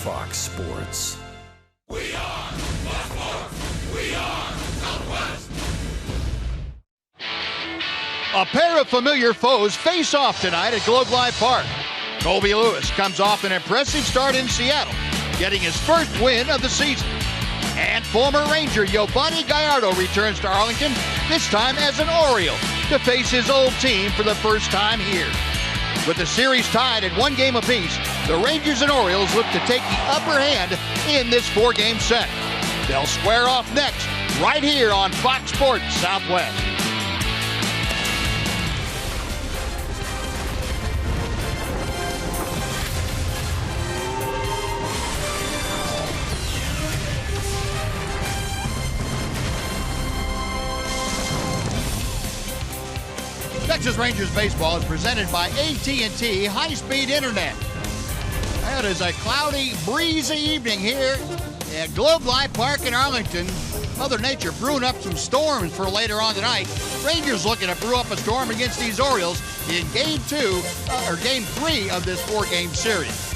Fox Sports. We are Fox Sports. We are Southwest. A pair of familiar foes face off tonight at Globe Life Park. Colby Lewis comes off an impressive start in Seattle, getting his first win of the season. And former Ranger Yovani Gallardo returns to Arlington, this time as an Oriole, to face his old team for the first time here. With the series tied at 1 game apiece, the Rangers and Orioles look to take the upper hand in this 4-game set. They'll square off next, right here on Fox Sports Southwest. Texas Rangers baseball is presented by AT&T High-Speed Internet. It is a cloudy, breezy evening here at Globe Life Park in Arlington. Mother Nature brewing up some storms for later on tonight. Rangers looking to brew up a storm against these Orioles in Game 3 of this 4-game series.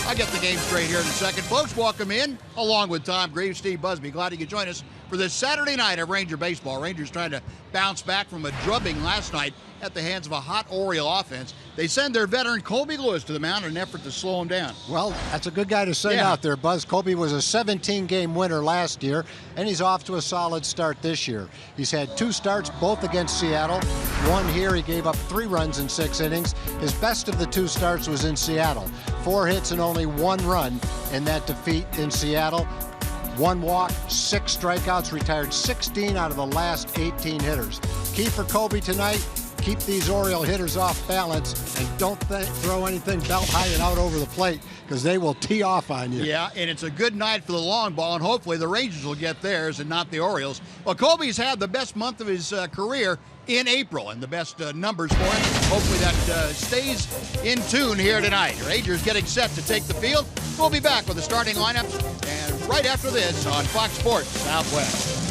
I'll get the game straight here in a second. Folks, welcome in, along with Tom Greaves, Steve Busby. Glad you could join us for this Saturday night of Ranger baseball. Rangers trying to bounce back from a drubbing last night at the hands of a hot Oriole offense. They send their veteran Colby Lewis to the mound in an effort to slow him down. Well, that's a good guy to send out there, Buzz. Colby was a 17-game winner last year, and he's off to a solid start this year. He's had 2 starts, both against Seattle. One here, he gave up 3 runs in 6 innings. His best of the 2 starts was in Seattle. 4 hits and only 1 run in that defeat in Seattle. 1 walk, 6 strikeouts, retired 16 out of the last 18 hitters. Key for Colby tonight, keep these Oriole hitters off balance and don't throw anything belt high and out over the plate because they will tee off on you. Yeah, and it's a good night for the long ball, and hopefully the Rangers will get theirs and not the Orioles. Well, Colby's had the best month of his career in April and the best numbers for him. Hopefully that stays in tune here tonight. Rangers getting set to take the field. We'll be back with the starting lineups and right after this on Fox Sports Southwest.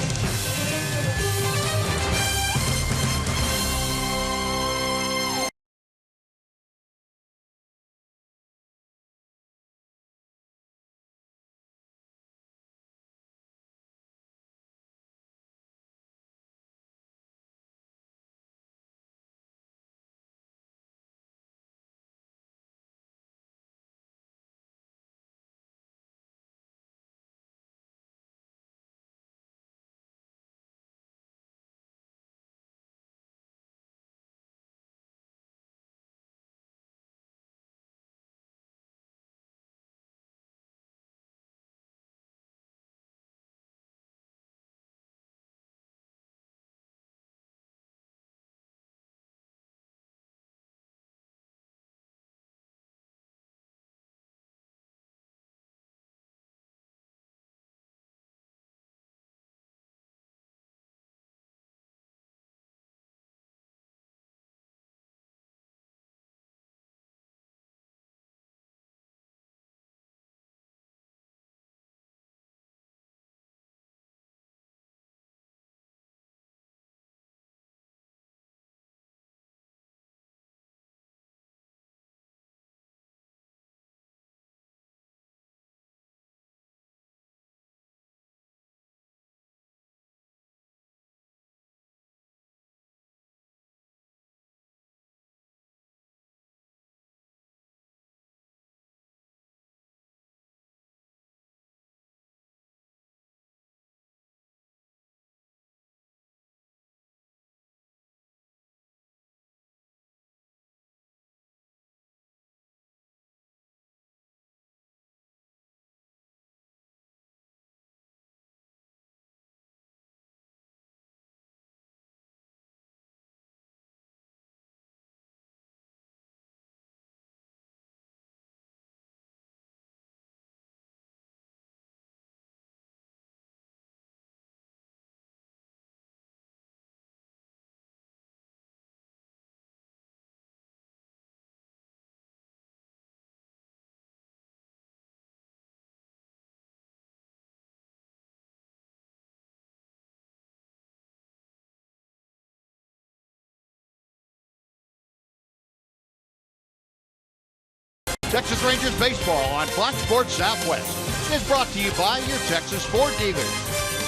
Texas Rangers baseball on Fox Sports Southwest is brought to you by your Texas Ford dealers.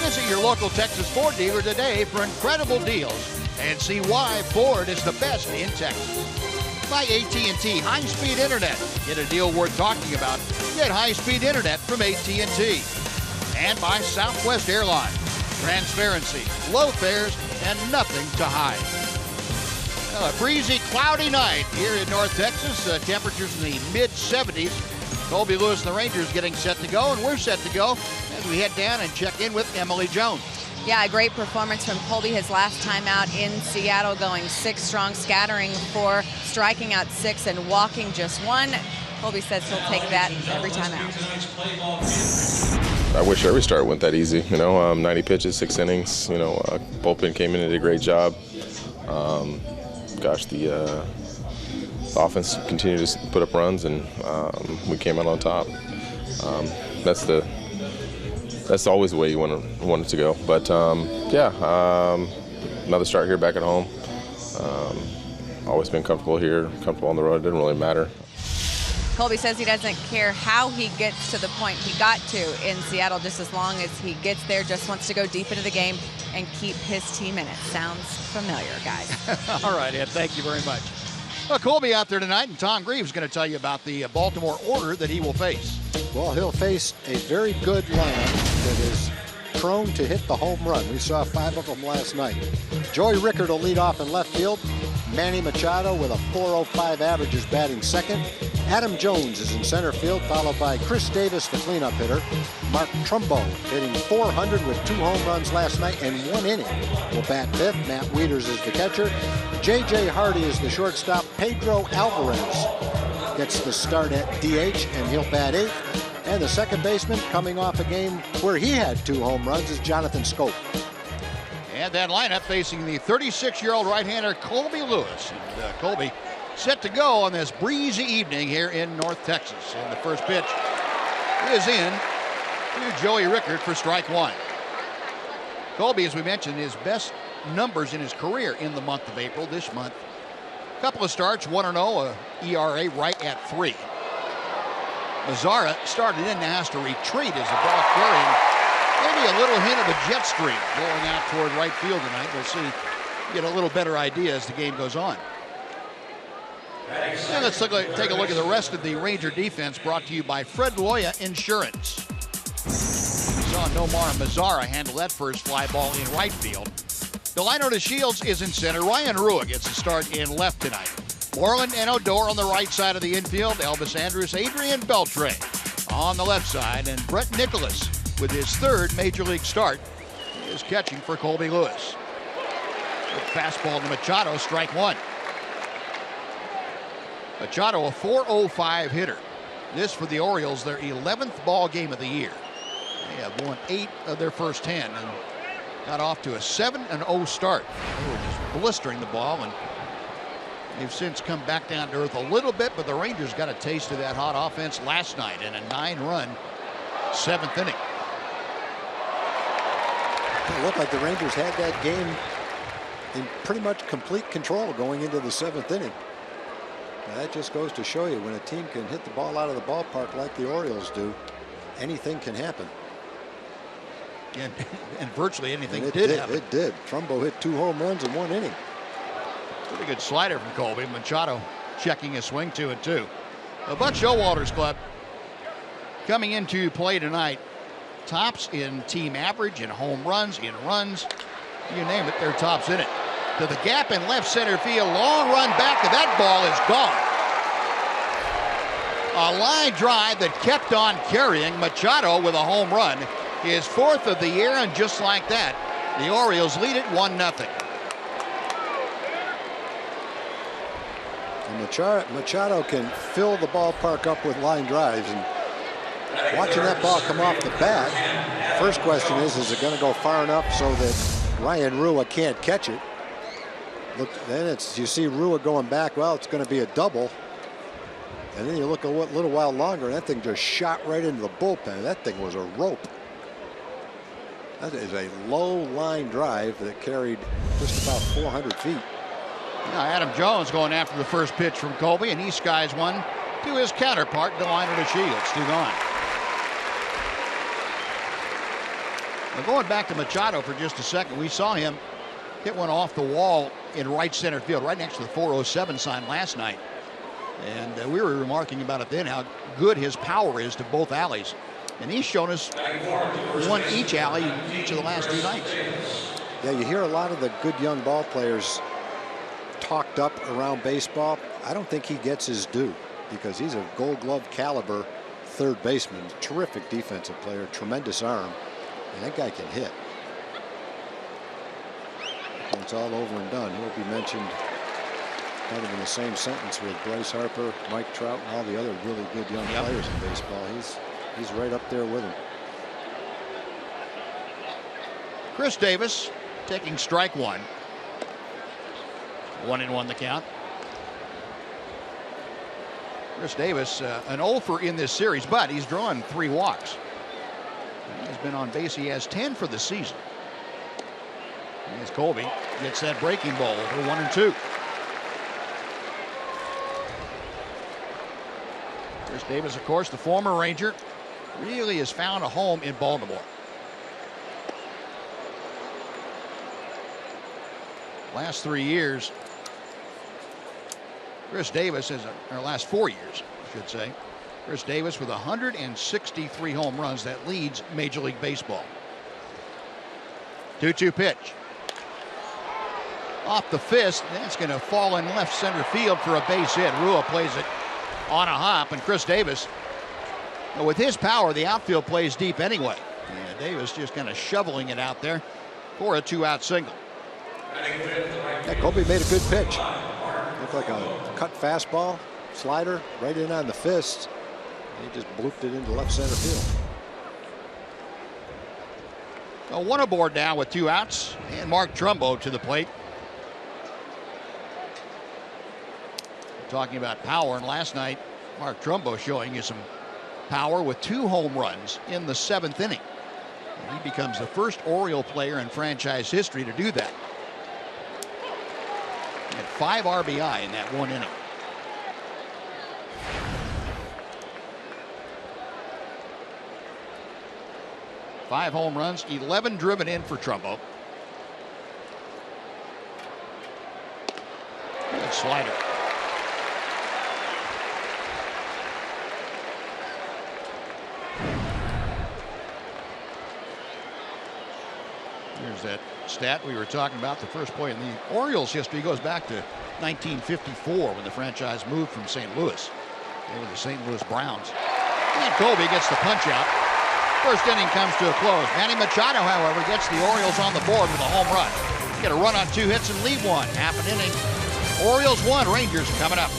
Visit your local Texas Ford dealer today for incredible deals and see why Ford is the best in Texas. By AT&T high-speed internet. Get a deal worth talking about. Get high-speed internet from AT&T. And by Southwest Airlines. Transparency, low fares, and nothing to hide. A breezy, cloudy night here in North Texas. Temperatures in the mid-70s. Colby Lewis and the Rangers getting set to go, and we're set to go as we head down and check in with Emily Jones. Yeah, a great performance from Colby his last time out in Seattle, going 6 strong, scattering 4, striking out 6, and walking just 1. Colby says he'll take that every time out. I wish every start went that easy. 90 pitches, 6 innings. Bullpen came in and did a great job. The offense continued to put up runs, and we came out on top. That's always the way you want it to go. But another start here back at home. Always been comfortable here, comfortable on the road. It didn't really matter. Colby says he doesn't care how he gets to the point he got to in Seattle, just as long as he gets there, just wants to go deep into the game and keep his team in it. Sounds familiar, guys. All right, Ed, thank you very much. Well, Colby out there tonight, and Tom Greaves is going to tell you about the Baltimore order that he will face. Well, he'll face a very good lineup that is prone to hit the home run. We saw 5 of them last night. Joey Rickard will lead off in left field. Manny Machado with a .405 average is batting second. Adam Jones is in center field, followed by Chris Davis, the cleanup hitter. Mark Trumbo hitting .400 with 2 home runs last night and 1 inning. Will bat fifth. Matt Wieters is the catcher. J.J. Hardy is the shortstop. Pedro Alvarez gets the start at DH, and he'll bat 8th. And the second baseman, coming off a game where he had 2 home runs, is Jonathan Scope. And that lineup facing the 36-year-old right-hander Colby Lewis. And Colby set to go on this breezy evening here in North Texas. And the first pitch is in to Joey Rickard for strike 1. Colby, as we mentioned, his best numbers in his career in the month of April this month. A couple of starts, 1-0, ERA right at 3. Mazzara started in, now has to retreat as the ball carrying. Maybe a little hint of a jet stream going out toward right field tonight. We'll see, get a little better idea as the game goes on. And let's take a look at the rest of the Ranger defense, brought to you by Fred Loya Insurance. We saw Nomar Mazzara handle that first fly ball in right field. Delino DeShields is in center. Ryan Rua gets a start in left tonight. Moreland and Odor on the right side of the infield. Elvis Andrus, Adrian Beltre on the left side. And Brett Nicholas, with his 3rd major league start, is catching for Colby Lewis. Good fastball to Machado, strike 1. Machado, a .405 hitter. This for the Orioles, their 11th ball game of the year. They have won 8 of their first 10 and got off to a 7-0 start. They were just blistering the ball, and they've since come back down to earth a little bit, but the Rangers got a taste of that hot offense last night in a 9-run 7th inning. It looked like the Rangers had that game in pretty much complete control going into the 7th inning. Now that just goes to show you, when a team can hit the ball out of the ballpark like the Orioles do, anything can happen. And virtually anything did happen. It did. Trumbo hit 2 home runs in 1 inning. Pretty good slider from Colby. Machado checking his swing 2-2. The Buck Showalters Club coming into play tonight. Tops in team average, in home runs, in runs. You name it, they're tops in it. To the gap in left center field. Long run back, and that ball is gone. A line drive that kept on carrying. Machado with a home run. His 4th of the year, and just like that, the Orioles lead it 1-0. And Machado can fill the ballpark up with line drives, and watching that ball come off the bat, first question is it going to go far enough so that Ryan Rua can't catch it? Look, then you see Rua going back, well, it's going to be a double. And then you look a little while longer, and that thing just shot right into the bullpen. That thing was a rope. That is a low line drive that carried just about 400 feet. Now Adam Jones going after the first pitch from Colby, and he skies one to his counterpart, the liner to Shields. 2 gone. Now going back to Machado for just a second, we saw him hit one off the wall in right center field, right next to the 407 sign last night. And we were remarking about it then, how good his power is to both alleys. And he's shown us one each alley each of the last 2 nights. Yeah, you hear a lot of the good young ball players talked up around baseball. I don't think he gets his due because he's a Gold Glove caliber third baseman, terrific defensive player, tremendous arm, and that guy can hit. When it's all over and done, he'll be mentioned kind of in the same sentence with Bryce Harper, Mike Trout, and all the other really good young players in baseball. He's right up there with them. Chris Davis taking strike 1. 1-1 the count. Chris Davis, an 0-for in this series, but he's drawn 3 walks. He's been on base. He has 10 for the season. As Colby gets that breaking ball for 1-2. Chris Davis, of course, the former Ranger, really has found a home in Baltimore. Last 3 years, Chris Davis has, or last 4 years, I should say, Chris Davis with 163 home runs. That leads Major League Baseball. 2-2 pitch. Off the fist, that's going to fall in left center field for a base hit. Rua plays it on a hop, and Chris Davis, with his power, the outfield plays deep anyway. And Davis just kind of shoveling it out there for a 2-out single. Yeah, Colby made a good pitch. Looked like a cut fastball, slider, right in on the fist. He just blooped it into left center field. One aboard now with 2 outs, and Mark Trumbo to the plate. Talking about power, and last night Mark Trumbo showing you some power with 2 home runs in the 7th inning. And he becomes the first Oriole player in franchise history to do that. He had 5 RBI in that 1 inning. Five home runs, 11 driven in for Trumbo. Good slider. Here's that stat we were talking about. The first play in the Orioles history goes back to 1954 when the franchise moved from St. Louis. They were the St. Louis Browns. And Colby gets the punch out. First inning comes to a close. Manny Machado, however, gets the Orioles on the board with a home run. Get a run on 2 hits and leave 1. Half an inning. Orioles 1, Rangers coming up.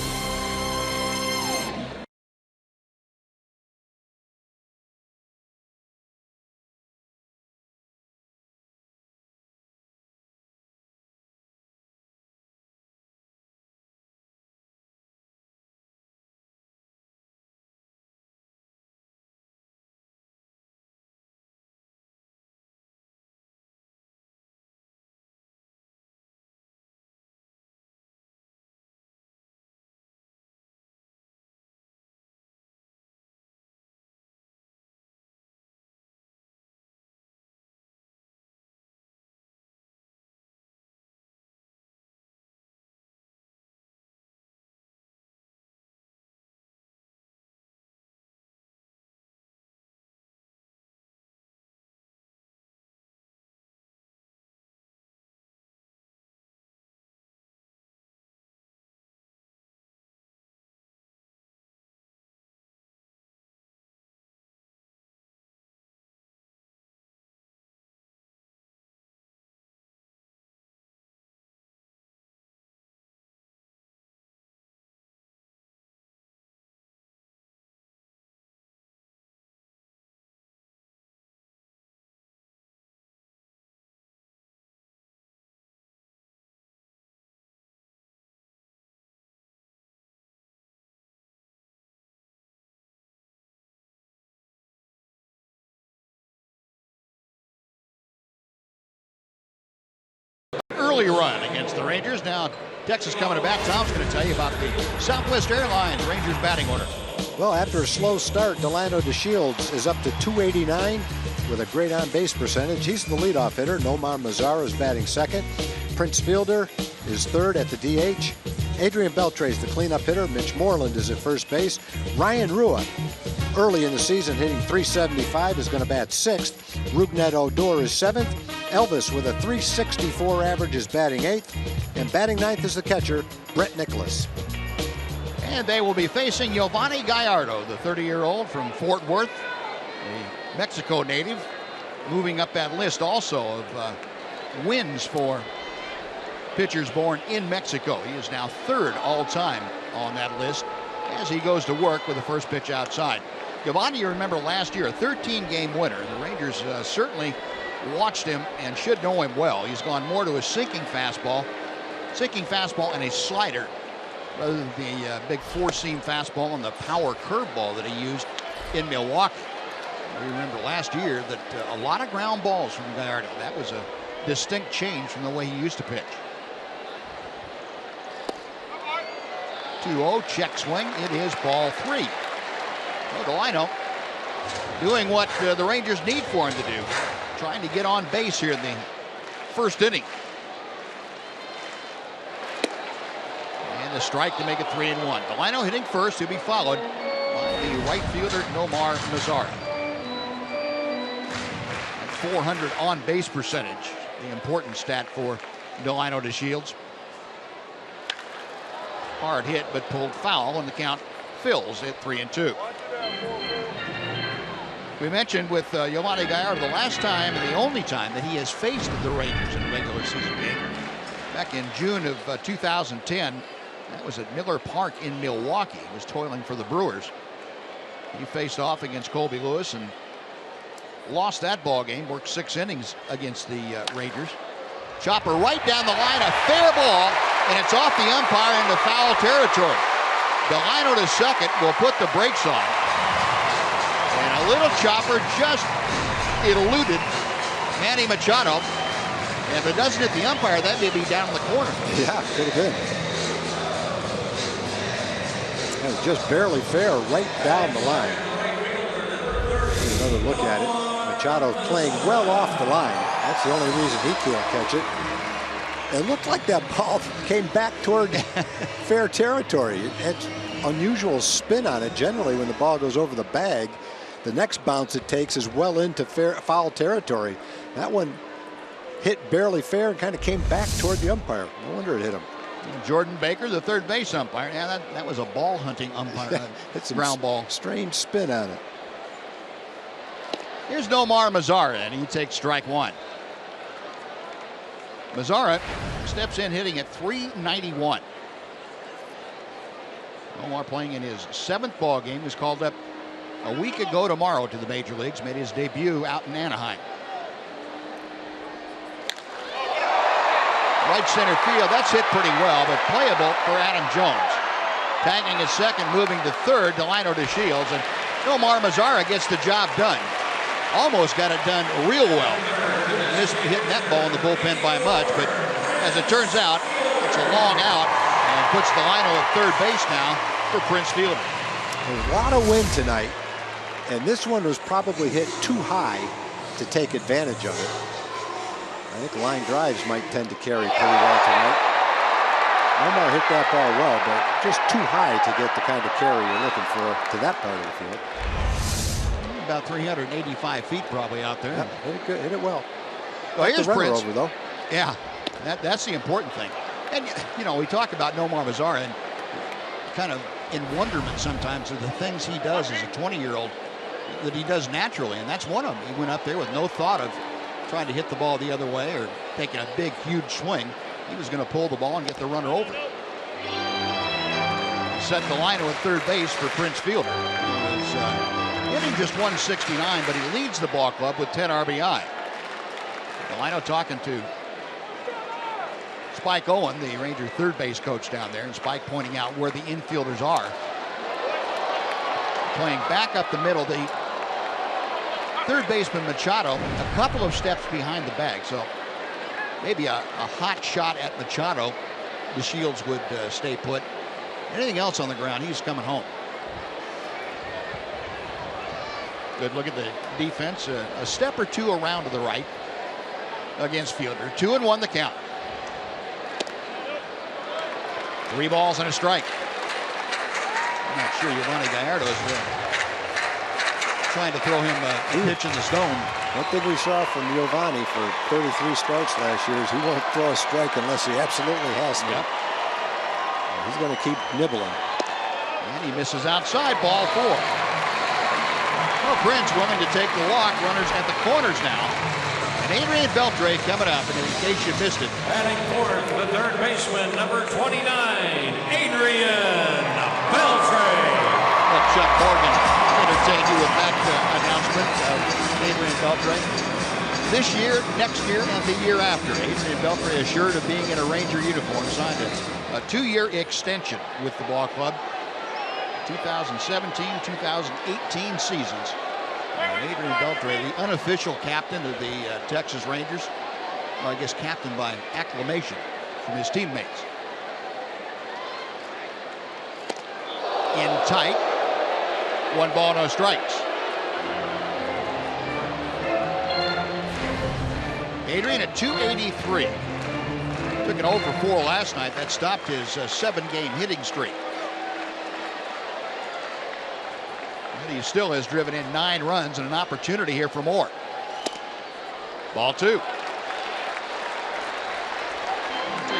Early run against the Rangers. Now Texas coming back. Tom's going to tell you about the Southwest Airlines Rangers batting order. Well, after a slow start, Delano DeShields is up to .289 with a great on-base percentage. He's the leadoff hitter. Nomar Mazara is batting second. Prince Fielder is third at the DH. Adrian Beltre is the cleanup hitter. Mitch Moreland is at first base. Ryan Rua, early in the season, hitting .375, is going to bat sixth. Rougned Odor is seventh. Elvis with a .364 average is batting eighth. And batting ninth is the catcher, Brett Nicholas. And they will be facing Giovanni Gallardo, the 30-year-old from Fort Worth, a Mexico native, moving up that list also of wins for pitchers born in Mexico. He is now third all-time on that list as he goes to work with the first pitch outside. Giovanni, you remember last year, a 13-game winner. The Rangers certainly watched him and should know him well. He's gone more to a sinking fastball and a slider rather than the big four-seam fastball and the power curveball that he used in Milwaukee. We remember last year that a lot of ground balls from Gallardo. That was a distinct change from the way he used to pitch. 2-0, check swing. It is ball three. Delano doing what the Rangers need for him to do, trying to get on base here in the first inning. And the strike to make it 3-1. Delano hitting first, to be followed by the right fielder Nomar Mazara. At 400 on base percentage, the important stat for Delano DeShields. Hard hit, but pulled foul, and the count fills at 3-2. We mentioned with Giovanni Gallardo the last time and the only time that he has faced the Rangers in a regular season game. Back in June of 2010, that was at Miller Park in Milwaukee. He was toiling for the Brewers. He faced off against Colby Lewis and lost that ball game, worked 6 innings against the Rangers. Chopper right down the line, a fair ball, and it's off the umpire into foul territory. Delano to second will put the brakes on. And a little chopper just eluded Manny Machado. And if it doesn't hit the umpire, that may be down in the corner. Yeah, could have been. That was just barely fair right down the line. Here's another look at it. Machado playing well off the line. That's the only reason he can't catch it. It looked like that ball came back toward fair territory. It had unusual spin on it. Generally, when the ball goes over the bag, the next bounce it takes is well into foul territory. That one hit barely fair and kind of came back toward the umpire. No wonder it hit him. Jordan Baker, the third base umpire. Yeah, that was a ball hunting umpire. It's a ground ball. Strange spin on it. Here's Nomar Mazara, and he takes strike one. Mazara steps in hitting at .391. Nomar playing in his 7th ball game. Was called up a week ago tomorrow to the major leagues. Made his debut out in Anaheim. Right center field. That's hit pretty well, but playable for Adam Jones. Tagging at second, moving to third, Delano DeShields, and Nomar Mazara gets the job done. Almost got it done real well. Missed hitting that ball in the bullpen by much, but as it turns out, it's a long out and puts Delano at third base now for Prince Fielder. There's a lot of wind tonight, and this one was probably hit too high to take advantage of it. I think line drives might tend to carry pretty well tonight. Nomar hit that ball well, but just too high to get the kind of carry you're looking for to that part of the field. About 385 feet probably out there. Yeah, hit it good, hit it well. Well, here's Prince. Over, though. Yeah, that's the important thing. And, you know, we talk about Nomar Mazara and kind of in wonderment sometimes of the things he does as a 20-year-old that he does naturally, and that's one of them. He went up there with no thought of trying to hit the ball the other way or taking a big, huge swing. He was going to pull the ball and get the runner over. Set Delano at third base for Prince Fielder. He was hitting just .169, but he leads the ball club with 10 RBI. Delano talking to Spike Owen, the Ranger third base coach down there, and Spike pointing out where the infielders are. Playing back up the middle, the third baseman Machado a couple of steps behind the bag, so maybe a hot shot at Machado the Shields would stay put. Anything else on the ground, he's coming home. Good look at the defense. A step or two around to the right against Fielder. 2-1 the count. 3 balls and a strike. I'm not sure Yovani Gallardo is trying to throw him a pitch in the stone. One thing we saw from Yovani for 33 starts last year is he won't throw a strike unless he absolutely has to. Yep. He's going to keep nibbling. And he misses outside, ball 4. Well, Prince willing to take the walk. Runners at the corners now. And Adrian Beltre coming up. And in case you missed it, Batting fourth, the third baseman, number 29, Adrian Beltre. let Chuck Morgan entertain you with that announcement of Adrian Beltre. This year, next year, and the year after, Adrian Beltre assured of being in a Ranger uniform, signed a 2-year extension with the ball club. 2017-2018 seasons. And Adrian Beltre, the unofficial captain of the Texas Rangers. Well, I guess captain by acclamation from his teammates. In tight. 1 ball, no strikes. Adrian at 283. Took an 0 for 4 last night. That stopped his 7-game hitting streak. And he still has driven in 9 runs and an opportunity here for more. Ball 2. Take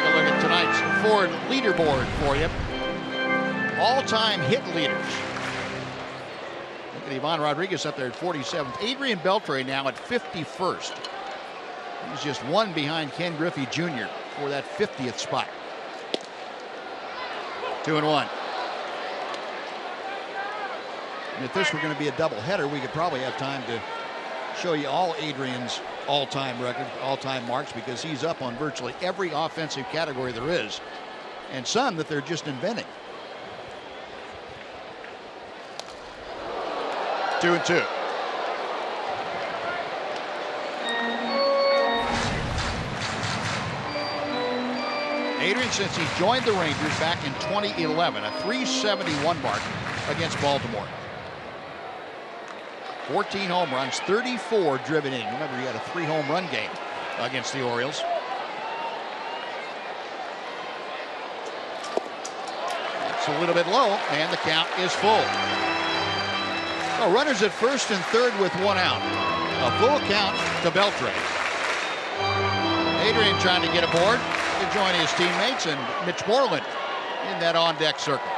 a look at tonight's Ford leaderboard for you. All-time hit leaders. Look at Ivan Rodriguez up there at 47th. Adrian Beltre now at 51st. He's just 1 behind Ken Griffey Jr. for that 50th spot. 2-1. And if this were going to be a doubleheader, we could probably have time to show you all Adrian's all-time record, all-time marks, because he's up on virtually every offensive category there is, and some that they're just inventing. 2-2. Adrian, since he joined the Rangers back in 2011, a 371 mark against Baltimore. 14 home runs, 34 driven in. Remember, he had a 3-home run game against the Orioles. It's a little bit low, and the count is full. So runners at first and third with 1 out. A full count to Beltre. Adrian trying to get aboard to join his teammates, and Mitch Moreland in that on-deck circle.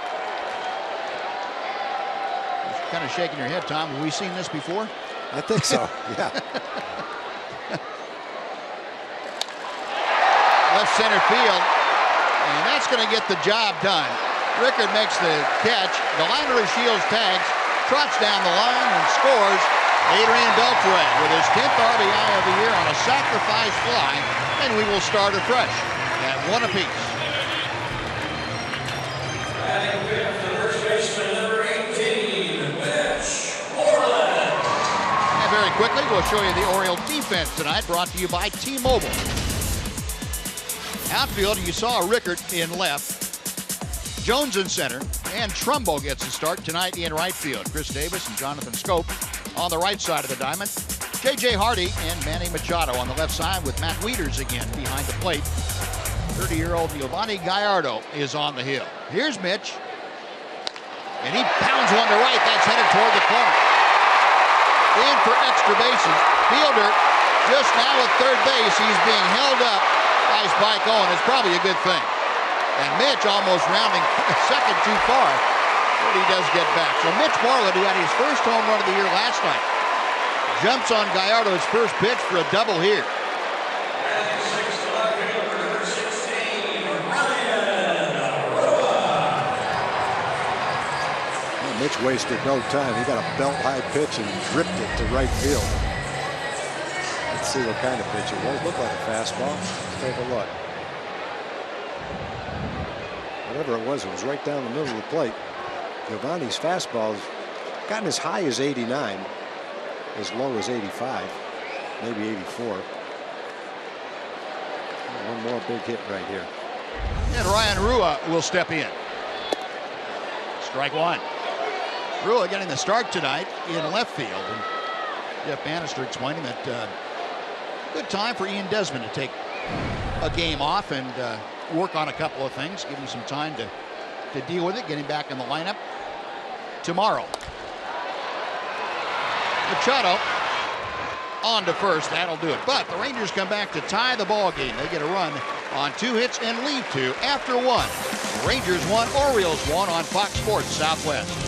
Just kind of shaking your head, Tom. Have we seen this before? I think so, yeah. Left center field, and that's going to get the job done. Rickard makes the catch. The liner of Shields tags, trots down the line, and scores. Adrian Beltre with his 10th RBI of the year on a sacrifice fly, and we will start afresh at 1 apiece. Batting fifth, the first baseman, number 18, Mitch Moreland. And very quickly, we'll show you the Oriole defense tonight, brought to you by T-Mobile. Outfield, you saw Rickard in left, Jones in center, and Trumbo gets the start tonight in right field. Chris Davis and Jonathan Scope on the right side of the diamond. J.J. Hardy and Manny Machado on the left side, with Matt Wieters again behind the plate. 30-year-old Yovani Gallardo is on the hill. Here's Mitch, and he pounds one to right. That's headed toward the corner. In for extra bases. Fielder just now at third base. He's being held up by Spike Owen. It's probably a good thing. And Mitch almost rounding second too far, but he does get back. So Mitch Moreland, who had his first home run of the year last night, jumps on Gallardo's first pitch for a double here. Well, Mitch wasted no time. He got a belt-high pitch and ripped it to right field. Let's see what kind of pitch it was. Looked like a fastball. Let's take a look. Whatever it was right down the middle of the plate. Giovanni's fastball has gotten as high as 89, as low as 85, maybe 84. One more big hit right here. And Ryan Rua will step in. Strike one. Rua getting the start tonight in left field. And Jeff Bannister explaining that good time for Ian Desmond to take a game off and work on a couple of things, give him some time to deal with it, getting back in the lineup tomorrow. Machado on to first. That'll do it. But the Rangers come back to tie the ball game. They get a run on 2 hits and lead 2 after 1. Rangers 1, Orioles 1 on Fox Sports Southwest.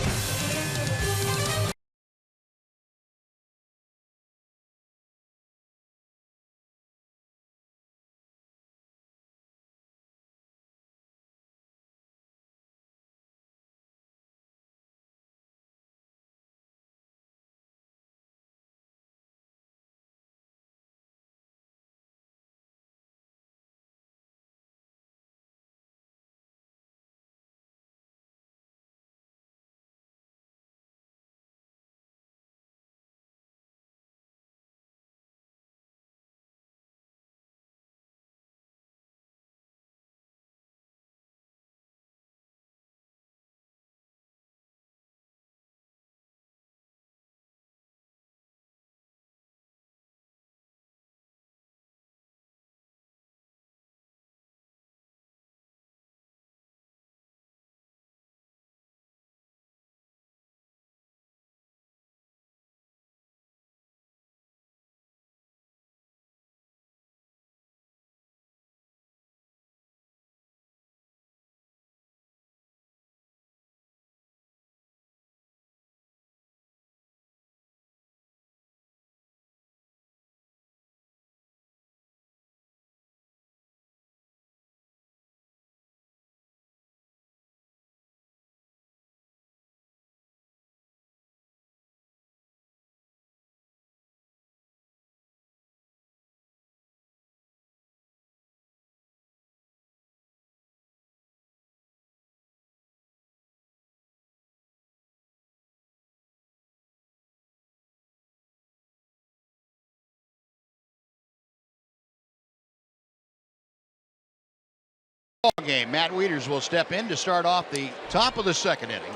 Game. Matt Wieters will step in to start off the top of the second inning.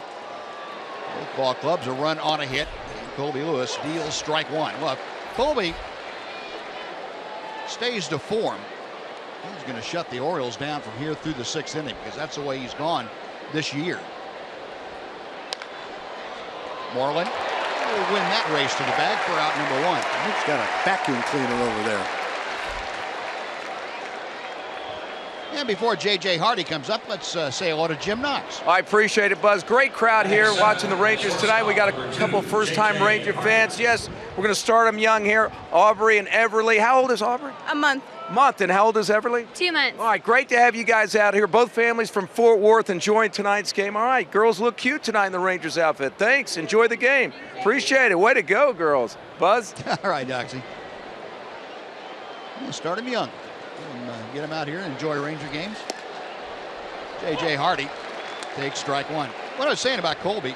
Both ball clubs a run on a hit. Colby Lewis deals strike one. Look, Colby stays to form. He's going to shut the Orioles down from here through the 6th inning because that's the way he's gone this year. Moreland will win that race to the bag for out number 1. He's got a vacuum cleaner over there. And before J.J. Hardy comes up, let's say hello to Jim Knox. I appreciate it, Buzz. Great crowd here watching the Rangers tonight. We got a couple first-time Ranger fans. Yes, we're going to start them young here. Aubrey and Everly. How old is Aubrey? A month. And how old is Everly? 2 months. All right, great to have you guys out here. Both families from Fort Worth enjoying tonight's game. All right, girls look cute tonight in the Rangers outfit. Thanks. Enjoy the game. Appreciate it. Way to go, girls. Buzz? All right, Doxy. We'll start him young. Get him out here and enjoy Ranger games. J.J. Hardy takes strike one. What I was saying about Colby,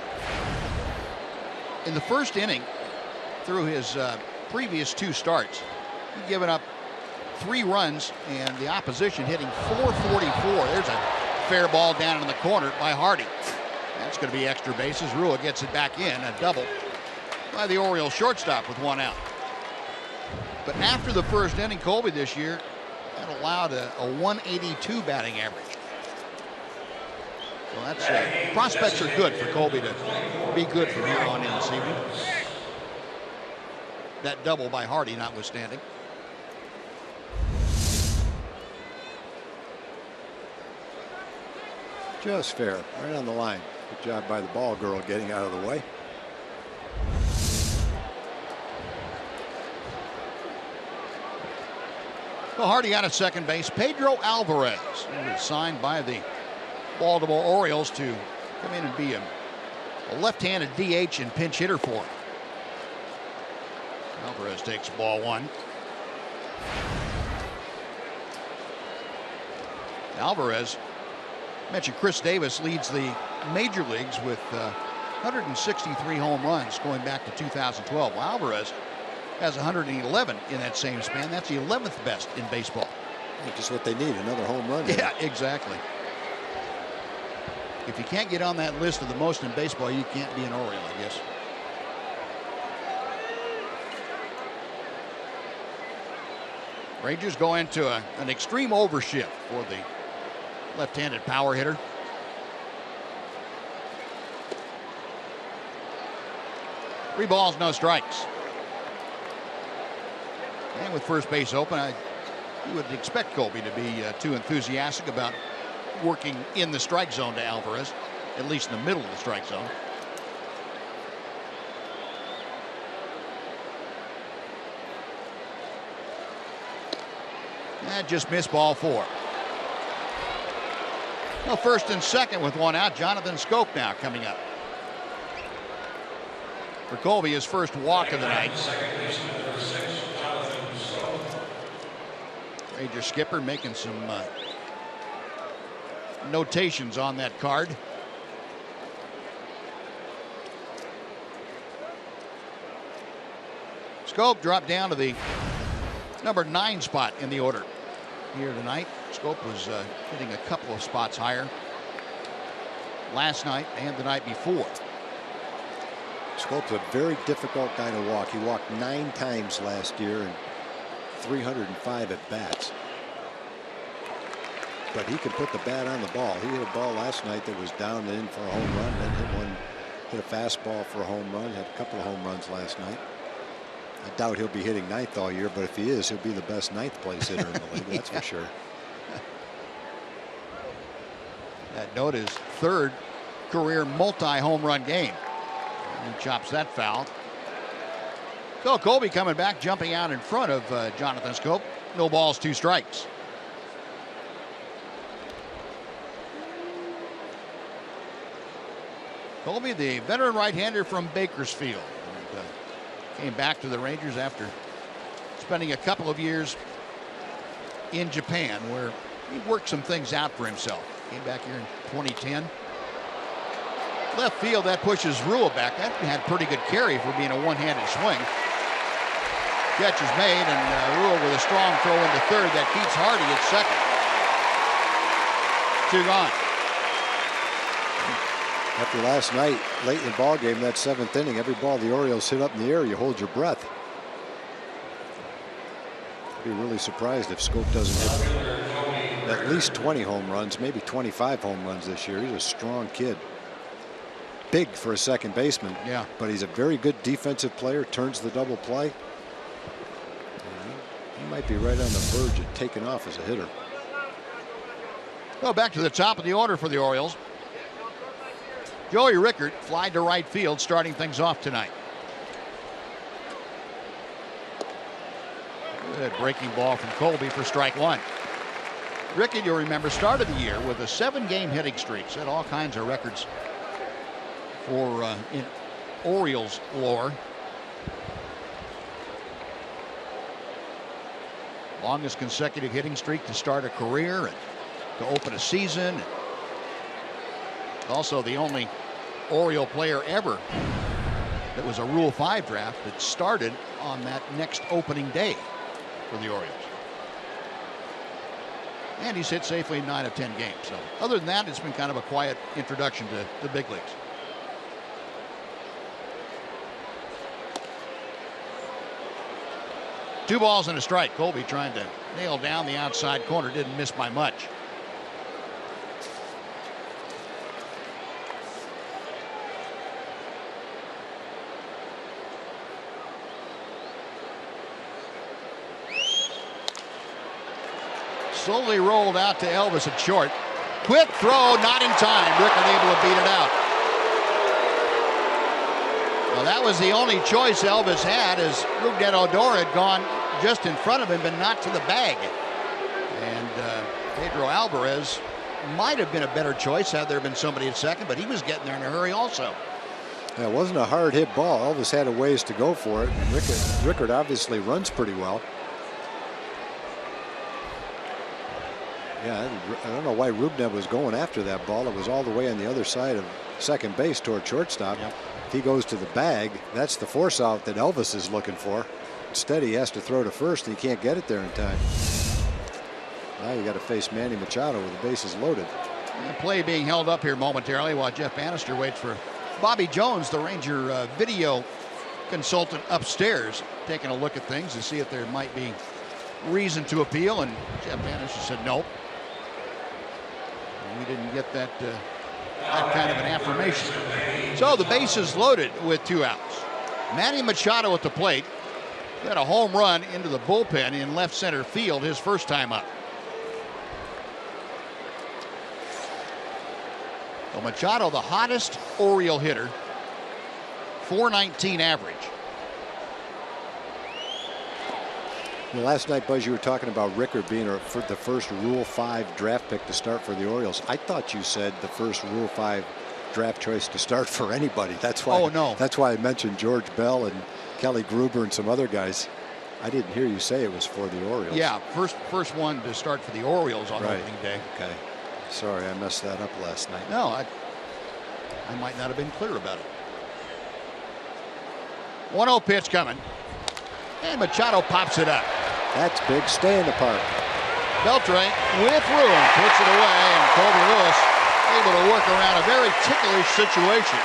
in the first inning, through his previous 2 starts, he'd given up 3 runs and the opposition hitting .444. There's a fair ball down in the corner by Hardy. That's going to be extra bases. Rua gets it back in, a double by the Orioles shortstop with 1 out. But after the first inning, Colby this year that allowed a 182 batting average. So that's prospects are good for Colby to be good from here on in this evening. That double by Hardy notwithstanding. Just fair, right on the line. Good job by the ball girl getting out of the way. Well, Hardy out at second base. Pedro Alvarez was signed by the Baltimore Orioles to come in and be a left-handed DH and pinch hitter for him. Alvarez takes ball 1. Alvarez, mentioned Chris Davis leads the major leagues with 163 home runs going back to 2012. Well, Alvarez has 111 in that same span. That's the 11th best in baseball. Just what they need, another home run. Yeah, exactly. If you can't get on that list of the most in baseball, you can't be an Oriole, I guess. Rangers go into an extreme overshift for the left-handed power hitter. 3 balls, no strikes. And with first base open, you would expect Colby to be too enthusiastic about working in the strike zone to Alvarez, at least in the middle of the strike zone. And just missed ball 4. Well, first and second with 1 out. Jonathan Schoop now coming up. For Colby, his first walk of the night. Ranger skipper making some notations on that card. Schoop dropped down to the number 9 spot in the order here tonight. Schoop was hitting a couple of spots higher last night and the night before. Schoop's a very difficult guy to walk. He walked 9 times last year and 305 at bats. But he can put the bat on the ball. He hit a ball last night that was down and in for a home run, then hit a fastball for a home run, had a couple of home runs last night. I doubt he'll be hitting 9th all year, but if he is, he'll be the best 9th place hitter in the league, that's for sure. That note is 3rd career multi-home run game. And he chops that foul. So Colby coming back, jumping out in front of Jonathan Schoop. No balls, 2 strikes. Colby, the veteran right-hander from Bakersfield, and, came back to the Rangers after spending a couple of years in Japan, where he worked some things out for himself. Came back here in 2010. Left field, that pushes Rule back. That had pretty good carry for being a one-handed swing. Catch is made, and Rule with a strong throw into third. That keeps Hardy at second. 2 gone. After last night, late in the ball game, that 7th inning, every ball the Orioles hit up in the air, you hold your breath. I'd be really surprised if Schoop doesn't hit at least 20 home runs, maybe 25 home runs this year. He's a strong kid. Big for a second baseman. Yeah. But he's a very good defensive player, turns the double play. He might be right on the verge of taking off as a hitter. Well, back to the top of the order for the Orioles. Joey Rickard flied to right field, starting things off tonight. Good breaking ball from Colby for strike 1. Rickard, you'll remember, started the year with a 7-game hitting streak. Set all kinds of records for in Orioles lore. Longest consecutive hitting streak to start a career and to open a season. Also the only Oriole player ever that was a Rule 5 draft that started on that next opening day for the Orioles. And he's hit safely in 9 of 10 games. So other than that, it's been kind of a quiet introduction to the big leagues. Two balls and a strike. Colby trying to nail down the outside corner. Didn't miss by much. Slowly rolled out to Elvis at short. Quick throw, not in time. Rickard able to beat it out. Well, that was the only choice Elvis had, as Rougned Odor had gone just in front of him, but not to the bag. And Pedro Alvarez might have been a better choice had there been somebody at second, but he was getting there in a hurry also. Yeah, it wasn't a hard hit ball. Elvis had a ways to go for it. Rickard obviously runs pretty well. Yeah, I don't know why Rougned was going after that ball. It was all the way on the other side of second base toward shortstop. Yep. If he goes to the bag, that's the force out that Elvis is looking for. Instead, he has to throw to first, and he can't get it there in time. Now you got to face Manny Machado with the bases loaded. The play being held up here momentarily while Jeff Bannister waits for Bobby Jones, the Ranger video consultant upstairs, taking a look at things to see if there might be reason to appeal, and Jeff Bannister said nope. And we didn't get that kind of an affirmation. So the base is loaded with 2 outs. Manny Machado at the plate. Had a home run into the bullpen in left center field his first time up. Well, Machado, the hottest Oriole hitter, .419 average. Well, last night, Buzz, you were talking about Rickard being the first Rule 5 draft pick to start for the Orioles. I thought you said the first Rule 5 draft choice to start for anybody. That's why. Oh, no. That's why I mentioned George Bell and Kelly Gruber and some other guys. I didn't hear you say it was for the Orioles. Yeah, first one to start for the Orioles on opening day. Okay. Sorry, I messed that up last night. No, I might not have been clear about it. 1-0 pitch coming. And Machado pops it up. That's big. Stay in the park. Beltre with room puts it away, and Colby Lewis able to work around a very ticklish situation.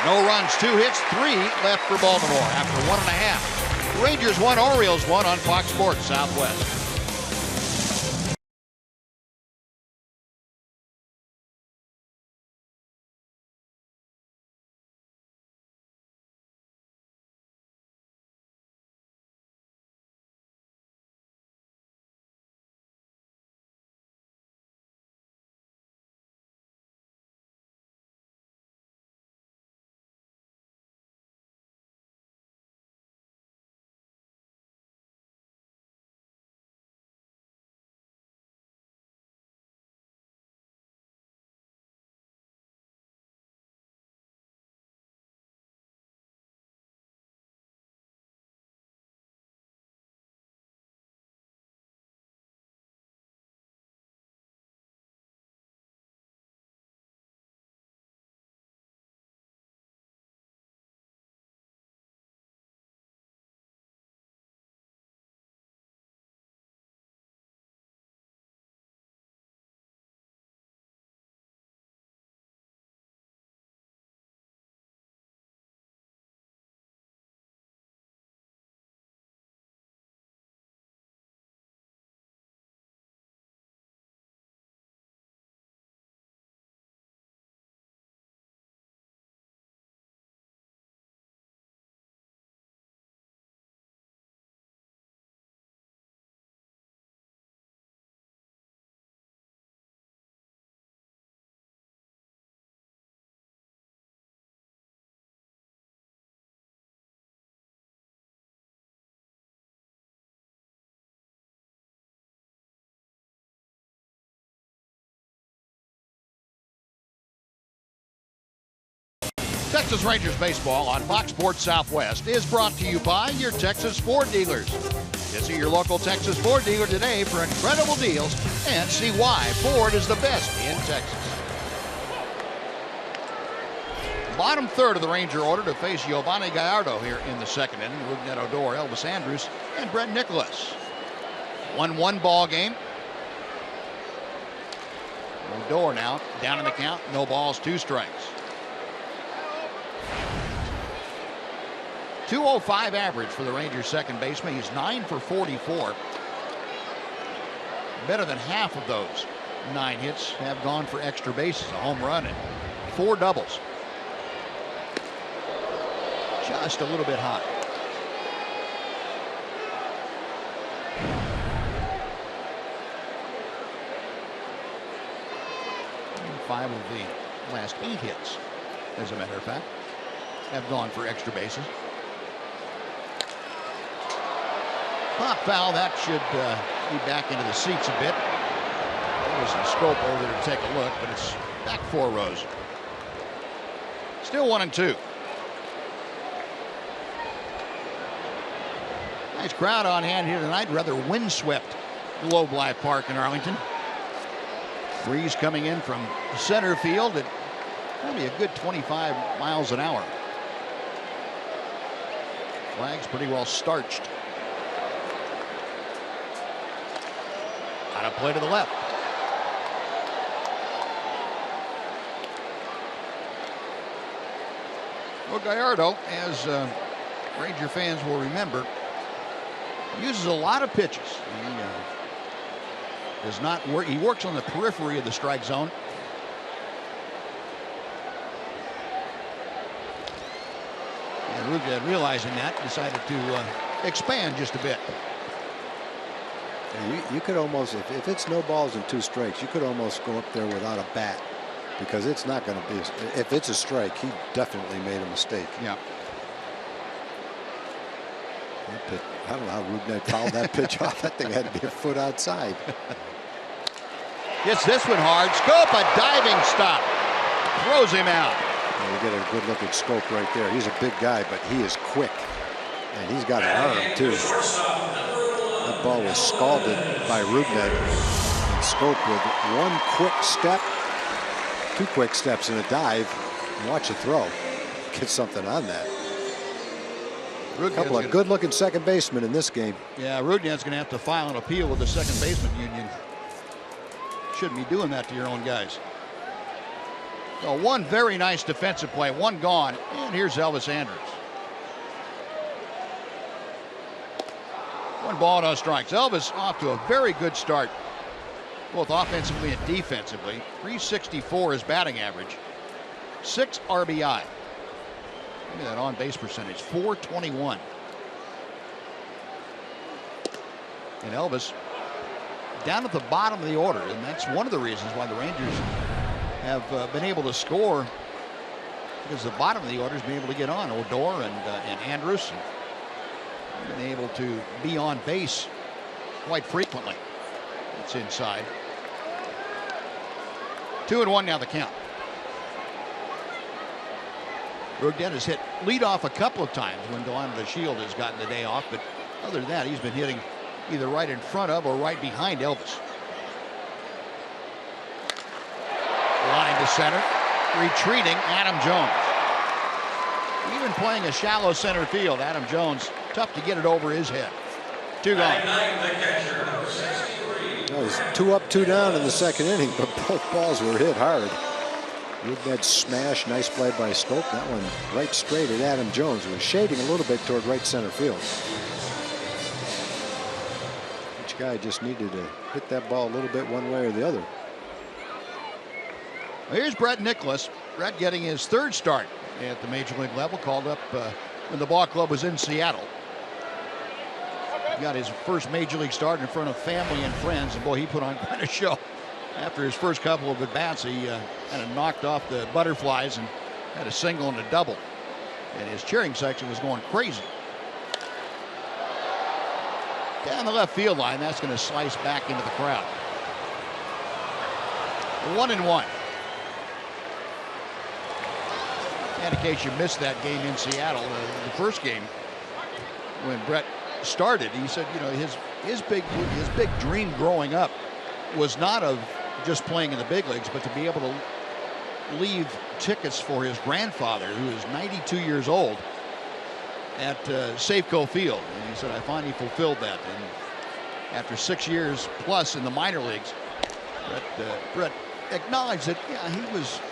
No runs, 2 hits, 3 left for Baltimore after 1.5. Rangers 1, Orioles 1 on Fox Sports Southwest. Texas Rangers baseball on Fox Sports Southwest is brought to you by your Texas Ford dealers. Visit your local Texas Ford dealer today for incredible deals and see why Ford is the best in Texas. Bottom third of the Ranger order to face Giovanni Gallardo here in the second inning. Looking at Odor, Elvis Andrus, and Brett Nicholas. 1-1 ball game. Odor now down in the count. No balls, 2 strikes. .205 average for the Rangers second baseman. He's 9 for 44. Better than half of those 9 hits have gone for extra bases, a home run and 4 doubles. Just a little bit hot. And 5 of the last 8 hits, as a matter of fact, have gone for extra bases. Pop foul, that should be back into the seats a bit. There was some scope over there to take a look, but it's back 4 rows. Still 1-2. Nice crowd on hand here tonight. Rather windswept Globe Life Park in Arlington. Breeze coming in from center field at probably a good 25 miles an hour. Flag's pretty well starched. On a play to the left. Well, Gallardo, as Ranger fans will remember, uses a lot of pitches. He does not work. He works on the periphery of the strike zone. And Rugad, realizing that, decided to expand just a bit. You could almost, if it's no balls and 2 strikes, you could almost go up there without a bat, because it's not going to be. If it's a strike, he definitely made a mistake. Yeah. I don't know how Rugad fouled that pitch off. That thing had to be a foot outside. Gets this one hard. Scope, a diving stop. Throws him out. You get a good look at Scope right there. He's a big guy, but he is quick. And he's got an arm, too. That ball was scalded by Rugad. And Scope with 1 quick step, 2 quick steps and a dive. And watch it throw. Get something on that. A couple of good-looking second basemen in this game. Yeah, Rudnad's going to have to file an appeal with the second baseman union. Shouldn't be doing that to your own guys. So 1 very nice defensive play, 1 gone, and here's Elvis Andrus. 1 ball, no strikes. Elvis off to a very good start, both offensively and defensively. 364 is batting average, 6 RBI. Look at that on-base percentage, 421. And Elvis down at the bottom of the order, and that's one of the reasons why the Rangers have been able to score, because the bottom of the order has been able to get on. Odor and Andrus have been able to be on base quite frequently. It's inside. 2-1 now the count. Rugden has hit leadoff a couple of times when Delano DeShield has gotten the day off, but other than that, he's been hitting either right in front of or right behind Elvis. Line to center, retreating Adam Jones. Even playing a shallow center field, Adam Jones, tough to get it over his head. 2 gone. It was 2 up, 2 down in the second inning, but both balls were hit hard. Rugad smash, nice play by Scope. That one right straight at Adam Jones, who was shading a little bit toward right center field. Each guy just needed to hit that ball a little bit one way or the other. Here's Brett Nicholas. Brett getting his 3rd start at the major league level, called up when the ball club was in Seattle. He got his first major league start in front of family and friends, and boy, he put on quite a show. After his first couple of at-bats, he kind of knocked off the butterflies and had a single and a double. And his cheering section was going crazy. Down the left field line, that's going to slice back into the crowd. 1-1. And in case you missed that game in Seattle, the first game, when Brett started, he said, you know, his big dream growing up was not of just playing in the big leagues, but to be able to leave tickets for his grandfather, who is 92 years old, at Safeco Field. And he said, I finally fulfilled that. And after 6 years plus in the minor leagues, Brett acknowledged that, yeah,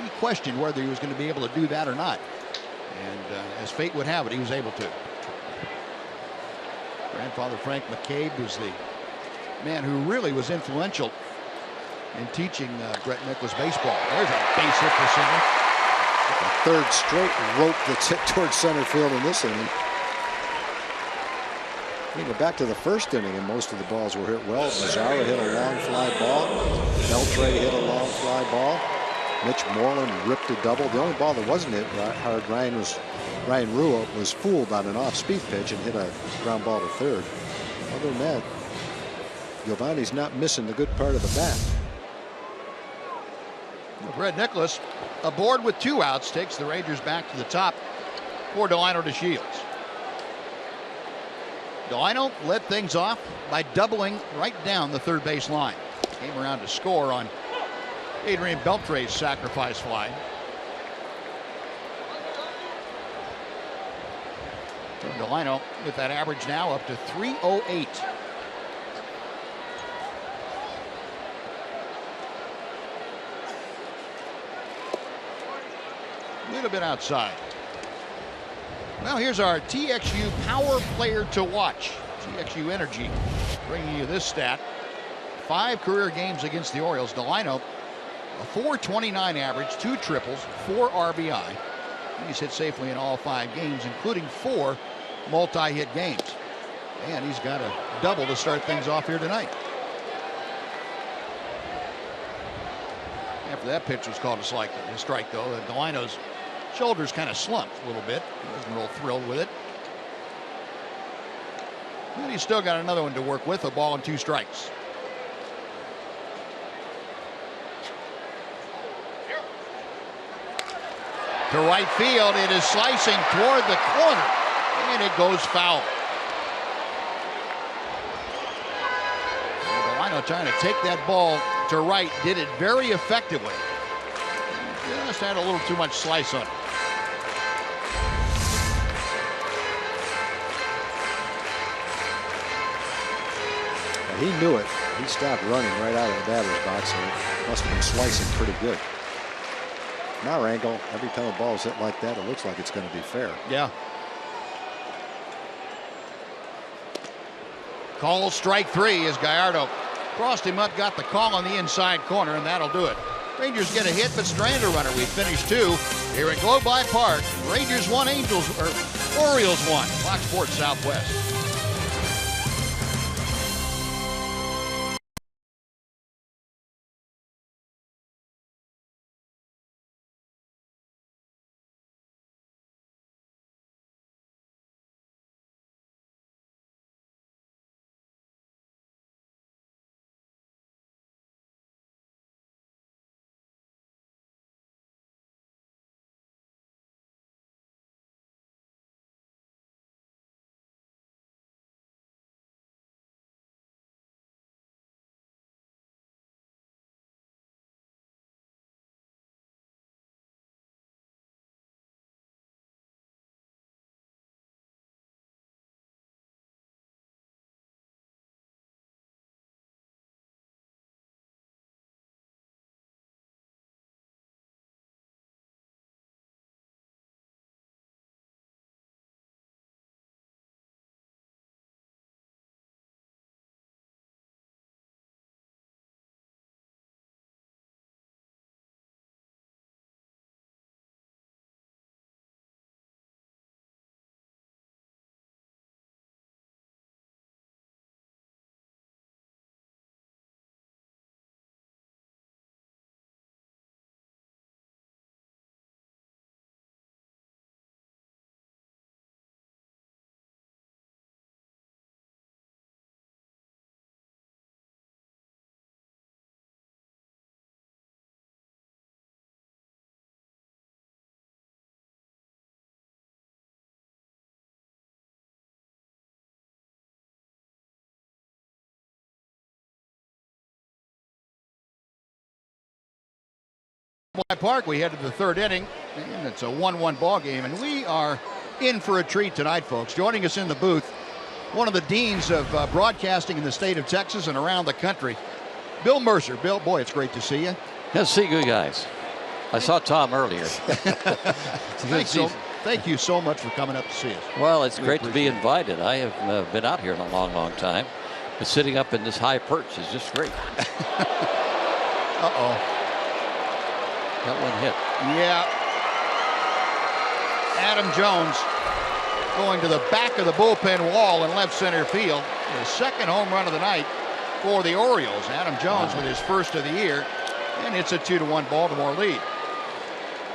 he questioned whether he was going to be able to do that or not. And as fate would have it, he was able to. Grandfather Frank McCabe was the man who really was influential in teaching Brett Nicholas baseball. There's a base hit for center. The 3rd straight rope that's hit towards center field in this inning. We go back to the first inning, and most of the balls were hit well. Mazzara hit a long fly ball. Beltre hit a long fly ball. Mitch Moreland ripped a double. The only ball that wasn't hit hard, Ryan Rua was fooled on an off-speed pitch and hit a ground ball to 3rd. Other than that, Giovanni's not missing the good part of the bat. Brett Nicholas aboard with 2 outs, takes the Rangers back to the top for Delano DeShields. Delano led things off by doubling right down the 3rd base line. Came around to score on Adrian Beltre's sacrifice fly. Delano with that average now up to 308. little bit outside. Well, here's our TXU Power Player to Watch. TXU Energy bringing you this stat. 5 career games against the Orioles. Delino, a .429 average, 2 triples, 4 RBI. He's hit safely in all 5 games, including 4 multi-hit games. And he's got a double to start things off here tonight. After that pitch was called a strike though, Delino's shoulders kind of slumped a little bit. He wasn't real thrilled with it. And he's still got another one to work with, a ball and 2 strikes. To right field, it is slicing toward the corner, and it goes foul. Delino trying to take that ball to right, did it very effectively. Just had a little too much slice on it. He knew it. He stopped running right out of the batter's box, so it must have been slicing pretty good. From our angle, every time a ball is hit like that, it looks like it's going to be fair. Yeah. Call strike 3 as Gallardo crossed him up, got the call on the inside corner, and that'll do it. Rangers get a hit, but strand a runner. We finished 2 here at Globe Life Park. Rangers 1, Orioles 1. Fox Sports Southwest. Park, we head to the 3rd inning, and it's a 1-1 ball game, and we are in for a treat tonight, folks. Joining us in the booth, one of the deans of broadcasting in the state of Texas and around the country, Bill Mercer. Bill, boy, it's great to see you. Good to see you guys. I saw Tom earlier. Thank you so much for coming up to see us. Well, it's great to be invited. I have been out here in a long, long time, but sitting up in this high perch is just great. Uh-oh. Got one hit. Yeah. Adam Jones going to the back of the bullpen wall in left center field. His 2nd home run of the night for the Orioles. Adam Jones with his 1st of the year, and it's a 2-1 Baltimore lead.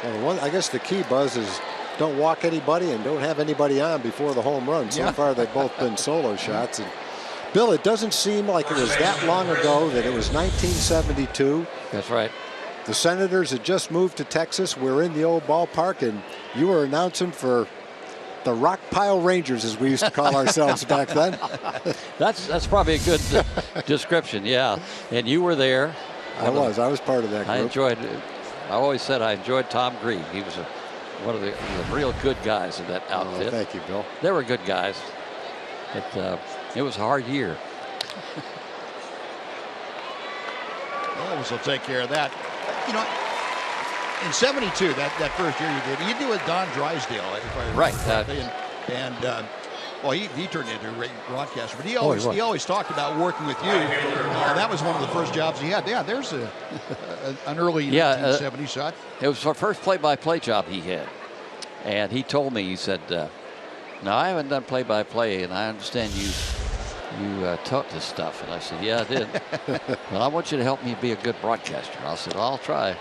And I guess the key, Buzz, is don't walk anybody and don't have anybody on before the home run. So far, they've both been solo shots. And Bill, it doesn't seem like it was that long ago that it was 1972. That's right. The Senators had just moved to Texas. We're in the old ballpark, and you were announcing for the Rock Pile Rangers, as we used to call ourselves back then. That's probably a good description, yeah. And you were there. I was part of that group. I always said I enjoyed Tom Green. He was one of the real good guys in that outfit. Oh, thank you, Bill. They were good guys. It was a hard year. Orioles will take care of that. You know, In '72, that first year you do with Don Drysdale, Right. Well, he turned into a great broadcaster, but he always talked about working with you. That was one of the first jobs he had. Yeah, there's an early 1970 shot. It was the first play-by-play job he had, and he told me, he said, "Now I haven't done play-by-play, and I understand you taught this stuff." And I said, "Yeah, I did." "Well, I want you to help me be a good broadcaster." I said, "I'll try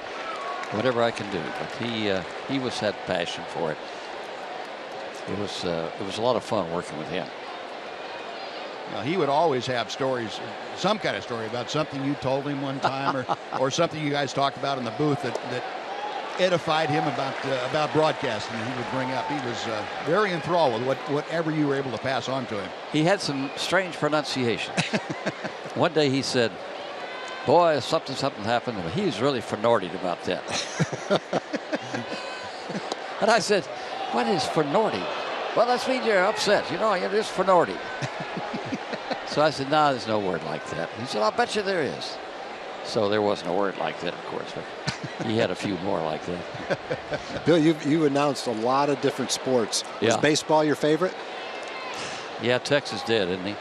whatever I can do." But he had passion for it. It was a lot of fun working with him. Now, he would always have stories, some kind of story about something you told him one time, or something you guys talked about in the booth that edified him about broadcasting. He would bring up. He was very enthralled with whatever you were able to pass on to him. He had some strange pronunciations. One day he said, "Boy, something happened," but he was really fornorted about that. And I said, "What is fornorted?" "Well, that means you're upset. You're just fornorted." So I said, "No, there's no word like that." He said, "I'll bet you there is." So there wasn't a word like that, of course, but he had a few more like that. Bill, you announced a lot of different sports. Was baseball your favorite? Yeah, Texas did, isn't he?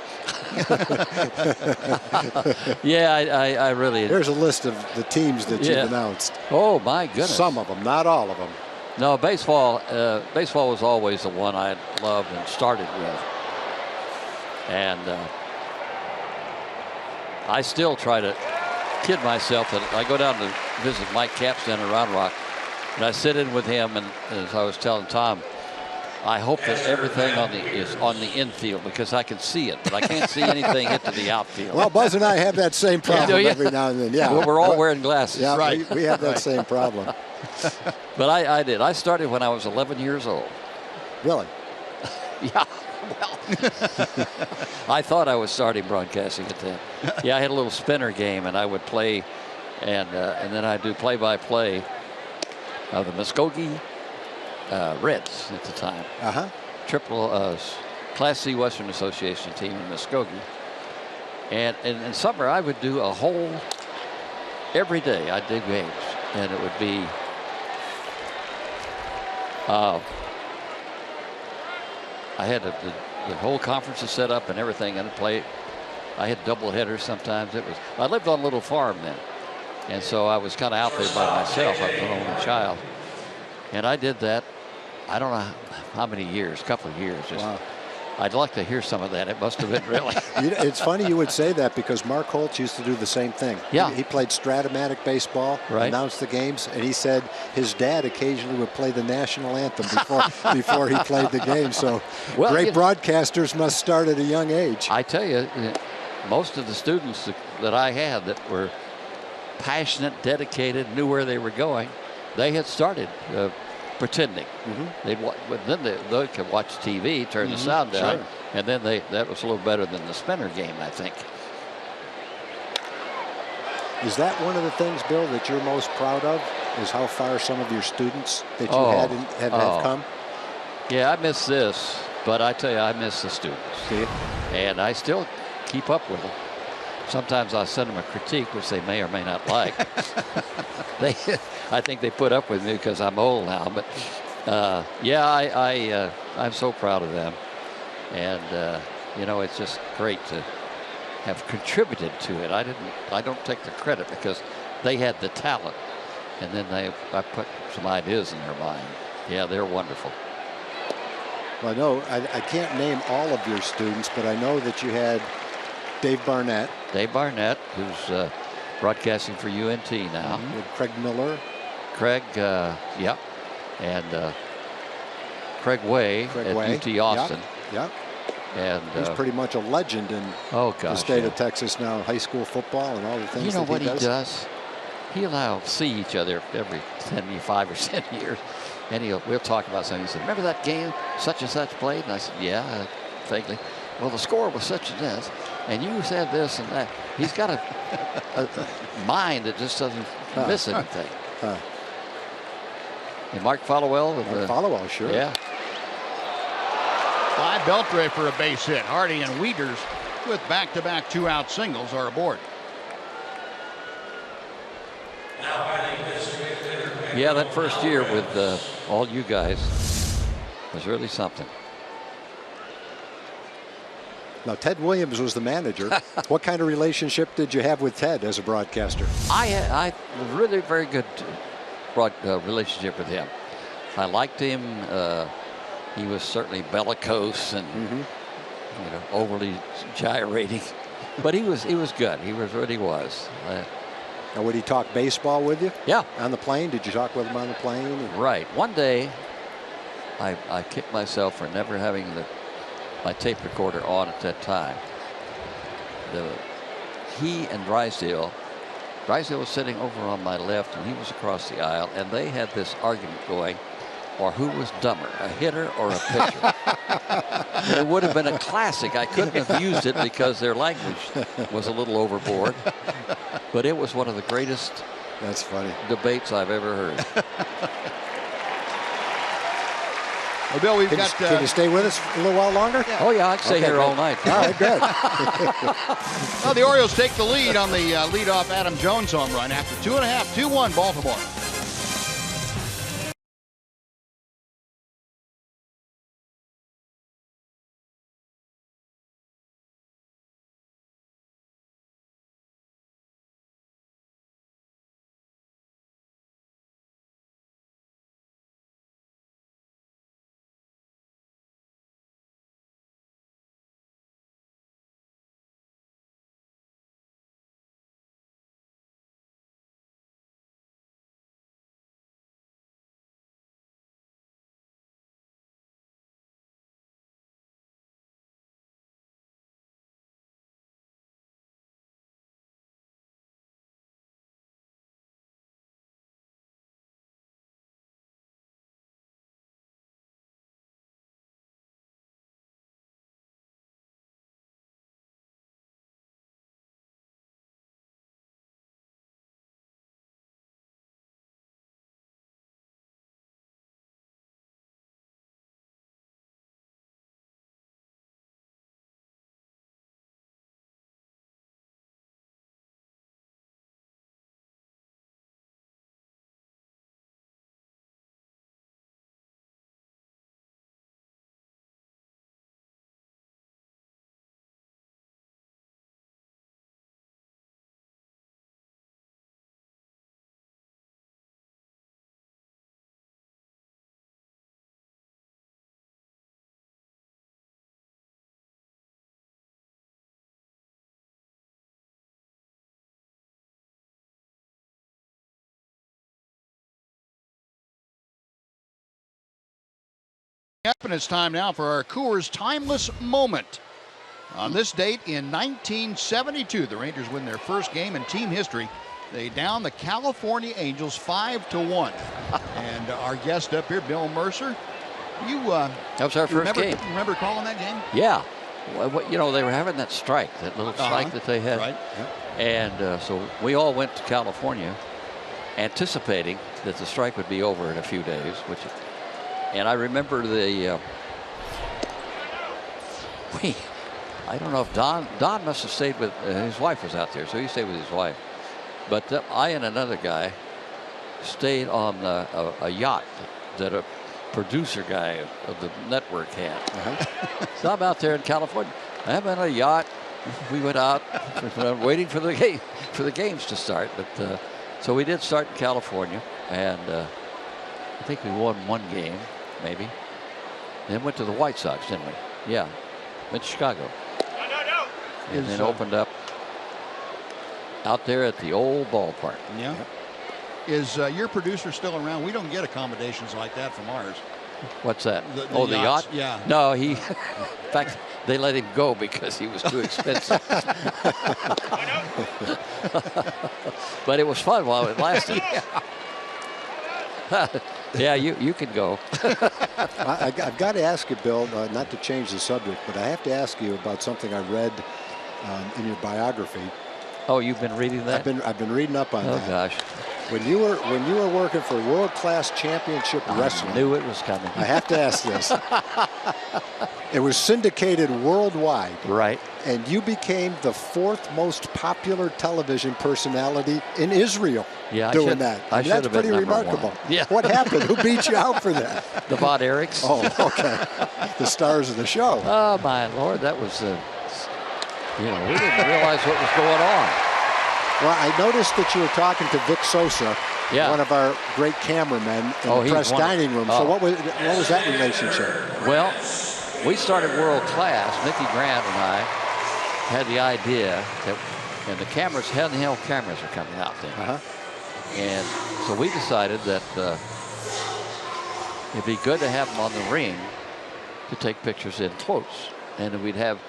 Yeah, I really. There's a list of the teams that you've announced. Oh, my goodness. Some of them, not all of them. No, baseball was always the one I loved and started with. And I still try to kid myself that I go down to visit Mike Capps down in Round Rock, and I sit in with him, and as I was telling Tom, I hope that everything is on the infield because I can see it, but I can't see anything hit to the outfield. Well, Buzz and I have that same problem every now and then. Yeah, well, we're all wearing glasses. Yeah, right. We have that same problem. But I did. I started when I was 11 years old. Really? Yeah. Well, I thought I was starting broadcasting at that. Yeah, I had a little spinner game, and I would play, and then I'd do play-by-play of the Muskogee Reds at the time. Triple Class C Western Association team in Muskogee. And in summer, I would do a whole, every day I'd do games, and it would be I had the whole conference is set up and everything, and play. I had double headers sometimes. I lived on a little farm then, and so I was kind of out there by myself. I was an only child, and I did that. I don't know how many years, a couple of years. Wow. I'd like to hear some of that. It must have been really. It's funny you would say that because Mark Holtz used to do the same thing. Yeah. He played Stratomatic baseball, announced the games, and he said his dad occasionally would play the national anthem before he played the game. So great broadcasters must start at a young age. I tell you, most of the students that I had that were passionate, dedicated, knew where they were going, they had started pretending. Then they could watch TV, turn the sound down, and then that was a little better than the spinner game, I think. Is that one of the things, Bill, that you're most proud of? Is how far some of your students that you had have come? Yeah, I miss this, but I tell you, I miss the students. See? And I still keep up with them. Sometimes I'll send them a critique, which they may or may not like. I think they put up with me because I'm old now. But I'm so proud of them, and it's just great to have contributed to it. I don't take the credit because they had the talent, and then I put some ideas in their mind. Yeah, they're wonderful. Well, I know I can't name all of your students, but I know that you had Dave Barnett. Dave Barnett, who's broadcasting for UNT now. With Craig Miller. Craig, and Craig Way at UT Austin. Yep. And he's pretty much a legend in the state of Texas now, high school football and all the things that he does. You know what he does? He'll see each other every 5 or 10 years, and we'll talk about something. He said, "Remember that game such and such played?" And I said, "Yeah, vaguely." "Well, the score was such and this, and you said this and that." He's got a mind that just doesn't miss anything. And Mark Followell. Followell, sure. Yeah. Clyde Beltre for a base hit. Hardy and Wieters with back-to-back two-out singles are aboard. Now batting designated hitter Yeah, that first year with all you guys was really something. Now, Ted Williams was the manager. What kind of relationship did you have with Ted as a broadcaster? I really very good relationship with him. I liked him. He was certainly bellicose and you know, overly gyrating, but he was good. He was what he was. Now, would he talk baseball with you? Yeah. On the plane? Did you talk with him on the plane? Right. One day, I kicked myself for never having my tape recorder on at that time. He and Drysdale was sitting over on my left, and he was across the aisle, and they had this argument going, or who was dumber, a hitter or a pitcher? It would have been a classic. I couldn't have used it because their language was a little overboard, but it was one of the greatest That's funny. debates I've ever heard. Well, Bill, we've got. Can you stay with us a little while longer? Yeah. Oh, yeah, I'd stay here all night. All right, good. Well, the Orioles take the lead on the leadoff Adam Jones home run after 2.5, 2-1 Baltimore. Up, and it's time now for our Coors Timeless Moment. On this date in 1972, the Rangers win their first game in team history. They down the California Angels 5-1. And our guest up here, Bill Mercer, that was our first game. Remember calling that game? Yeah. Well, you know, they were having that strike, that little strike that they had. Right. And so we all went to California anticipating that the strike would be over in a few days, and I remember I don't know if Don must have stayed with, his wife was out there, so he stayed with his wife. But I and another guy stayed on a yacht that a producer guy of the network had. So I'm out there in California. I'm on a yacht. We went out waiting for the games to start. But so we did start in California, and I think we won one game, maybe. Then went to the White Sox, didn't we? Yeah, went to Chicago. And then opened up out there at the old ballpark. Yeah. Is your producer still around? We don't get accommodations like that from ours. What's that? The the yacht? Yeah. No, in fact, they let him go because he was too expensive. But it was fun while it lasted. Yeah, you can go. I've got to ask you, Bill, not to change the subject, but I have to ask you about something I read in your biography. Oh, you've been reading that? I've been reading up on that. Oh gosh. When you were working for World Class Championship Wrestling, I knew it was coming. I have to ask this. It was syndicated worldwide. Right. And you became the 4th most popular television personality in Israel doing that. I should that's have been pretty number remarkable. 1. Yeah. What happened? Who beat you out for that? The Von Erichs. Oh, okay. The stars of the show. Oh, my Lord. That was, we didn't realize what was going on. Well, I noticed that you were talking to Vic Sosa, one of our great cameramen in the press dining room. So what was that relationship? Well, we started World Class. Mickey Grant and I had the idea that, and the handheld cameras are coming out then. And so we decided that it'd be good to have them on the ring to take pictures in close. And we'd have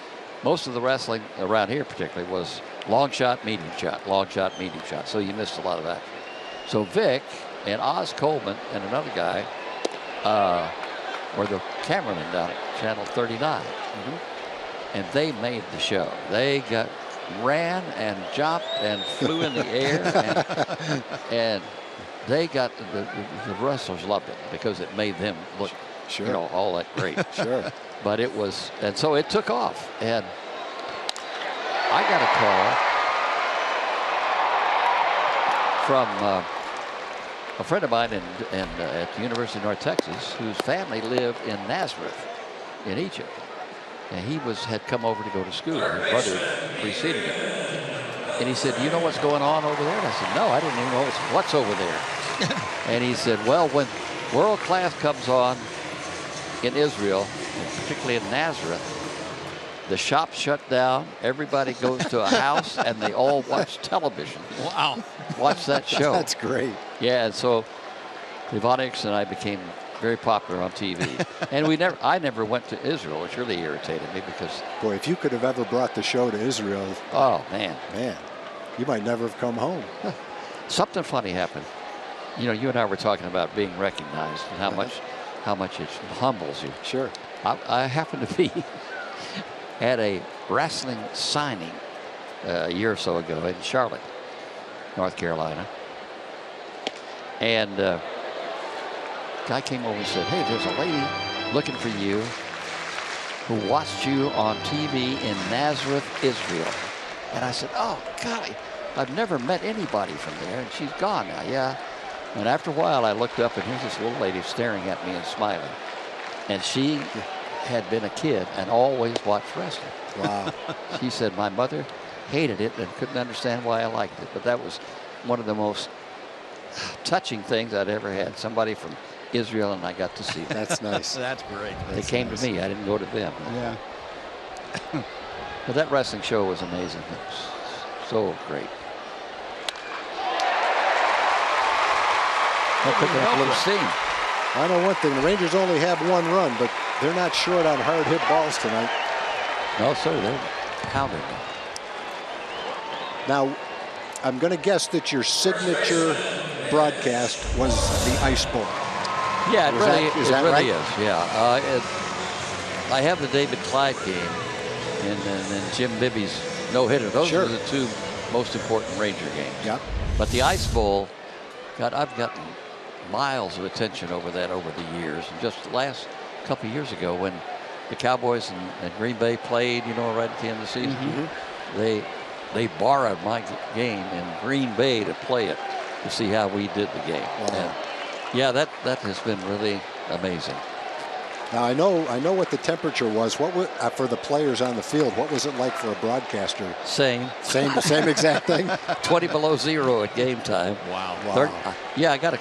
most of the wrestling around here particularly was long shot, medium shot, long shot, medium shot. So you missed a lot of that. So Vic and Oz Coleman and another guy were the cameramen down at Channel 39. And they made the show. They ran and jumped and flew in the air. And they got, the wrestlers loved it because it made them look, all that great. But it was, and so it took off. And I got a call from a friend of mine at the University of North Texas, whose family lived in Nazareth, in Egypt, and he had come over to go to school. His brother preceded him, and he said, "Do you know what's going on over there?" And I said, "No, I didn't even know what's over there." And he said, "Well, when World Class comes on in Israel, and particularly in Nazareth, the shops shut down. Everybody goes to a house, and they all watch television. Wow. Watch that show." That's great. Yeah, and so Von Erichs and I became very popular on TV. And I never went to Israel, which really irritated me because... Boy, if you could have ever brought the show to Israel... Oh, man. Man, you might never have come home. Something funny happened. You and I were talking about being recognized and how much it humbles you. Sure. I happened to be at a wrestling signing a year or so ago in Charlotte, North Carolina. And a guy came over and said, "Hey, there's a lady looking for you who watched you on TV in Nazareth, Israel." And I said, "Oh, golly, I've never met anybody from there, and she's gone now." Yeah. And after a while, I looked up, and here's this little lady staring at me and smiling. And she had been a kid and always watched wrestling. Wow. She said, "My mother hated it and couldn't understand why I liked it, but that was one of the most touching things I'd ever had. Somebody from Israel, and I got to see them." That's nice. That's great. They came to me. I didn't go to them. Yeah. But that wrestling show was amazing. It was so great. They're picking up a little steam. I know one thing. The Rangers only have one run, but they're not short on hard hit balls tonight. No, sir. They're pounding them. Now, I'm going to guess that your signature broadcast was the Ice Bowl. Yeah, it really right? is. Yeah. I have the David Clyde game and then Jim Bibby's no-hitter. Those are the two most important Ranger games. Yeah. But the Ice Bowl, I've gotten miles of attention over that over the years. And just the last couple of years ago when the Cowboys and Green Bay played, right at the end of the season, they borrowed my game in Green Bay to play it to see how we did the game. Wow. And yeah, that has been really amazing. Now I know what the temperature was. What was, for the players on the field? What was it like for a broadcaster? Same exact thing. 20 below zero at game time. Wow. Yeah, I got a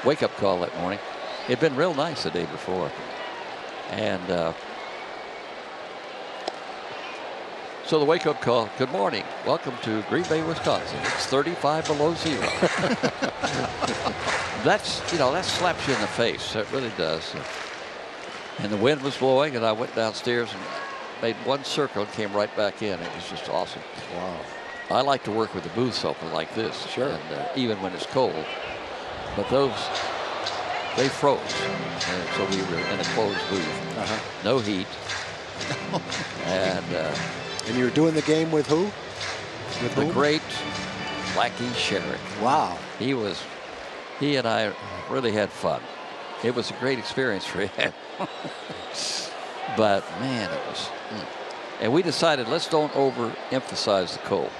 wake-up call that morning. It'd been real nice the day before, and so the wake-up call. Good morning. Welcome to Green Bay, Wisconsin. It's 35 below zero. That slaps you in the face. It really does. And the wind was blowing, and I went downstairs and made one circle and came right back in. It was just awesome. Wow. I like to work with the booths open like this. Sure. And even when it's cold. But those, they froze. And so we were in a closed booth. No heat. And you were doing the game with who? With the great Blackie Sherrick. Wow. He and I really had fun. It was a great experience for him. But man, it was. And we decided, let's don't overemphasize the cold.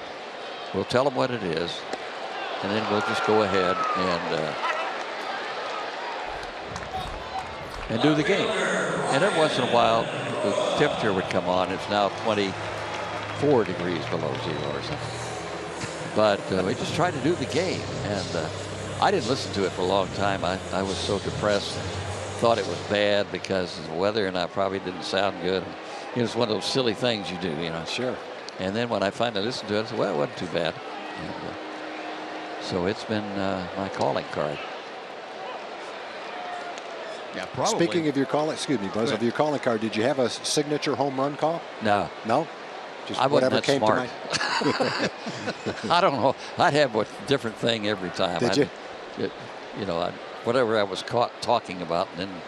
We'll tell them what it is, and then we'll just go ahead and do the game. And every once in a while, the temperature would come on. It's now 24 degrees below zero or something. But we just tried to do the game, and I didn't listen to it for a long time. I was so depressed, thought it was bad because of the weather, and I probably didn't sound good. You know, it's one of those silly things you do, you know. Sure. And then when I finally listened to it, I said, well, it wasn't too bad. And, so it's been my calling card. Yeah, probably. Speaking of your calling, excuse me, Buzz, of your calling card, did you have a signature home run call? No. No? Just I wasn't whatever that came smart. to mind. I don't know. I'd have a different thing every time. Did you? You know, whatever I was caught talking about and then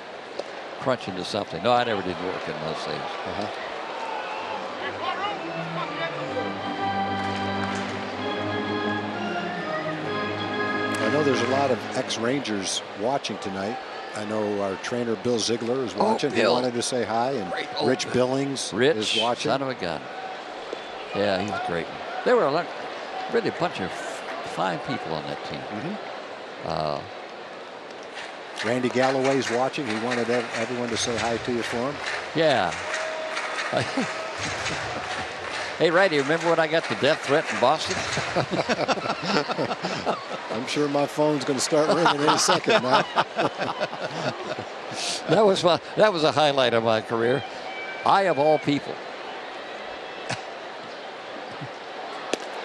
crunch into something. No, I never did work in those things. I know there's a lot of ex-Rangers watching tonight. I know our trainer Bill Ziegler is watching. He wanted to say hi, and Rich Billings is watching. Son of a gun. Yeah, he's great. There were really a bunch of fine people on that team. Randy Galloway's watching. He wanted everyone to say hi to you for him. Yeah. Hey, Randy, remember when I got the death threat in Boston? I'm sure my phone's going to start ringing any second now. That was a highlight of my career. I, of all people.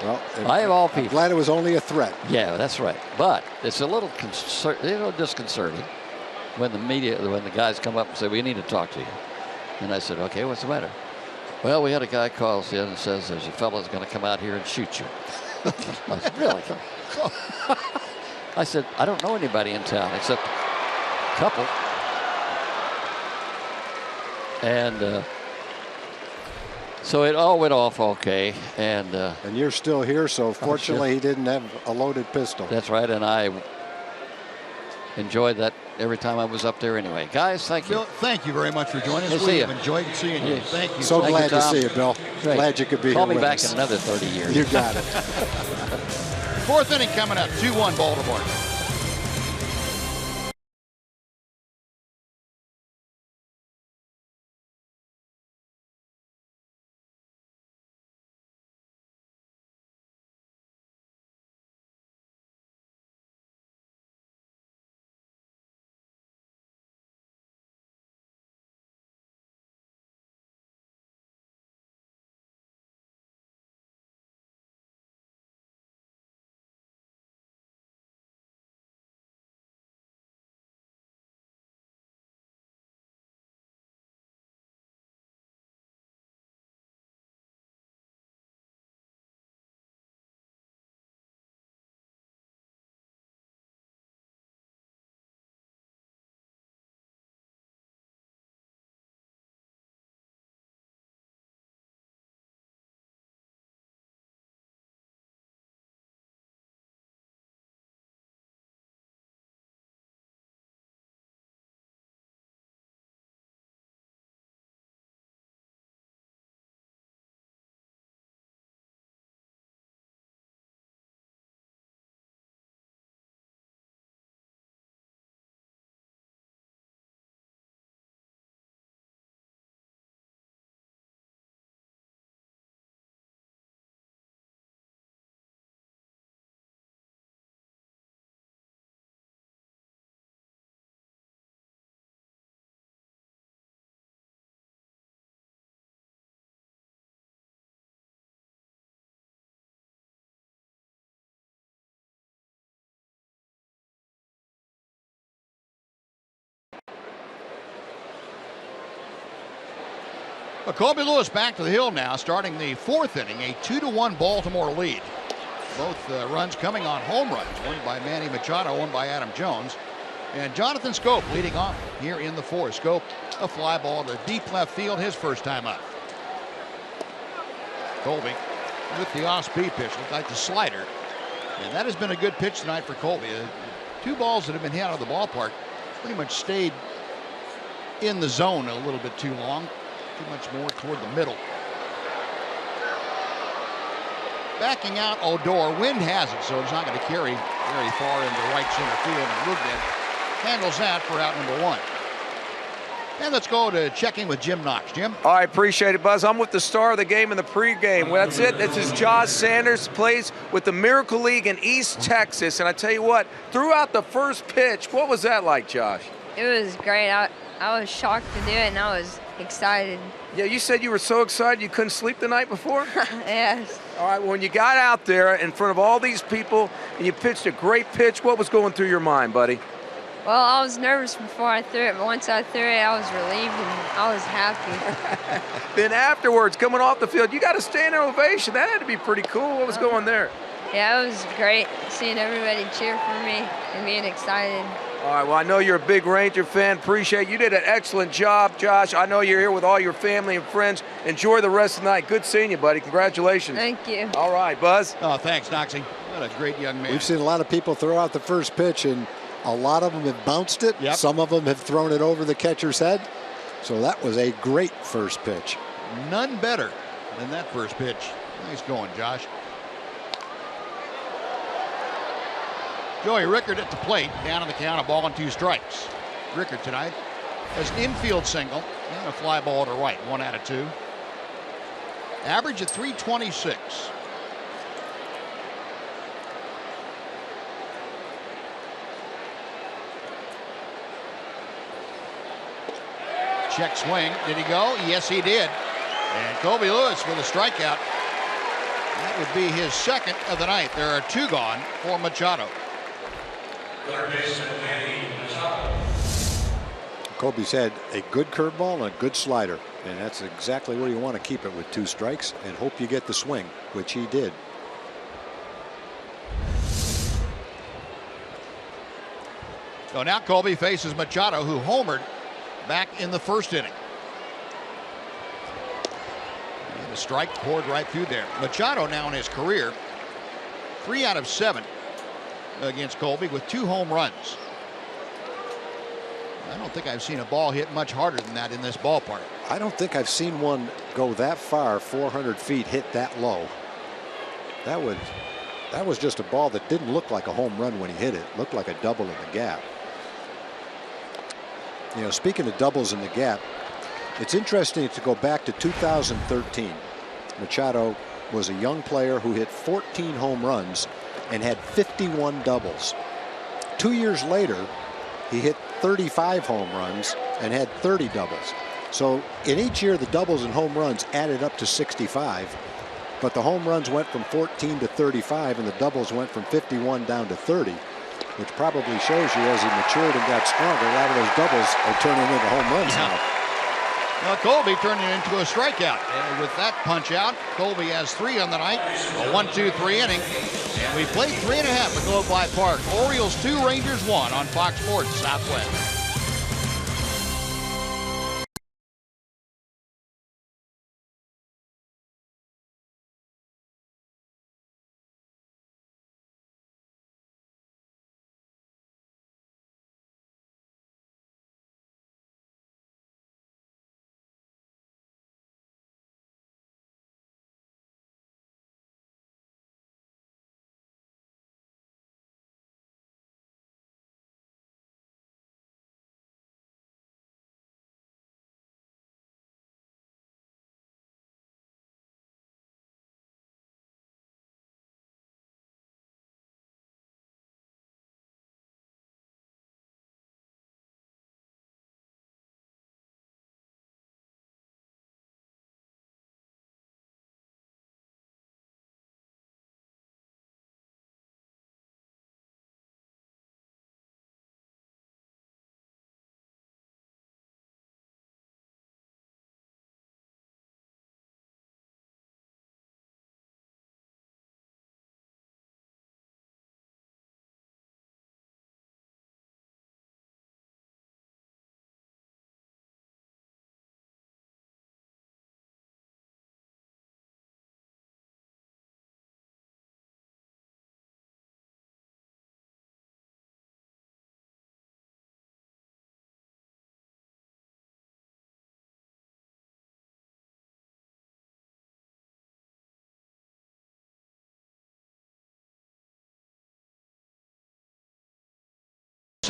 Well, I, of all people. I'm glad it was only a threat. Yeah, that's right. But it's a little disconcerting when the guys come up and say, we need to talk to you. And I said, okay, what's the matter? Well, we had a guy calls in and says there's a fellow that's going to come out here and shoot you. I said, really? I said, I don't know anybody in town except a couple. And so it all went off okay. And you're still here, so fortunately he didn't have a loaded pistol. That's right, and I enjoyed that every time I was up there anyway. Guys, thank you. Bill, thank you very much for joining us. We'll see you. Enjoyed seeing you. Thank you. So glad to see you, Bill. Great. Glad you could be Call here me with back us. in another 30 years. You got it. Fourth inning coming up, 2-1 Baltimore. Well, Colby Lewis back to the hill now, starting the fourth inning, a 2-1 Baltimore lead. Both runs coming on home runs, one by Manny Machado, one by Adam Jones. And Jonathan Scope leading off here in the fourth. Scope, a fly ball to deep left field, his first time up. Colby with the off-speed pitch, looked like the slider. And that has been a good pitch tonight for Colby. Two balls that have been hit out of the ballpark pretty much stayed in the zone a little bit too long. too much more toward the middle. Backing out Odor. Wind has it, so it's not going to carry very far into right center field. And Lugden handles that for out number 1. And let's go to checking with Jim Knox. Jim? All right, appreciate it, Buzz. I'm with the star of the game in the pregame. Well, that's it. This is Josh Sanders, plays with the Miracle League in East Texas. And I tell you what, throughout the first pitch, what was that like, Josh? It was great. I was shocked to do it, and I was excited. Yeah, you said you were so excited you couldn't sleep the night before? Yes. All right, when you got out there in front of all these people and you pitched a great pitch, what was going through your mind, buddy? Well, I was nervous before I threw it, but once I threw it, I was relieved and I was happy. Then afterwards, coming off the field, you got a standing ovation. That had to be pretty cool. What was going there? Yeah, it was great seeing everybody cheer for me and being excited. All right, well, I know you're a big Ranger fan. Appreciate it. You did an excellent job, Josh. I know you're here with all your family and friends. Enjoy the rest of the night. Good seeing you, buddy. Congratulations. Thank you. All right, Buzz. Oh, thanks, Noxie. What a great young man. We've seen a lot of people throw out the first pitch, and a lot of them have bounced it. Yep. Some of them have thrown it over the catcher's head. So that was a great first pitch. None better than that first pitch. Nice going, Josh. Joey Rickard at the plate, down on the count, a ball and 2 strikes. Rickard tonight has an infield single and a fly ball to right, 1 out of 2. Average at 326. Check swing. Did he go? Yes, he did. And Kobe Lewis with a strikeout. That would be his second of the night. There are 2 gone for Machado. Kobe's had a good curveball and a good slider, and that's exactly where you want to keep it with 2 strikes and hope you get the swing, which he did. So now Kobe faces Machado, who homered back in the first inning. And the strike poured right through there. Machado now in his career, 3 out of 7 against Colby with 2 home runs. I don't think I've seen a ball hit much harder than that in this ballpark. I don't think I've seen one go that far, 400 feet, hit that low. That was just a ball that didn't look like a home run when he hit it. It looked like a double in the gap. You know, speaking of doubles in the gap, it's interesting to go back to 2013. Machado was a young player who hit 14 home runs and had 51 doubles. 2 years later, he hit 35 home runs and had 30 doubles. So in each year, the doubles and home runs added up to 65, but the home runs went from 14 to 35 and the doubles went from 51 down to 30, which probably shows you as he matured and got stronger, a lot of those doubles are turning into home runs now. Well, Colby turned it into a strikeout. And with that punch out, Colby has 3 on the night, a 1-2-3 inning. And we played 3.5 at Globe Life Park. Orioles 2, Rangers 1 on Fox Sports Southwest.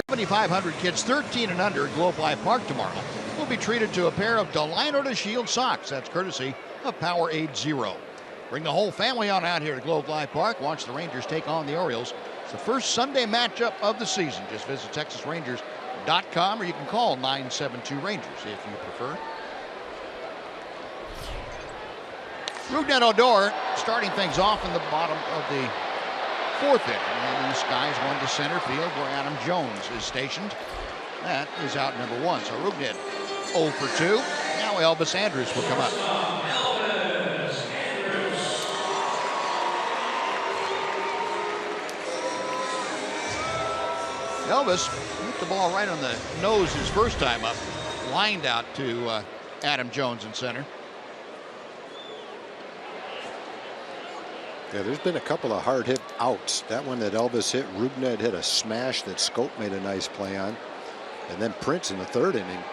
7,500 kids 13 and under at Globe Life Park tomorrow will be treated to a pair of Delino to Shield socks. That's courtesy of Powerade Zero. Bring the whole family on out here to Globe Life Park. Watch the Rangers take on the Orioles. It's the first Sunday matchup of the season. Just visit TexasRangers.com or you can call 972-RANGERS if you prefer. Rougned Odor starting things off in the bottom of the fourth inning. And these guys one to center field where Adam Jones is stationed. That is out number one. So Rougned 0 for 2. Now Elvis Andrus will come up. Elvis hit the ball right on the nose his first time up. Lined out to Adam Jones in center. Yeah, there's been a couple of hard hit outs. That one that Elvis hit, Rougned hit a smash that Scope made a nice play on. And then Prince in the third inning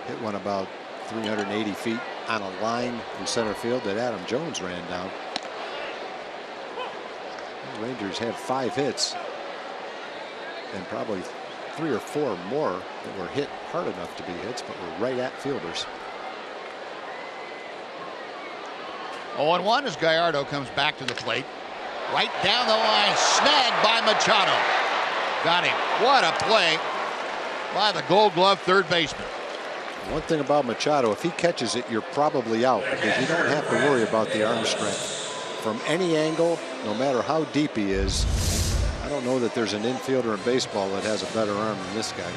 hit one about 380 feet on a line in center field that Adam Jones ran down. The Rangers have 5 hits and probably 3 or 4 more that were hit hard enough to be hits, but were right at fielders. 0-1 as Gallardo comes back to the plate. Right down the line, snagged by Machado. Got him. What a play by the Gold Glove third baseman. One thing about Machado, if he catches it, you're probably out because you don't have to worry about the arm strength. From any angle, no matter how deep he is, I don't know that there's an infielder in baseball that has a better arm than this guy.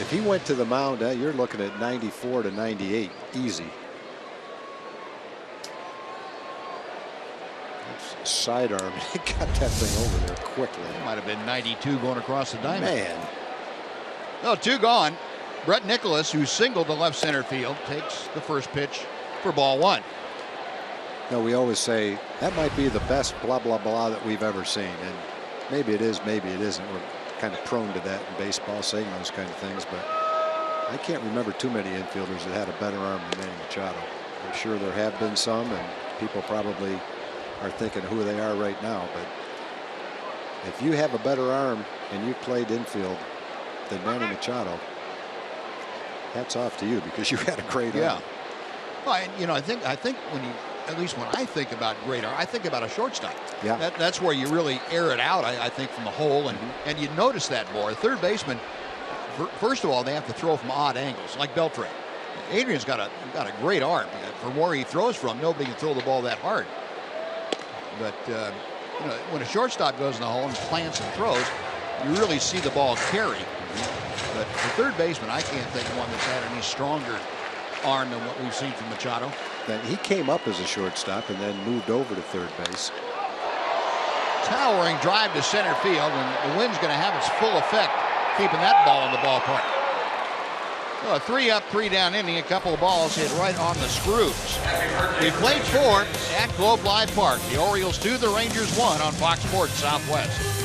If he went to the mound, you're looking at 94 to 98, easy. That's sidearm. He got that thing over there quickly. It might have been 92 going across the diamond. Man. No, 2 gone. Brett Nicholas, who singled the left center field, takes the first pitch for ball 1. No, we always say that might be the best blah, blah, blah that we've ever seen. And maybe it is, maybe it isn't. We're kind of prone to that in baseball, saying those kind of things, but I can't remember too many infielders that had a better arm than Manny Machado. I'm sure there have been some, and people probably are thinking who they are right now, but if you have a better arm and you played infield than Manny Machado, hats off to you because you had a great arm. Well, and, you know, I think when you, at least when I think about great arm, I think about a shortstop. Yeah. That's where you really air it out, I think, from the hole, and you notice that more. A third baseman, first of all, they have to throw from odd angles, like Beltran. Adrian's got a great arm. From where he throws from, nobody can throw the ball that hard. But you know, when a shortstop goes in the hole and plants and throws, you really see the ball carry. But the third baseman, I can't think of one that's had any stronger arm than what we've seen from Machado. Then he came up as a shortstop and then moved over to third base. Towering drive to center field, and the wind's going to have its full effect keeping that ball in the ballpark. So a 3-up, 3-down inning, a couple of balls hit right on the screws. We played 4 at Globe Life Park. The Orioles 2, the Rangers 1 on Fox Sports Southwest.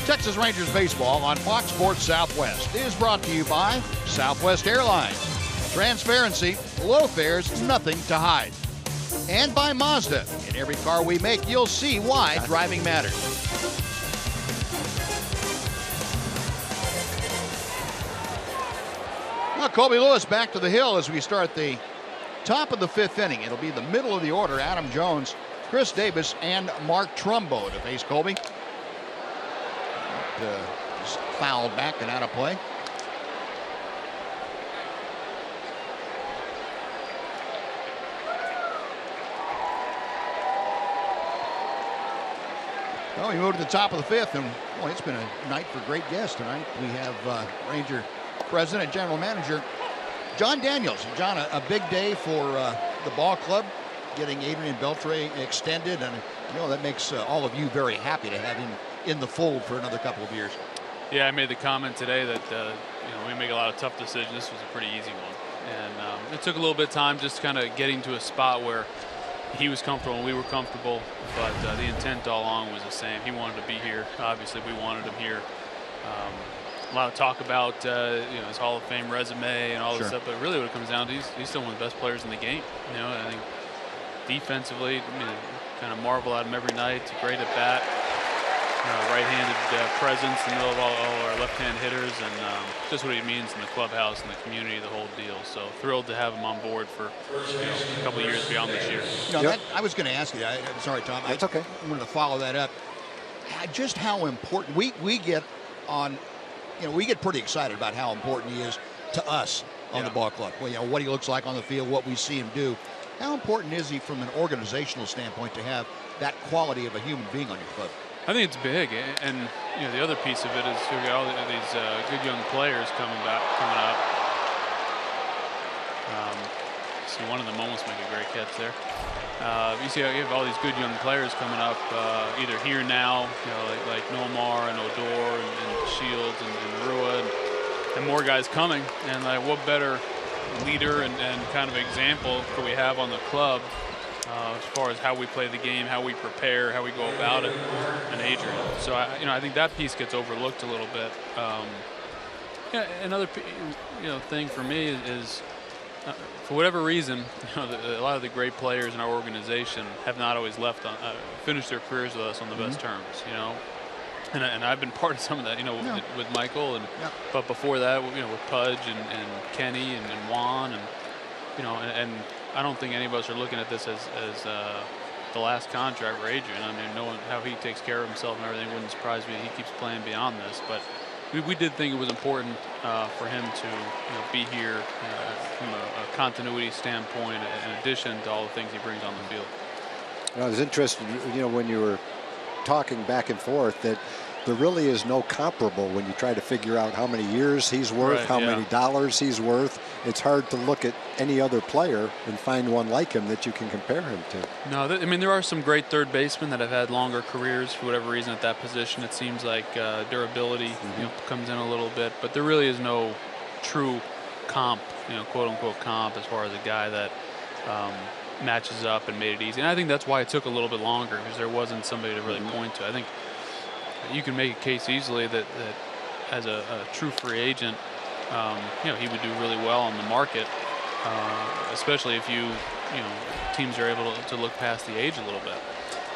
Texas Rangers baseball on Fox Sports Southwest is brought to you by Southwest Airlines. Transparency, low fares, nothing to hide. And by Mazda. In every car we make, you'll see why driving matters. Well, Colby Lewis back to the hill as we start the top of the 5th inning. It'll be the middle of the order. Adam Jones, Chris Davis, and Mark Trumbo to face Colby. Just fouled back and out of play. Well, we move to the top of the 5th, and boy, it's been a night for great guests tonight. We have Ranger President, General Manager John Daniels. John, a big day for the ball club, getting Adrian Beltre extended, and you know that makes all of you very happy to have him in the fold for another couple of years. Yeah, I made the comment today that we make a lot of tough decisions. This was a pretty easy one, and it took a little bit of time just kind of getting to a spot where he was comfortable and we were comfortable, but the intent all along was the same. He wanted to be here. Obviously, we wanted him here. A lot of talk about his Hall of Fame resume and all this stuff, but really what it comes down to, he's still one of the best players in the game. I think defensively, kind of marvel at him every night. He's great at bat. Right-handed presence in the middle of all our left-hand hitters, and just what he means in the clubhouse and the community, the whole deal. So thrilled to have him on board for a couple of years beyond this year. I was going to ask you. Sorry, Tom. That's okay. I wanted to follow that up. Just how important we get on. We get pretty excited about how important he is to us on the ball club. Well, what he looks like on the field, what we see him do. How important is he from an organizational standpoint to have that quality of a human being on your club? I think it's big, and the other piece of it is we got all these good young players coming up. See, one of them almost make a great catch there. You see, you have all these good young players coming up, either here now, like Nomar and Odor and Shields and Rua, and more guys coming. And like, what better leader and kind of example could we have on the club? As far as how we play the game, how we prepare, how we go about it, and Adrian. So I think that piece gets overlooked a little bit. Another thing for me is for whatever reason, a lot of the great players in our organization have not always finished their careers with us on the best terms. And I've been part of some of that, with Michael, but before that, with Pudge and Kenny and Juan, and I don't think any of us are looking at this as the last contract for Adrian. I mean, knowing how he takes care of himself and everything wouldn't surprise me. He keeps playing beyond this, but we did think it was important for him to be here from a continuity standpoint, in addition to all the things he brings on the field. I was interested, when you were talking back and forth, that there really is no comparable when you try to figure out how many years he's worth, how many dollars he's worth. It's hard to look at any other player and find one like him that you can compare him to. No, there are some great third basemen that have had longer careers for whatever reason at that position. It seems like durability comes in a little bit, but there really is no true comp, quote unquote comp, as far as a guy that matches up and made it easy. And I think that's why it took a little bit longer, because there wasn't somebody to really point to. I think you can make a case easily that as a true free agent, he would do really well on the market, especially if teams are able to look past the age a little bit.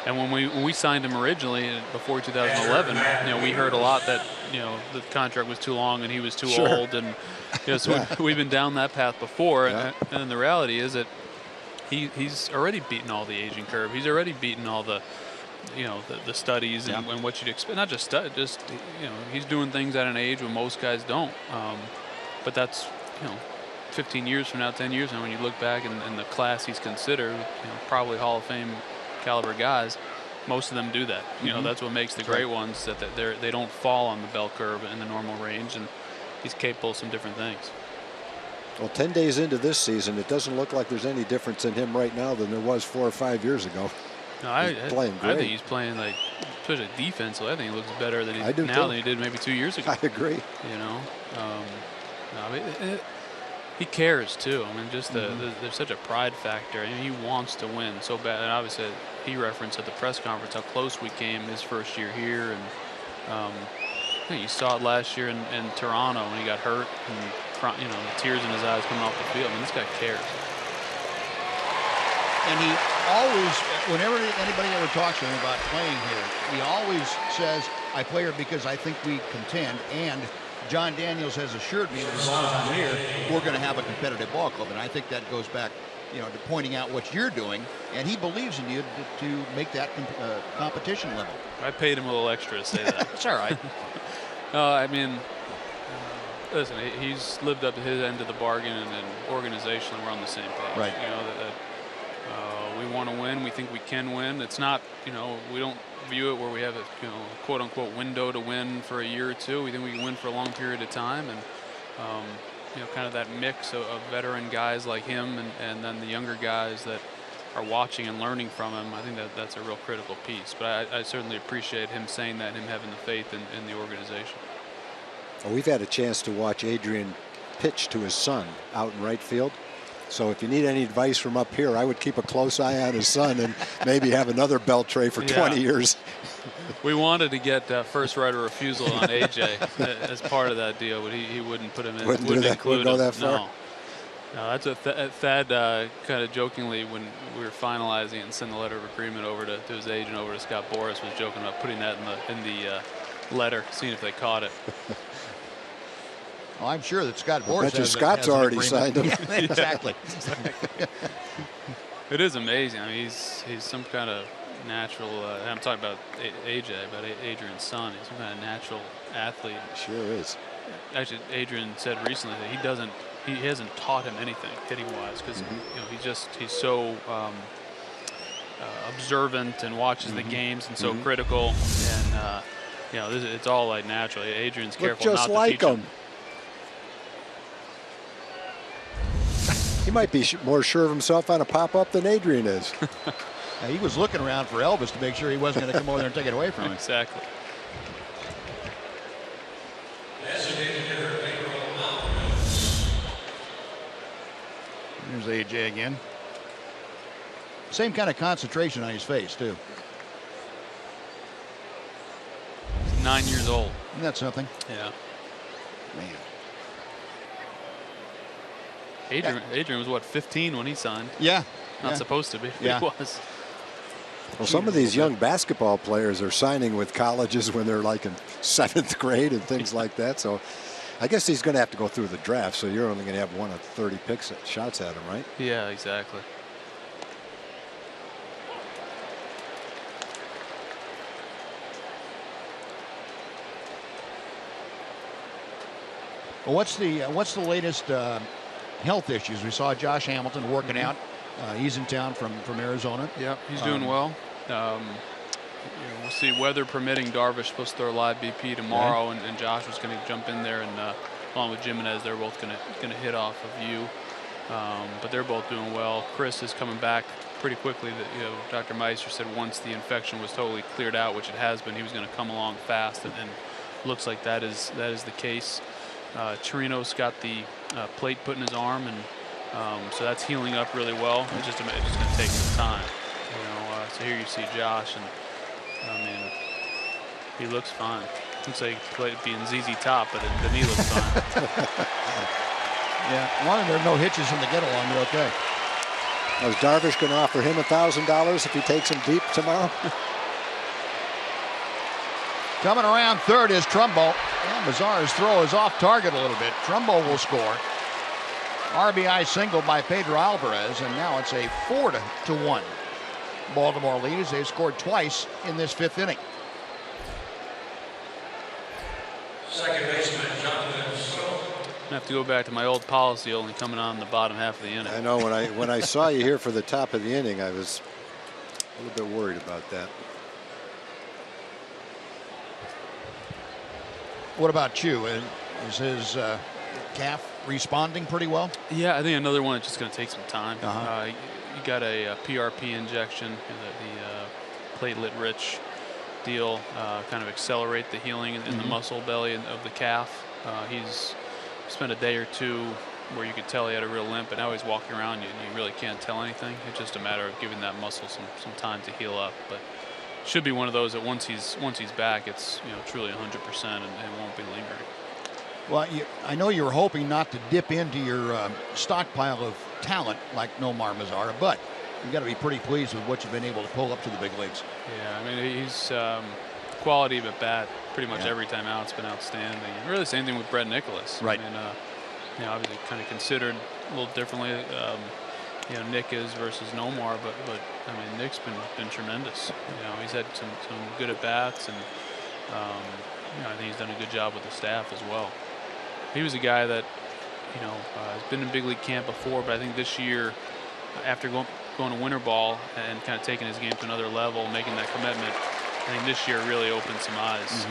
And when we signed him originally before 2011, we heard a lot that the contract was too long and he was too old, and so we've been down that path before. And the reality is that he's already beaten all the aging curve. He's already beaten all the the studies and what you'd expect. Not just he's doing things at an age when most guys don't. But that's 15 years from now, 10 years from now, when you look back and the class he's considered, probably Hall of Fame caliber guys, most of them do that. That's what makes the great ones, that they don't fall on the bell curve in the normal range, and he's capable of some different things. Well, 10 days into this season, it doesn't look like there's any difference in him right now than there was 4 or 5 years ago. No, he's playing great. I think he's playing, like, especially defensively, I think he looks better than he did maybe 2 years ago. I agree. He cares too. I mean, just there's such a pride factor. I mean, he wants to win so bad. And obviously, he referenced at the press conference how close we came his first year here, and I think you saw it last year in Toronto when he got hurt, and the tears in his eyes coming off the field. I mean, this guy cares. And he always, whenever anybody ever talks to him about playing here, he always says, I play here because I think we contend, and John Daniels has assured me that as long as I'm here, we're going to have a competitive ball club. And I think that goes back, to pointing out what you're doing, and he believes in you to make that competition level. I paid him a little extra to say that. It's all right. I mean, listen, he's lived up to his end of the bargain, and organizationally we're on the same page. Right. We want to win. We think we can win. It's not, we don't view it where we have a, quote unquote window to win for a year or two. We think we can win for a long period of time, and kind of that mix of veteran guys like him and then the younger guys that are watching and learning from him. I think that's a real critical piece. But I certainly appreciate him saying that and him having the faith in the organization. Well, we've had a chance to watch Adrian pitch to his son out in right field. So if you need any advice from up here, I would keep a close eye on his son and maybe have another belt tray for 20 years. We wanted to get first right of refusal on AJ as part of that deal, but he wouldn't put him in. Wouldn't include him. That far? No, that's what Thad kind of jokingly, when we were finalizing it and sending the letter of agreement over to his agent, over to Scott Boras, was joking about putting that in the letter, seeing if they caught it. Well, I'm sure that Scott Boras has Scott's already signed him. Exactly. It is amazing. I mean, he's some kind of natural. I'm talking about AJ, about Adrian's son. He's some kind of natural athlete. Sure is. Actually, Adrian said recently that he hasn't taught him anything hitting wise, because he's so observant and watches the games and so critical, and it's all like natural. Adrian's careful just not like to teach him. He might be more sure of himself on a pop-up than Adrian is. He was looking around for Elvis to make sure he wasn't going to come over there and take it away from him. Exactly. There's AJ again. Same kind of concentration on his face, too. He's 9 years old. Isn't that something? Yeah. Man. Adrian was, what, 15 when he signed? Yeah. Not supposed to be. Yeah. He was. Well, some of these young basketball players are signing with colleges when they're like in 7th grade and things like that. So I guess he's going to have to go through the draft. So you're only going to have 1 of 30 shots at him, right? Yeah, exactly. Well, what's the latest health issues? We saw Josh Hamilton working out. He's in town from Arizona. Yeah, he's doing well. We'll see, weather permitting. Darvish supposed to throw a live BP tomorrow, and Josh was going to jump in there, and along with Jimenez, they're both going to hit off of you. But they're both doing well. Chris is coming back pretty quickly. Dr. Meister said once the infection was totally cleared out, which it has been, he was going to come along fast, and looks like that is the case. Chirino's got the plate put in his arm, and so that's healing up really well. It's just going to take some time. So here you see Josh, and I mean, he looks fine. Looks like he played being ZZ Top, but the knee looks fine. Yeah, as long as there are no hitches in the get along, you're okay. Is Darvish going to offer him $1,000 if he takes him deep tomorrow? Coming around third is Trumbo. And Mazar's throw is off target a little bit. Trumbo will score. RBI single by Pedro Alvarez, and now it's a 4-1 Baltimore lead as they've scored twice in this 5th inning. Second baseman, Jonathan. I have to go back to my old policy, only coming on the bottom half of the inning. I know when I saw you here for the top of the inning, I was a little bit worried about that. What about Chu? Is his calf responding pretty well? Yeah, I think another one that's just going to take some time. You got a PRP injection, the platelet-rich deal, kind of accelerate the healing in the muscle belly of the calf. He's spent a day or two where you could tell he had a real limp, and now he's walking around, you really can't tell anything. It's just a matter of giving that muscle some time to heal up. But should be one of those that once he's back, it's truly 100% and won't be lingering. Well, I know you were hoping not to dip into your stockpile of talent like Nomar Mazara, but you've got to be pretty pleased with what you've been able to pull up to the big leagues. Yeah, I mean, he's quality of at bat pretty much every time out. It's been outstanding. And really, the same thing with Brett Nicholas. Right. I mean, obviously, kind of considered a little differently. Nick is versus Nomar, but I mean, Nick's been tremendous. He's had some good at bats, and I think he's done a good job with the staff as well. He was a guy that, has been in big league camp before, but I think this year, after going to winter ball and kind of taking his game to another level, making that commitment, I think this year really opened some eyes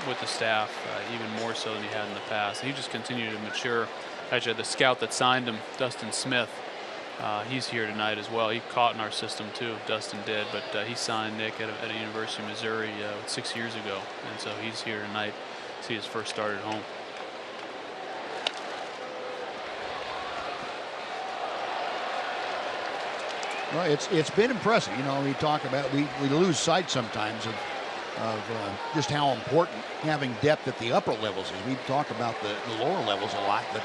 with the staff, even more so than he had in the past. And he just continued to mature. Actually, the scout that signed him, Dustin Smith, he's here tonight as well. He caught in our system too, Dustin did, but he signed Nick at a University of Missouri 6 years ago, and so he's here tonight to see his first start at home. Well, it's been impressive. We talk about we lose sight sometimes of just how important having depth at the upper levels is. We talk about the lower levels a lot, but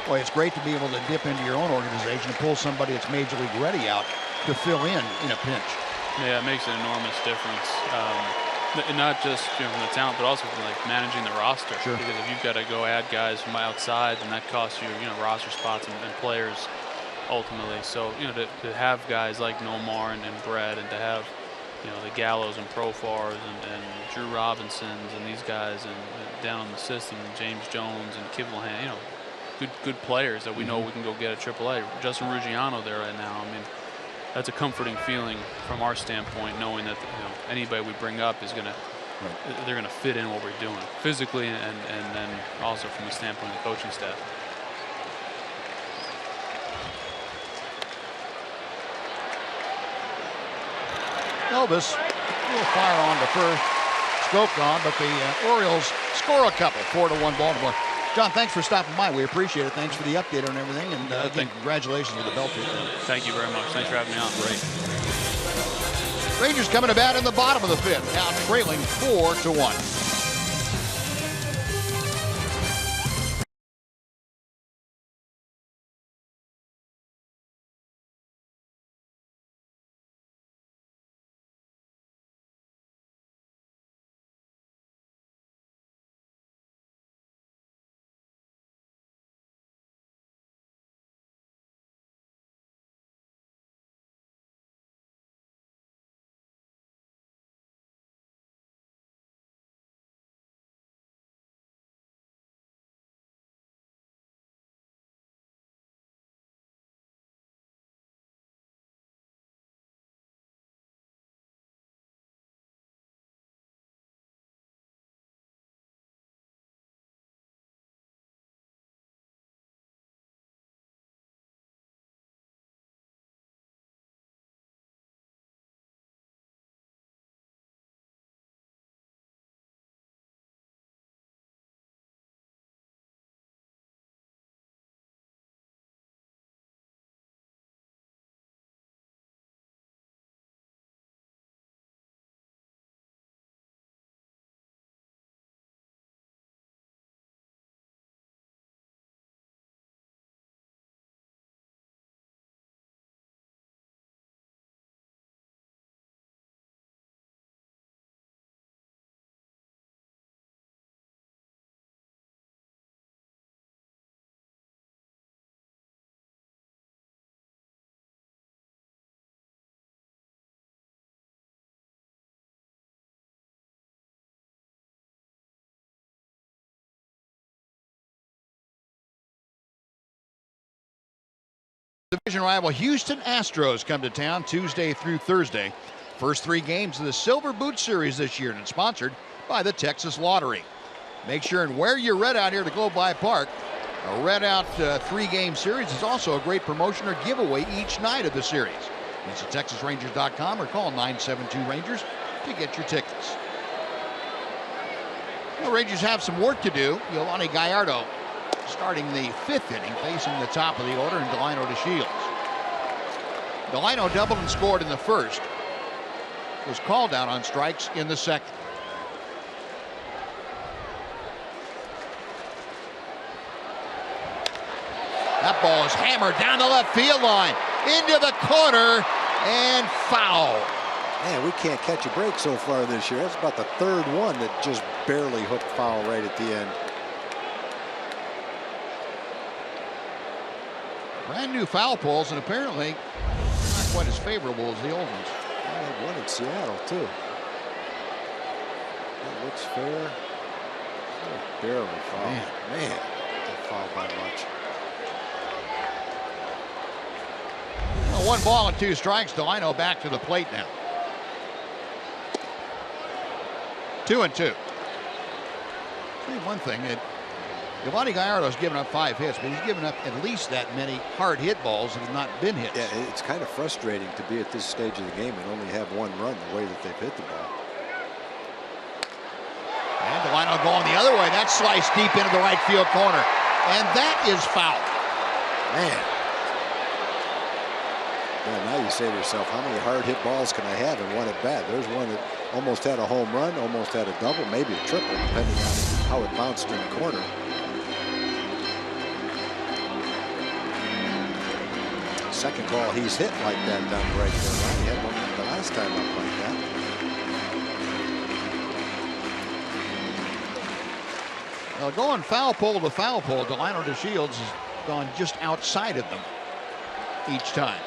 boy, it's great to be able to dip into your own organization and pull somebody that's major league ready out to fill in a pinch. Yeah, it makes an enormous difference. Not just from the talent, but also from like managing the roster. Sure. Because if you've got to go add guys from outside, then that costs you, roster spots and players ultimately. So, to have guys like Nomar and Brett, and to have, the Gallos and Profars and Drew Robinsons and these guys and down on the system, James Jones and Kivlahan, good players that we know we can go get at AAA. Justin Ruggiano there right now. I mean, that's a comforting feeling from our standpoint, knowing that anybody we bring up is they're gonna fit in what we're doing physically and then also from the standpoint of the coaching staff. Elvis, a little fire on to first, scoped on, but the Orioles score a couple, 4-1 Baltimore. John, thanks for stopping by. We appreciate it. Thanks for the update on everything, and again, congratulations to the Bell team. Thank you very much. Thanks for having me on. Great. Rangers coming to bat in the bottom of the fifth, now trailing 4-1. Division rival Houston Astros come to town Tuesday through Thursday. First three games of the Silver Boot Series this year, and it's sponsored by the Texas Lottery. Make sure and wear your red out here to Globe Life Park. A red out three-game series is also a great promotion or giveaway each night of the series. Visit TexasRangers.com or call 972-RANGERS to get your tickets. The Rangers have some work to do. Yolani Gallardo starting the fifth inning, facing the top of the order, and Delino DeShields. Delino doubled and scored in the first. was called down on strikes in the second. That ball is hammered down the left field line, into the corner, and foul. Man, we can't catch a break so far this year. That's about the third one that just barely hooked foul right at the end. Brand new foul poles, and apparently not quite as favorable as the old ones. I had one in Seattle, too. That looks fair. Oh, barely foul. Man, that fouled by much. Well, 1 ball and 2 strikes. Delino back to the plate now. 2-2. Tell you one thing, Giovanni Gallardo's given up 5 hits, but he's given up at least that many hard hit balls that have not been hits. Yeah, it's kind of frustrating to be at this stage of the game and only have 1 run the way that they've hit the ball. And Delino going the other way. That's sliced deep into the right field corner. And that is foul. Man. Yeah, now you say to yourself, how many hard hit balls can I have in one at bat? There's one that almost had a home run, almost had a double, maybe a triple, depending on how it bounced in the corner. Second ball he's hit like that down the right field line. He had one the last time up like that. Well, going foul pole to foul pole, Delino DeShields has gone just outside of them each time.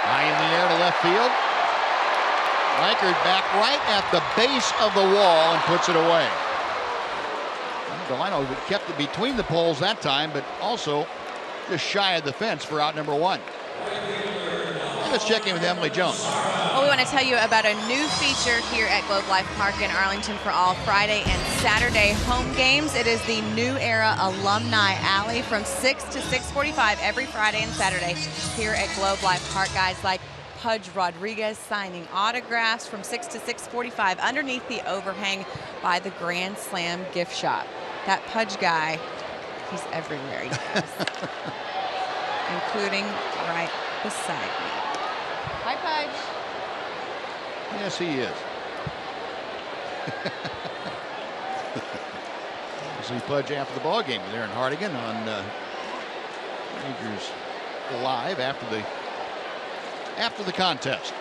High in the air to left field. Reichert back right at the base of the wall and puts it away. Delino kept it between the poles that time, but also just shy of the fence for out number 1. And let's check in with Emily Jones. Well, we want to tell you about a new feature here at Globe Life Park in Arlington for all Friday and Saturday home games. It is the New Era Alumni Alley from 6 to 6:45 every Friday and Saturday here at Globe Life Park. Guys like Pudge Rodriguez signing autographs from 6 to 6:45 underneath the overhang by the Grand Slam gift shop. That Pudge guy, he's everywhere, you guys. Including right beside me. Hi, Pudge. Yes, he is. See Pudge after the ball game there in Hardigan on Rangers Live after the contest.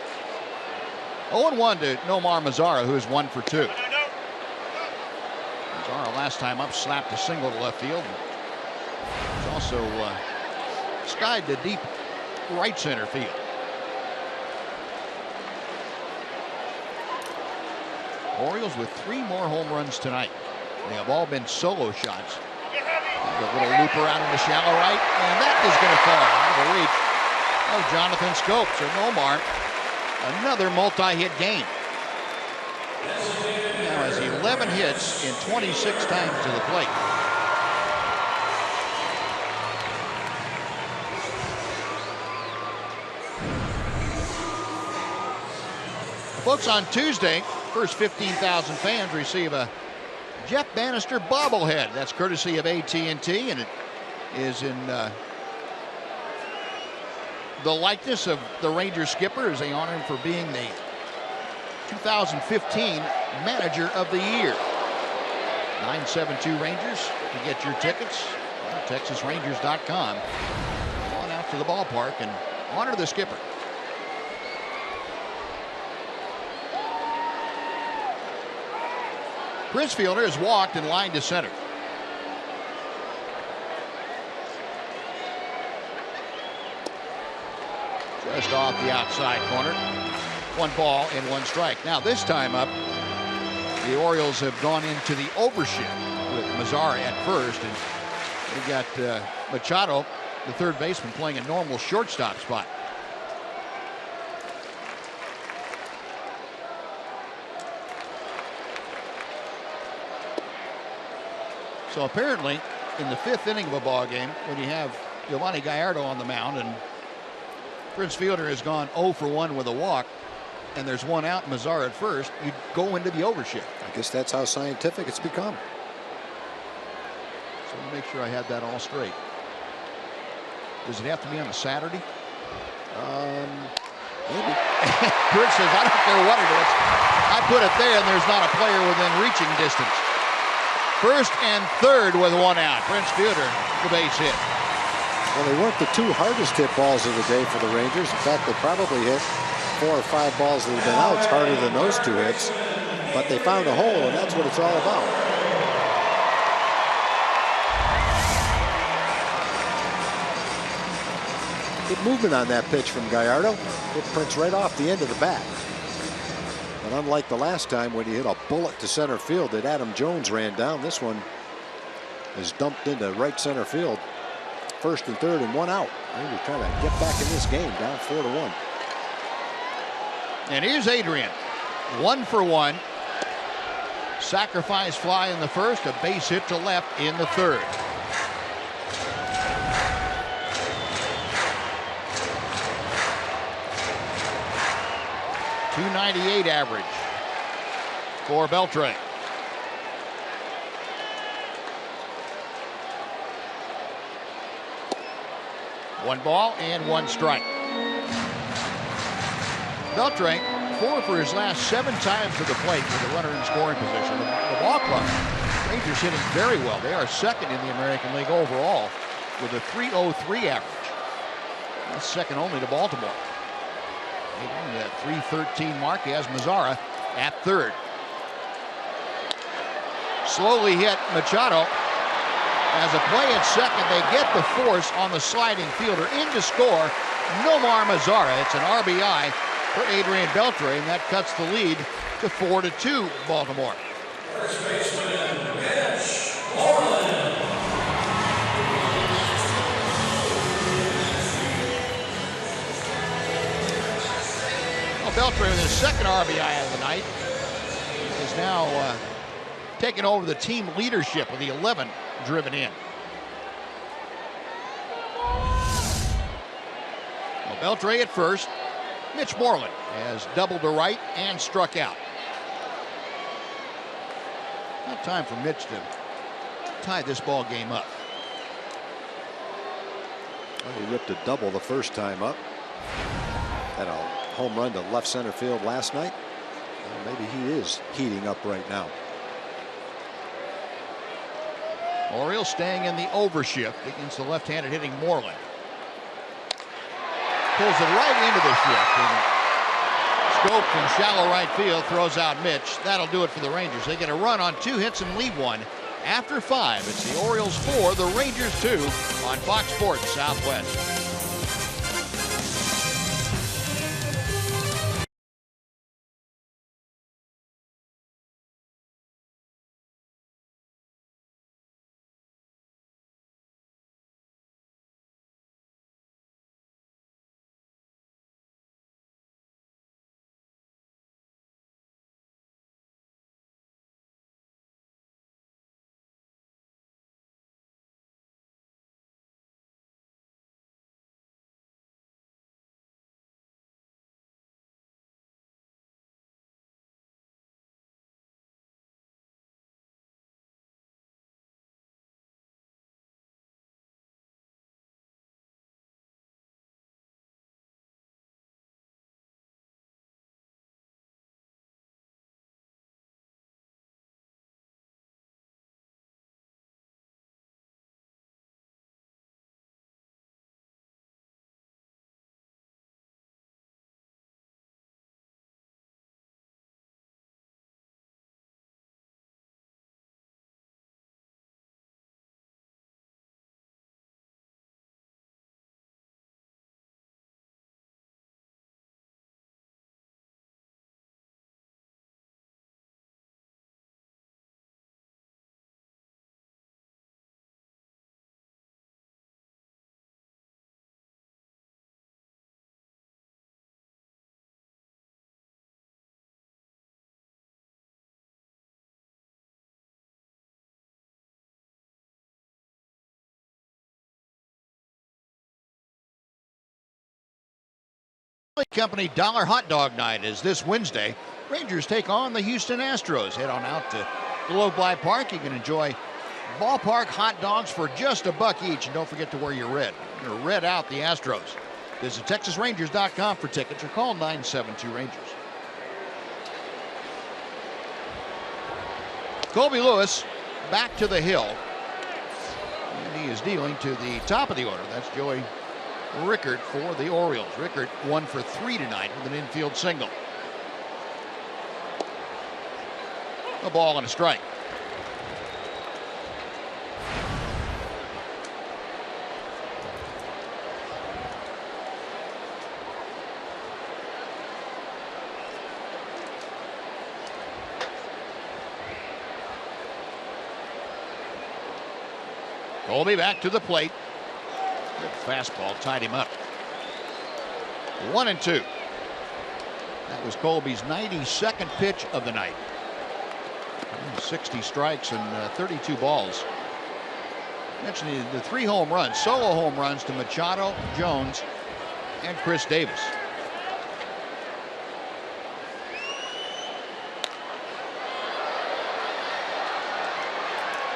0-1 to Nomar Mazara, who is 1 for 2. Mazara last time up slapped a single to left field. He's also skied to deep right center field. Orioles with 3 more home runs tonight. They have all been solo shots. A little looper out into shallow right, and that is going to fall out of the reach of Jonathan Scope. So Nomar, another multi-hit game. Now has 11 hits in 26 times to the plate. Folks, on Tuesday, first 15,000 fans receive a Jeff Bannister bobblehead. That's courtesy of AT&T, and it is in the likeness of the Rangers skipper as they honor him for being the 2015 Manager of the Year. 972 Rangers to get your tickets on TexasRangers.com. Go on out to the ballpark and honor the skipper. Chris Fielder has walked in line to center. Just off the outside corner. 1 ball and 1 strike. Now this time up, the Orioles have gone into the overshift with Mazara at first, and they've got Machado, the third baseman, playing a normal shortstop spot. So apparently, in the 5th inning of a ball game, when you have Giovanni Gallardo on the mound and Prince Fielder has gone 0 for 1 with a walk, and there's 1 out, Mazara at first, you go into the overshift. I guess that's how scientific it's become. So I'll make sure I had that all straight. Does it have to be on a Saturday? Maybe. Kurt says, I don't care what it is. I put it there, and there's not a player within reaching distance. First and third with one out. Prince Fielder, the base hit. Well, they weren't the two hardest hit balls of the day for the Rangers. In fact, they probably hit 4 or 5 balls that have been outs harder than those 2 hits. But they found a hole, and that's what it's all about. Good movement on that pitch from Gallardo. It prints right off the end of the bat. But unlike the last time when he hit a bullet to center field that Adam Jones ran down, this one is dumped into right center field. First and third and one out. Maybe trying to get back in this game, down 4-1. And here's Adrian. 1 for 1. Sacrifice fly in the first, a base hit to left in the third. .298 average for Beltre. One ball and 1 strike. Beltre, 4 for his last 7 times to the plate with a runner in scoring position. The ball club, Rangers hitting very well. They are second in the American League overall with a .303 average. That's second only to Baltimore. That .313 mark. He has Mazzara at third. Slowly hit Machado. As a play at second, they get the force on the sliding fielder in to score. Nomar Mazzara. It's an RBI for Adrian Beltre, and that cuts the lead to 4-2 Baltimore. First baseman, Mitch Moreland. Beltre with his second RBI of the night is now taking over the team leadership with the 11 driven in. Well, Beltre at first. Mitch Moreland has doubled to right and struck out. Not time for Mitch to tie this ball game up. Well, he ripped a double the first time up. Had a home run to left center field last night. Well, maybe he is heating up right now. Orioles staying in the overshift against the left-handed hitting Moreland. Pulls it right into the shift. And Scope from shallow right field throws out Mitch. That'll do it for the Rangers. They get a run on 2 hits and leave 1. After 5, it's the Orioles 4, the Rangers 2 on Fox Sports Southwest. Company Dollar Hot Dog Night is this Wednesday. Rangers take on the Houston Astros. Head on out to Globe Life Park. You can enjoy ballpark hot dogs for just $1 each. And don't forget to wear your red. You're red out the Astros. Visit TexasRangers.com for tickets or call 972-RANGERS. Colby Lewis back to the hill. And he is dealing to the top of the order. That's Joey Rickard for the Orioles. Rickard 1 for 3 tonight with an infield single. A ball and a strike. Colby back to the plate. Good fastball tied him up. 1-2. That was Colby's 92nd pitch of the night. 60 strikes and 32 balls. Mentioned the 3 home runs, solo home runs to Machado, Jones, and Chris Davis.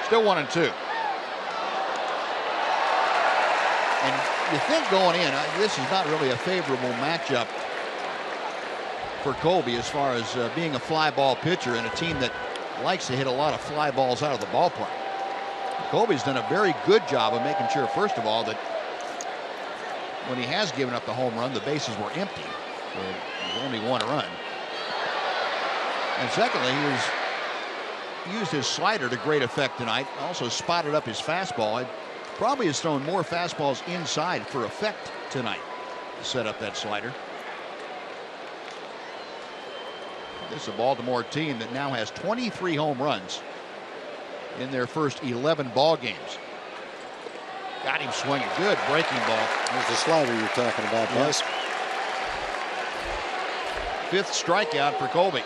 Still 1-2. And you think going in, this is not really a favorable matchup for Colby as far as being a fly ball pitcher and a team that likes to hit a lot of fly balls out of the ballpark. Colby's done a very good job of making sure, first of all, that when he has given up the home run, the bases were empty. So there's only 1 run. And secondly, he used his slider to great effect tonight. Also spotted up his fastball. Probably has thrown more fastballs inside for effect tonight to set up that slider. This is a Baltimore team that now has 23 home runs in their first 11 ball games. Got him swinging. Good breaking ball. There's the slider you're talking about, Buzz. 5th strikeout for Colby.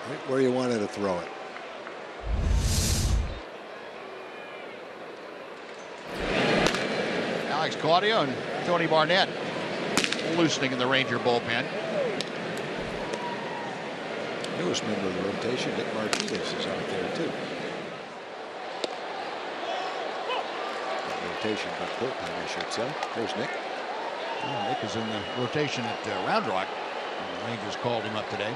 Right where you wanted to throw it. Alex Claudio and Tony Barnett loosening in the Ranger bullpen. Newest member of the rotation, Nick Martinez, is out there too. Not rotation, but bullpen, I should say. There's Nick. Well, Nick is in the rotation at Round Rock. The Rangers called him up today.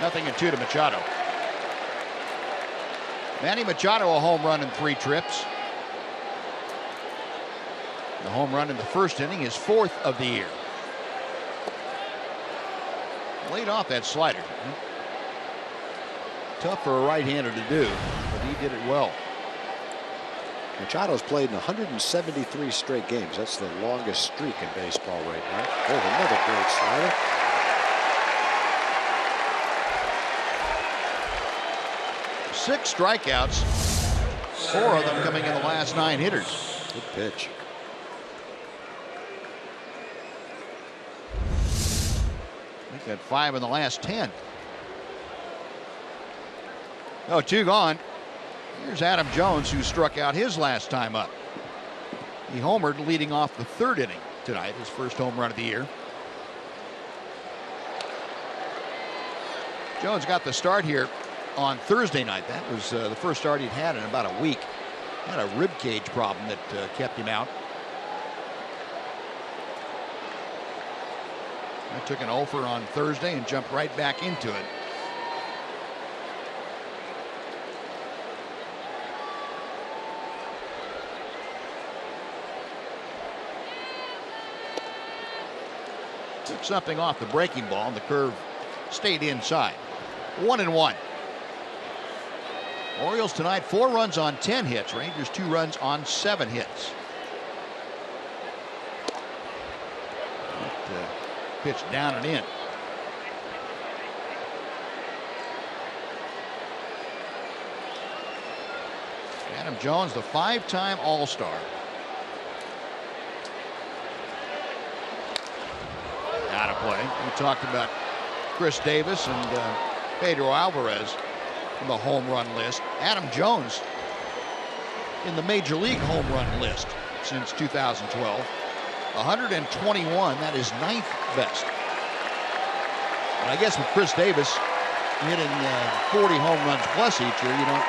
0-2 to Machado. Manny Machado, a home run in 3 trips. The home run in the first inning, his 4th of the year. Laid off that slider. Tough for a right-hander to do, but he did it well. Machado's played in 173 straight games. That's the longest streak in baseball right now. Oh, another great slider. Six strikeouts, 4 of them coming in the last 9 hitters. Good pitch. I think that 5 in the last 10. Oh, 2 gone. Here's Adam Jones, who struck out his last time up. He homered leading off the 3rd inning tonight, his first home run of the year. Jones got the start here on Thursday night. That was the first start he'd had in about a week. Had a rib cage problem that kept him out. I took an offer on Thursday and jumped right back into it. Took something off the breaking ball, and the curve stayed inside. 1-1. Orioles tonight 4 runs on 10 hits. Rangers 2 runs on 7 hits. Pitch down and in. Adam Jones, the 5-time All-Star. Out of play. We talked about Chris Davis and Pedro Alvarez on the home run list. Adam Jones in the Major League home run list since 2012. 121, that is 9th best. And I guess with Chris Davis hitting 40 home runs plus each year.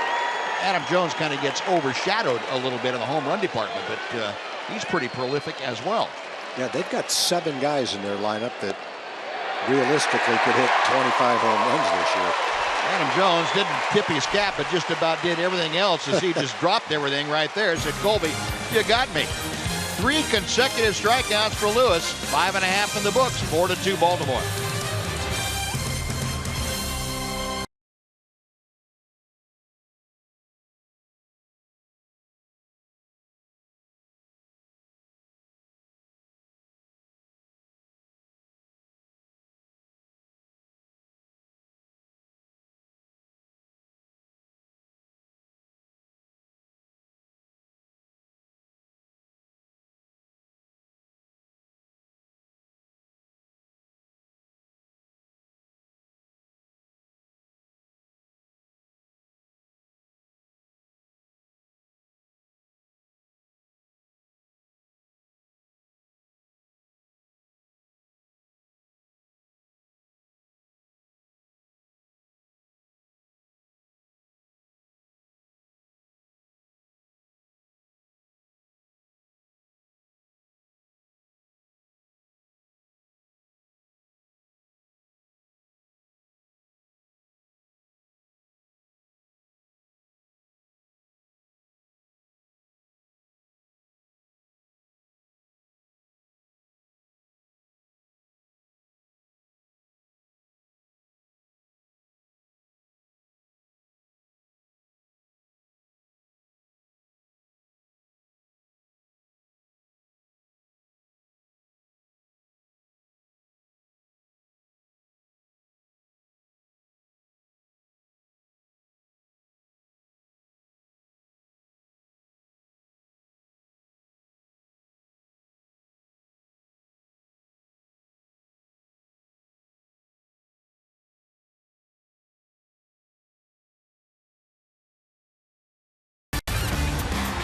Adam Jones kind of gets overshadowed a little bit in the home run department, but he's pretty prolific as well. Yeah, they've got 7 guys in their lineup that realistically could hit 25 home runs this year. Adam Jones didn't tip his cap, but just about did everything else as he just dropped everything right there. Said, Colby, you got me. 3 consecutive strikeouts for Lewis. 5.5 in the books. 4-2 Baltimore.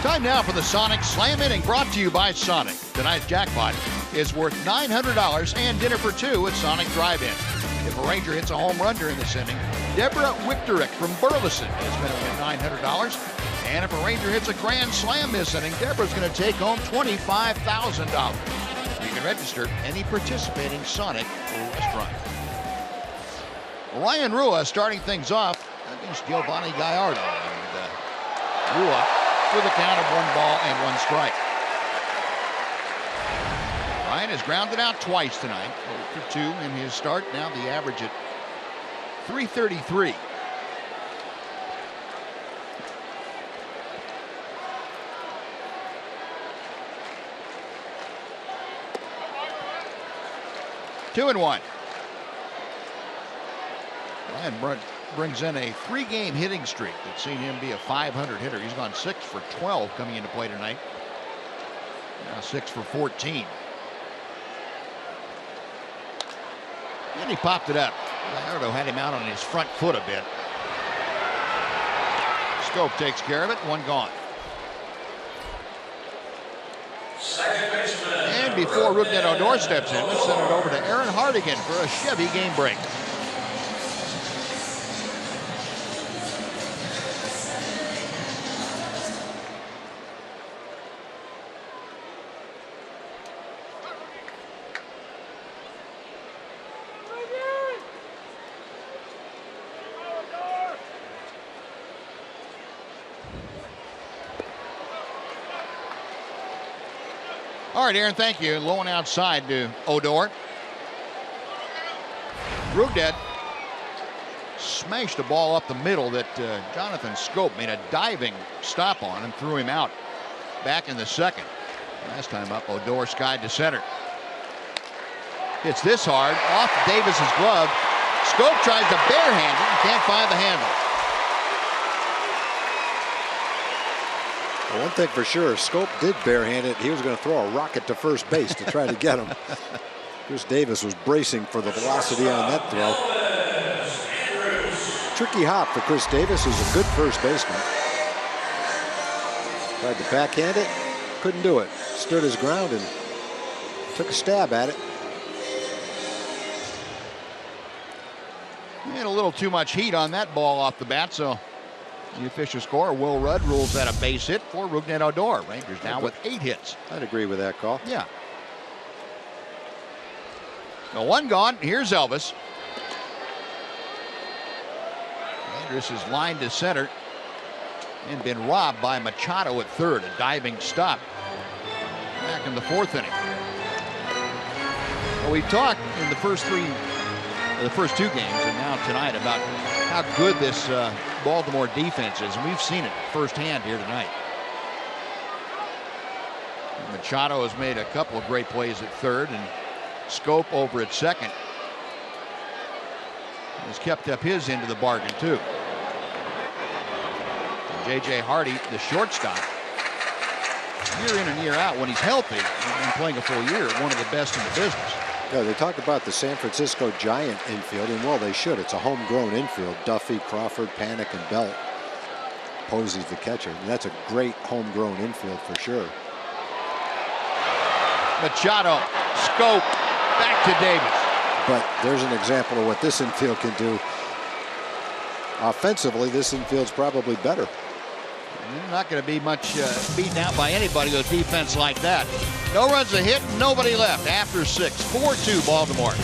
Time now for the Sonic Slam Inning, brought to you by Sonic. Tonight's jackpot is worth $900 and dinner for 2 at Sonic Drive-In. If a Ranger hits a home run during this inning, Deborah Wichterich from Burleson is going to win $900. And if a Ranger hits a grand slam this inning, Deborah's going to take home $25,000. You can register any participating Sonic restaurant. Ryan Rua starting things off against Giovanni Gallardo. And Rua with a count of 1 ball and 1 strike. Ryan has grounded out twice tonight. 0 for 2 in his start. Now the average at .333. Two and 1. Ryan brings in a 3-game hitting streak that's seen him be a .500 hitter. He's gone 6 for 12 coming into play tonight. Now 6 for 14. And he popped it up. Gallardo had him out on his front foot a bit. Scope takes care of it. 1 gone. And before Rougned Odor steps in, we send it over to Aaron Hardigan for a Chevy game break. All right, Aaron, thank you. Low and outside to Odor. Rougned smashed the ball up the middle that Jonathan Scope made a diving stop on and threw him out back in the second. Last time up, Odor skied to center. Hits this hard off Davis's glove. Scope tries to barehand it and can't find the handle. Well, one thing for sure, if Scope did barehand it, he was going to throw a rocket to first base to try to get him. Chris Davis was bracing for the velocity on that throw. Tricky hop for Chris Davis, who's a good first baseman. Tried to backhand it, couldn't do it. Stood his ground and took a stab at it. And a little too much heat on that ball off the bat, so the official score, Will Rudd, rules that a base hit for Rougned Odor. Rangers now with 8 hits. I'd agree with that call. Yeah. The one gone. Here's Elvis. Andrus is lined to center and been robbed by Machado at third. A diving stop back in the 4th inning. Well, we talked in the first 2 games and now tonight about how good this Baltimore defense is, and we've seen it firsthand here tonight. Machado has made a couple of great plays at third, and Scope over at second has kept up his end of the bargain too. J.J. Hardy, the shortstop, year in and year out when he's healthy and playing a full year, one of the best in the business. Yeah, they talk about the San Francisco Giant infield, and well, they should. It's a homegrown infield. Duffy, Crawford, Panic, and Belt. Posey's the catcher. And that's a great homegrown infield for sure. Machado, Scope, back to Davis. But there's an example of what this infield can do. Offensively, this infield's probably better. You're not going to be much beaten out by anybody with defense like that. No runs a hit, nobody left after 6. 4-2 Baltimore.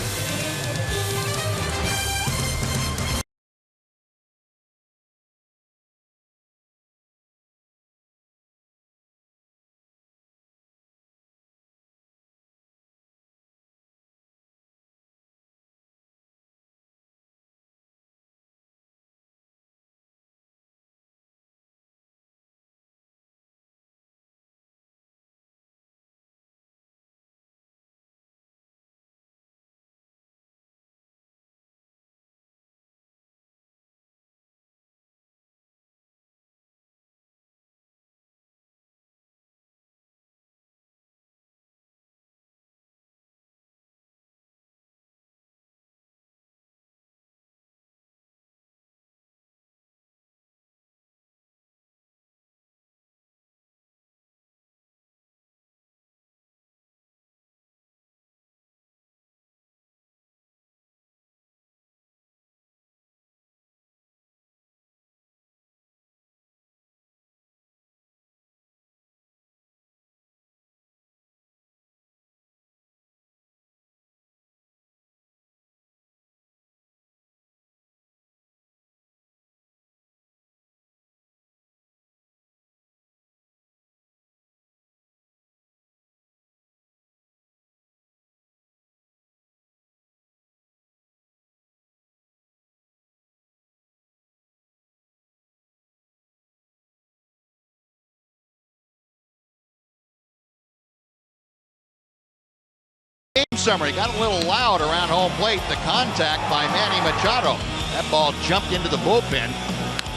Game summary got a little loud around home plate. The contact by Manny Machado. That ball jumped into the bullpen.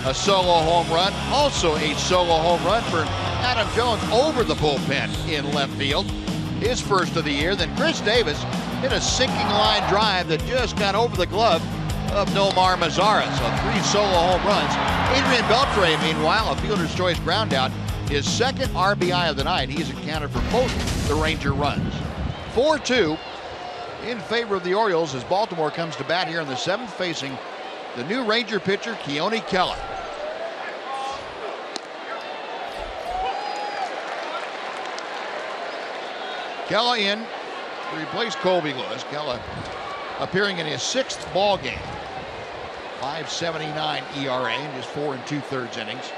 A solo home run. Also a solo home run for Adam Jones over the bullpen in left field. His first of the year. Then Chris Davis hit a sinking line drive that just got over the glove of Nomar Mazara. So 3 solo home runs. Adrian Beltre, meanwhile, a fielder's choice ground out. His second RBI of the night. He's accounted for both the Ranger runs. 4-2 in favor of the Orioles as Baltimore comes to bat here in the 7th, facing the new Ranger pitcher, Keone Kela. Kela in to replace Colby Lewis. Kela appearing in his 6th ball game. 5.79 ERA in just 4 2/3 innings.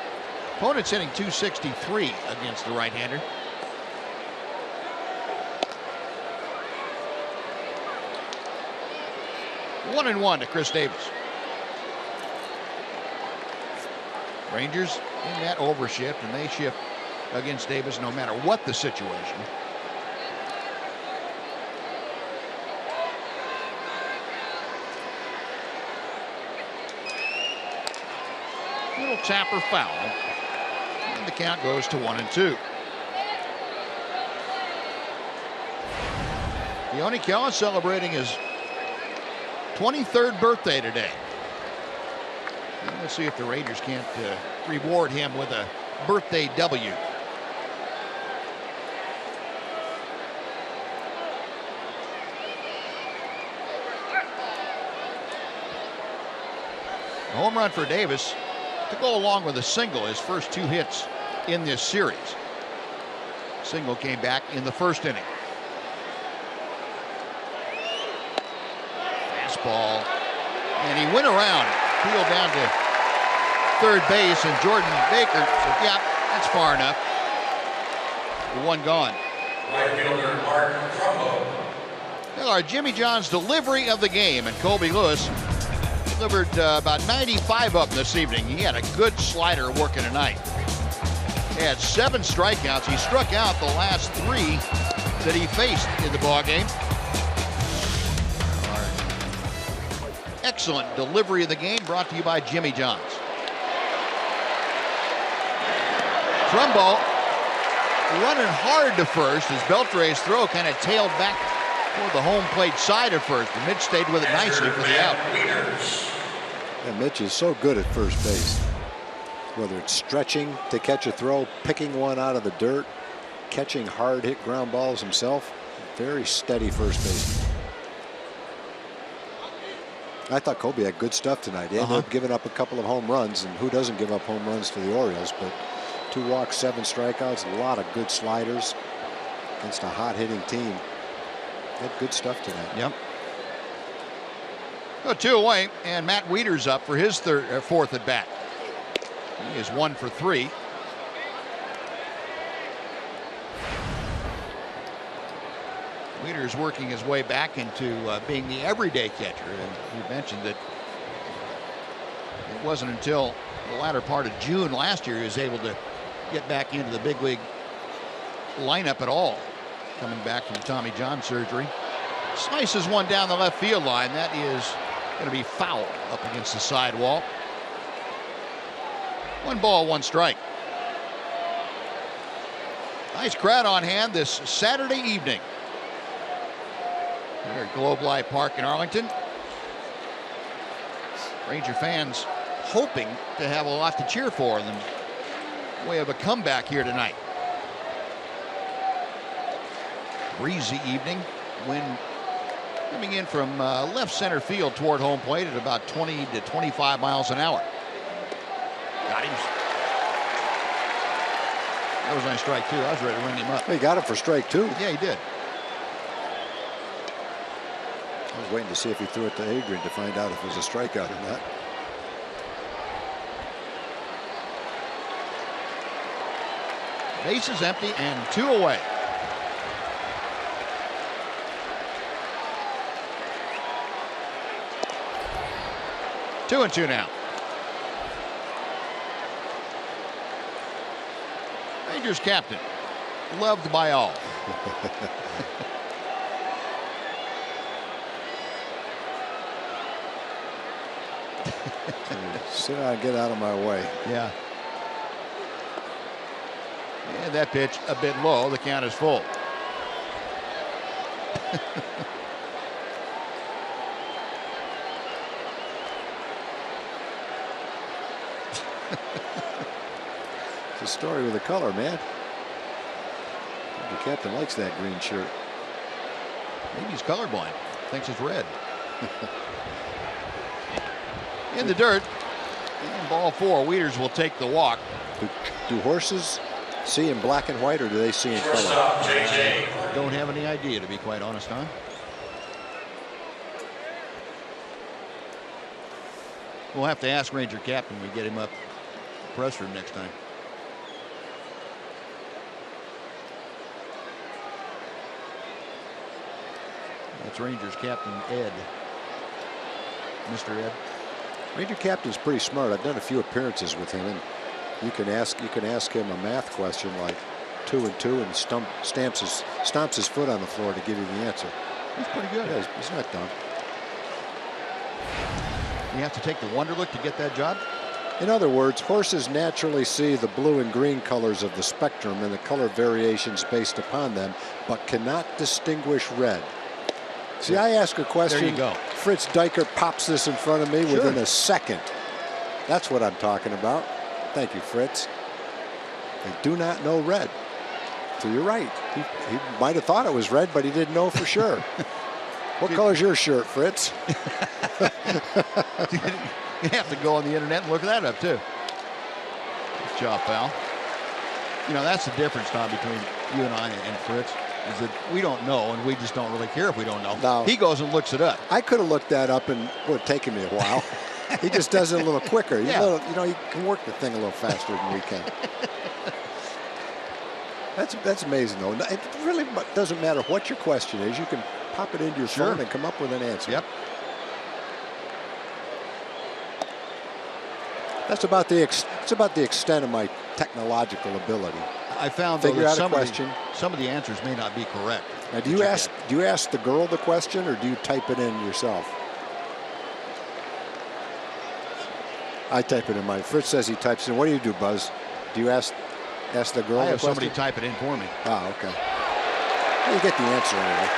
Opponent's hitting .263 against the right-hander. 1-1 to Chris Davis. Rangers in that overshift, and they shift against Davis no matter what the situation. Little tapper foul, and the count goes to 1-2. Keone Kela celebrating his 23rd birthday today. And let's see if the Rangers can't reward him with a birthday W. A home run for Davis to go along with a single, his first 2 hits in this series. Single came back in the first inning. Fastball, and he went around, peeled down to third base, and Jordan Baker said, "Yeah, that's far enough." The one gone. Right fielder Mark Trumbo. Well, our Jimmy John's delivery of the game, and Colby Lewis delivered about 95 of them this evening. He had a good slider working tonight. He had 7 strikeouts. He struck out the last 3 that he faced in the ballgame. Excellent delivery of the game brought to you by Jimmy John's. Trumbo running hard to first as Beltre's throw kind of tailed back toward the home plate side of first. And Mitch stayed with it nicely for the out. And Mitch is so good at first base. Whether it's stretching to catch a throw, picking one out of the dirt, catching hard hit ground balls himself. Very steady first baseman. I thought Colby had good stuff tonight. He ended up giving up a couple of home runs, and who doesn't give up home runs to the Orioles? But 2 walks, 7 strikeouts, a lot of good sliders against a hot-hitting team. He had good stuff tonight. Yep. So 2 away, and Matt Wieters up for his 4th at bat. He is 1 for 3. Wieters working his way back into being the everyday catcher. And you mentioned that it wasn't until the latter part of June last year he was able to get back into the big league lineup at all, coming back from Tommy John surgery. Slices one down the left field line. That is going to be fouled up against the sidewall. 1 ball, 1 strike. Nice crowd on hand this Saturday evening here at Globe Life Park in Arlington. Ranger fans hoping to have a lot to cheer for in the way of a comeback here tonight. Breezy evening. Wind coming in from left center field toward home plate at about 20 to 25 miles an hour. Got him. That was on strike 2. I was ready to ring him up. He got him for strike 2. Yeah, he did. I was waiting to see if he threw it to Adrian to find out if it was a strikeout or not. Base is empty and 2 away. Two and 2 now. Rangers captain, loved by all. Sit down and get out of my way. Yeah. And that pitch a bit low. The count is full. It's a story with a color, man. The captain likes that green shirt. Maybe he's colorblind. Thinks it's red. In the dirt. And ball 4. Wieters will take the walk. Do horses see in black and white, or do they see in color? Don't have any idea, to be quite honest, huh? We'll have to ask Ranger captain when we get him up press room next time. That's Rangers captain Ed. Mr. Ed. Ranger captain's pretty smart. I've done a few appearances with him, and you can ask him a math question like 2 and 2, and stomps his foot on the floor to give you the answer. He's pretty good. Yeah, he's not dumb. You have to take the Wonderlic to get that job? In other words, horses naturally see the blue and green colors of the spectrum and the color variations based upon them, but cannot distinguish red. See, I ask a question. There you go. Fritz Diker pops this in front of me within a second. That's what I'm talking about. Thank you, Fritz. They do not know red. So you're right. He might have thought it was red, but he didn't know for sure. What color's your shirt, Fritz? You have to go on the internet and look that up too. Good job, pal. You know, that's the difference, Tom, between you and I and Fritz, is that we don't know, and we just don't really care if we don't know. No. He goes and looks it up. I could have looked that up, and it would have taken me a while. He just does it a little quicker. Yeah. You know, you can work the thing a little faster than we can. That's amazing, though. It really doesn't matter what your question is. You can pop it into your phone and come up with an answer. Yep. That's about the extent of my technological ability. I found Figure that out a some question. Of the answers may not be correct. Now, do you ask the girl the question, or do you type it in yourself? I type it in. Fritz says he types in. What do you do, Buzz? Do you ask the girl? I have the question? somebody type it in for me. Oh, okay. You get the answer anyway.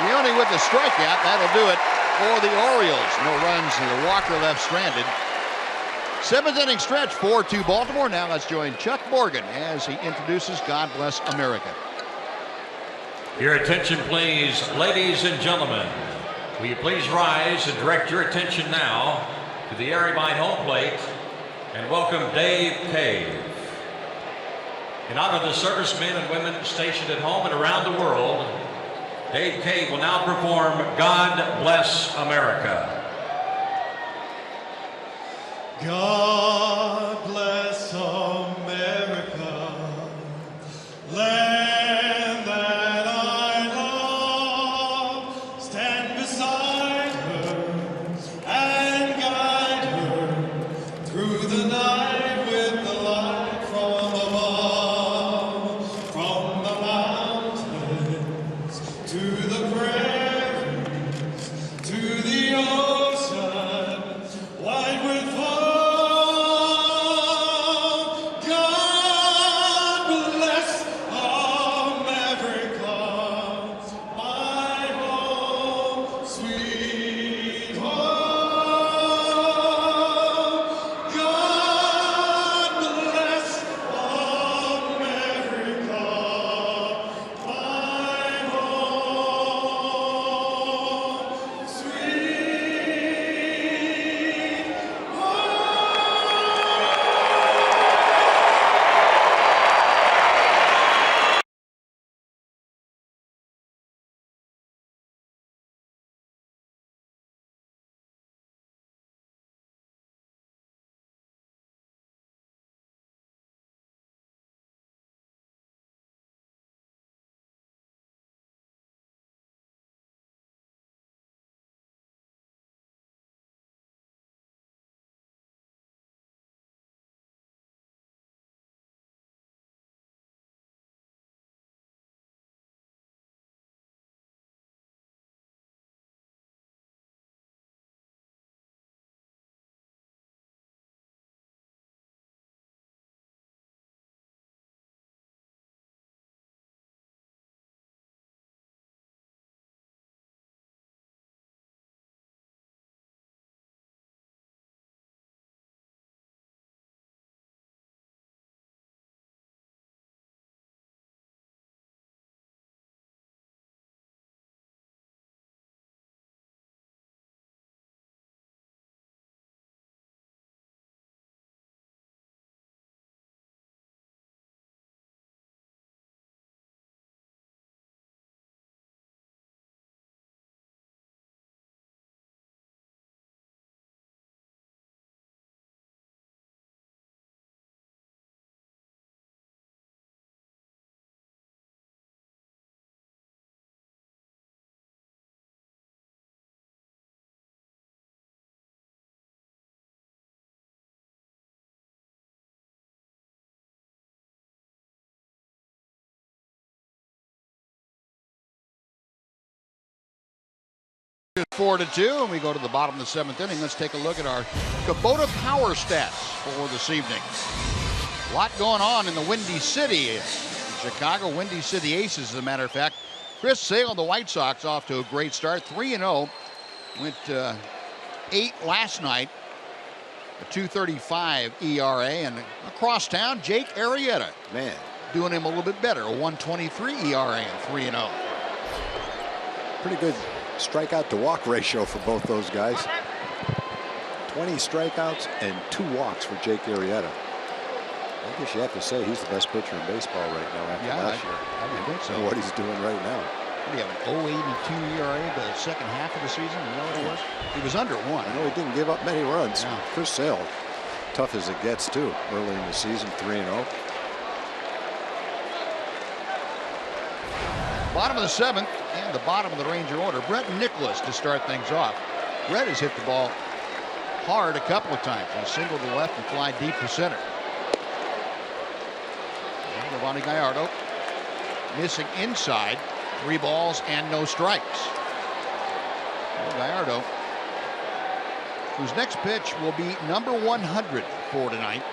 Leone with the strikeout. That'll do it for the Orioles. No runs. The Walker left stranded. 7th inning stretch, 4-2 Baltimore. Now let's join Chuck Morgan as he introduces God Bless America. Your attention, please, ladies and gentlemen. Will you please rise and direct your attention now to the area behind home plate and welcome Dave Cave. In honor of the servicemen and women stationed at home and around the world, Dave Cave will now perform God Bless America. God bless America, land that I love. Stand beside her and guide her through the night with the light from above, from the mountains to the prairies, to the ocean, wide with fire. It's 4-2, and we go to the bottom of the 7th inning. Let's take a look at our Kubota power stats for this evening. A lot going on in the Windy City. Chicago Windy City Aces, as a matter of fact. Chris Sale, the White Sox, off to a great start, 3-0. Went 8 last night, a 2.35 ERA, and across town, Jake Arrieta. Man, doing him a little bit better, a 1.23 ERA and 3-0. Pretty good strikeout to walk ratio for both those guys. 20 strikeouts and 2 walks for Jake Arrieta. I guess you have to say he's the best pitcher in baseball right now after last year. I would think so. What he's doing right now. What do you have, an 0.82 ERA the second half of the season? You know what it was? He was under 1. I know he didn't give up many runs. Yeah. Chris Sale, tough as it gets too. Early in the season, 3-0. Bottom of the 7th and the bottom of the Ranger order. Brett Nicholas to start things off. Brett has hit the ball hard a couple of times. He singled to left and fly deep to center. Giovanni Gallardo missing inside. 3 balls and no strikes. Well, Gallardo, whose next pitch will be number 100 for tonight.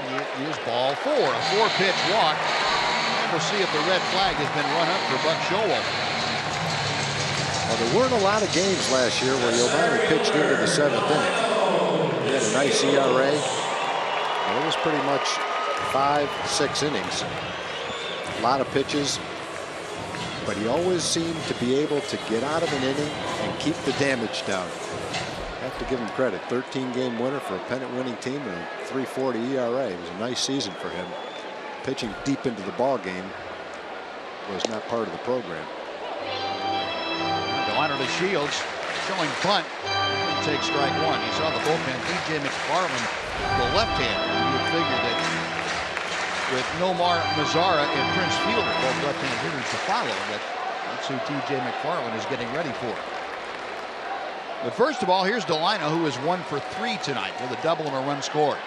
And it is ball 4, a 4-pitch walk. And we'll see if the red flag has been run up for Buck Showalter. Well, there weren't a lot of games last year where Giovanni pitched into the 7th inning. He had a nice ERA. And it was pretty much 5-6 innings. A lot of pitches, but he always seemed to be able to get out of an inning and keep the damage down. Have to give him credit. 13-game winner for a pennant-winning team and a 3.40 ERA. It was a nice season for him. Pitching deep into the ball game was not part of the program. Delano to Shields, showing bunt. He takes strike 1. He saw the bullpen. TJ McFarland, the left-hander. You would figure that with Nomar Mazara and Prince Fielder, both left-hand hitters to follow, that that's who TJ McFarland is getting ready for. But first of all, here's Delano, who is 1 for 3 tonight with a double and a run scored.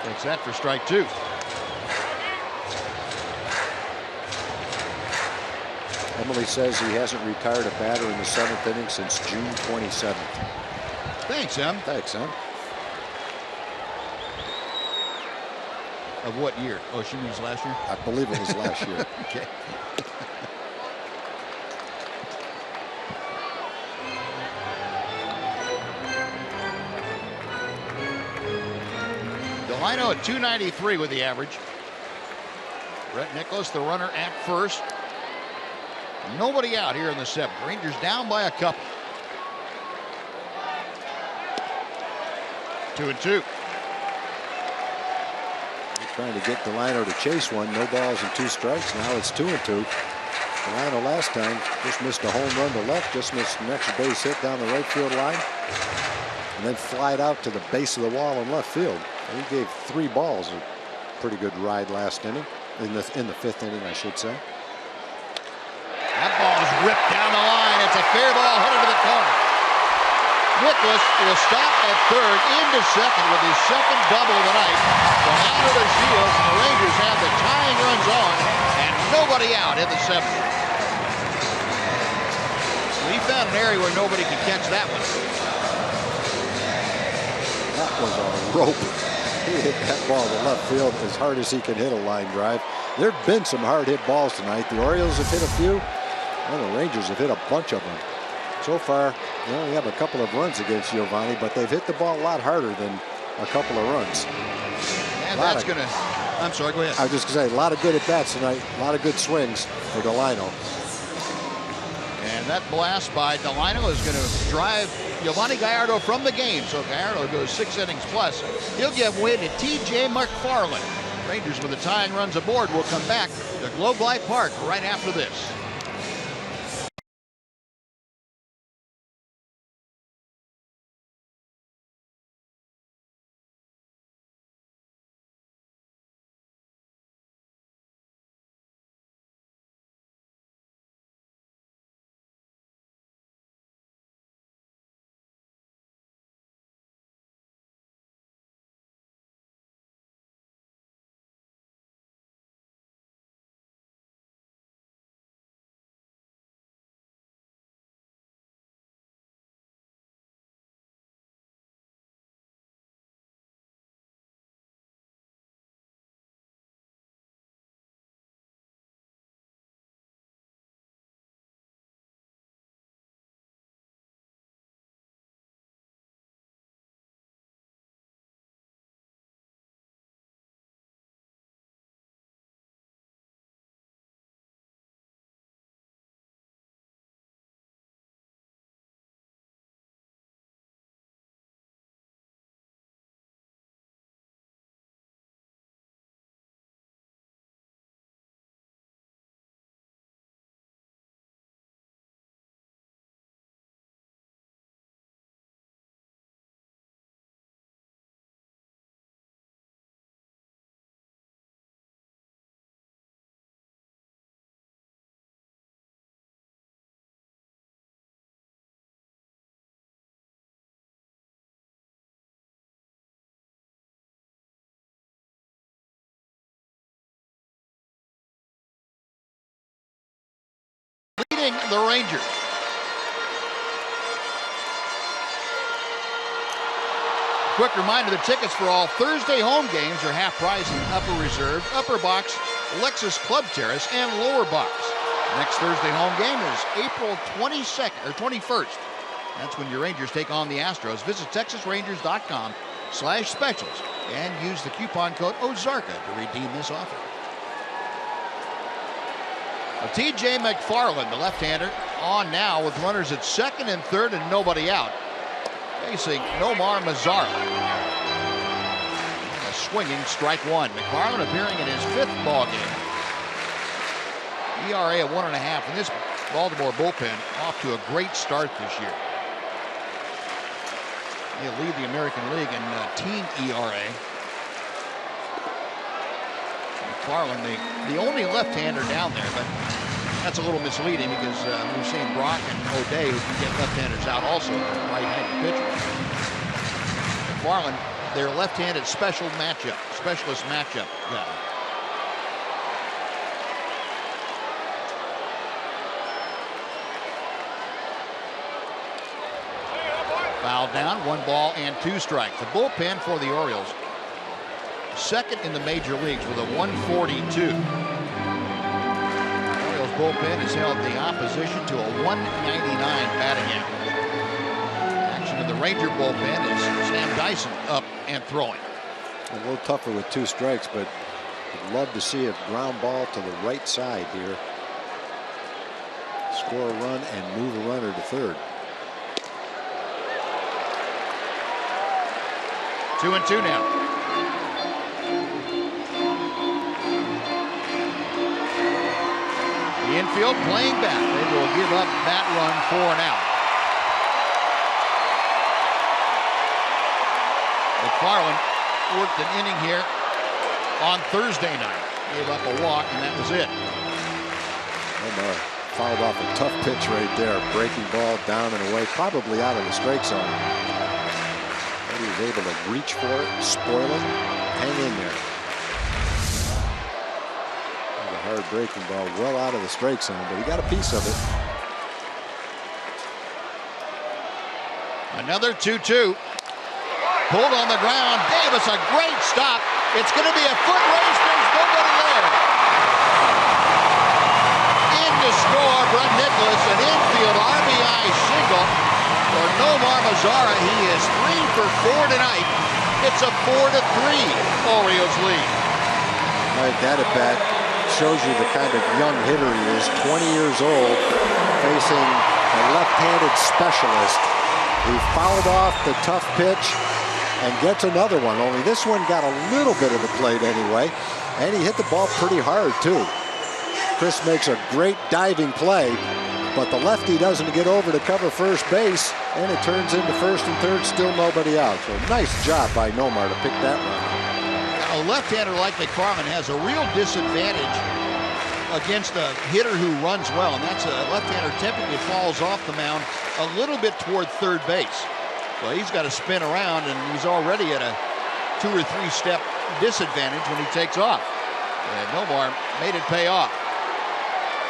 Takes that for strike 2. Emily says he hasn't retired a batter in the 7th inning since June 27th. Thanks, Em. Thanks, Em. Of what year? Oh, she means last year? I believe it was last year. Okay. Delino at 293 with the average. Brett Nicholas, the runner at first. Nobody out here in the 7th. Rangers down by a couple. 2-2. Trying to get Delino to chase one. No balls and 2 strikes. Now it's 2-2. Delino last time just missed a home run to left, just missed an extra base hit down the right field line, and then flied out to the base of the wall in left field. And he gave 3 balls a pretty good ride last inning, in the 5th inning, I should say. That ball is ripped down the line. It's a fair ball headed to the corner. Nicholas will stop at third, into second with his 2nd double of the night. Delano to Shields, and the Rangers have the tying runs on, and nobody out in the 7th. We found an area where nobody could catch that one. That was a rope. He hit that ball to left field as hard as he can hit a line drive. There have been some hard hit balls tonight. The Orioles have hit a few, and the Rangers have hit a bunch of them. So far, they only have a couple of runs against Giovanni, but they've hit the ball a lot harder than a couple of runs. And that's going to, I'm sorry, go ahead. I was just going to say, a lot of good at-bats tonight, a lot of good swings for Delino. And that blast by Delino is going to drive Giovanni Gallardo from the game. So Gallardo goes 6 innings plus. He'll give way to TJ McFarland. Rangers with the tying runs aboard will come back to Globe Life Park right after this. leading the Rangers. Quick reminder, the tickets for all Thursday home games are half price in Upper Reserve, Upper Box, Lexus Club Terrace, and Lower Box. Next Thursday home game is April 22nd or 21st. That's when your Rangers take on the Astros. Visit TexasRangers.com/specials and use the coupon code Ozarka to redeem this offer. T.J. McFarland, the left-hander, on now with runners at second and third and nobody out, facing Nomar Mazara. A swinging strike one. McFarland appearing in his 5th ball game. ERA at 1.5, and this Baltimore bullpen off to a great start this year. They lead the American League in team ERA. McFarland, the only left-hander down there, but that's a little misleading because we've seen Brock and O'Day who can get left-handers out also, right-handed pitchers. McFarland, their left-handed specialist matchup guy. Foul down, 1 ball and 2 strikes. The bullpen for the Orioles, second in the major leagues with a 142. The Orioles bullpen has held the opposition to a 199 batting average. Action in the Ranger bullpen is Sam Dyson up and throwing. A little tougher with 2 strikes, but I'd love to see a ground ball to the right side here. Score a run and move a runner to third. 2-2 now. The infield playing back. They will give up that run for an out. McFarland worked an inning here on Thursday night. Gave up a walk, and that was it. Omar fouled off a tough pitch right there. Breaking ball down and away, probably out of the strike zone. But he was able to reach for it, spoil it, hang in there. A hard breaking ball, well out of the strike zone, but he got a piece of it. Another 2-2. Pulled on the ground. Davis, a great stop. It's going to be a foot race. There's nobody there. In to score, Brett Nicholas, an infield RBI single for Nomar Mazara. He is 3 for 4 tonight. It's a 4-3 Orioles lead. All right, that at bat shows you the kind of young hitter he is. 20 years old, facing a left-handed specialist. He fouled off the tough pitch and gets another one, only this one got a little bit of the plate anyway, and he hit the ball pretty hard too. Chris makes a great diving play, but the lefty doesn't get over to cover first base, and it turns into first and third, still nobody out. So nice job by Nomar to pick that run. A left-hander like McFarland has a real disadvantage against a hitter who runs well, and that's a left-hander typically falls off the mound a little bit toward third base. So he's got to spin around, and he's already at a 2 or 3 step disadvantage when he takes off. And Nomar made it pay off.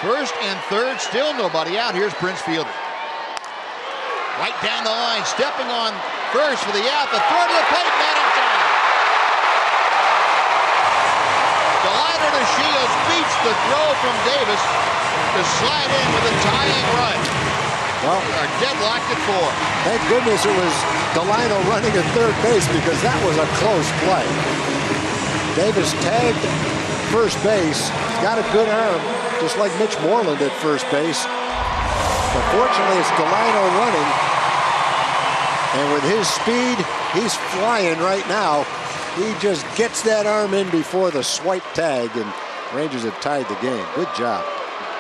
First and third, still nobody out. Here's Prince Fielder. Right down the line, stepping on first for the out. The throw to the plate, not in time. Delino to Shields beats the throw from Davis to slide in with a tying run. Well, we are deadlocked at 4. Thank goodness it was Delino running at third base, because that was a close play. Davis tagged first base, got a good arm, just like Mitch Moreland at first base. But fortunately, it's Delino running, and with his speed, he's flying right now. He just gets that arm in before the swipe tag, and Rangers have tied the game. Good job.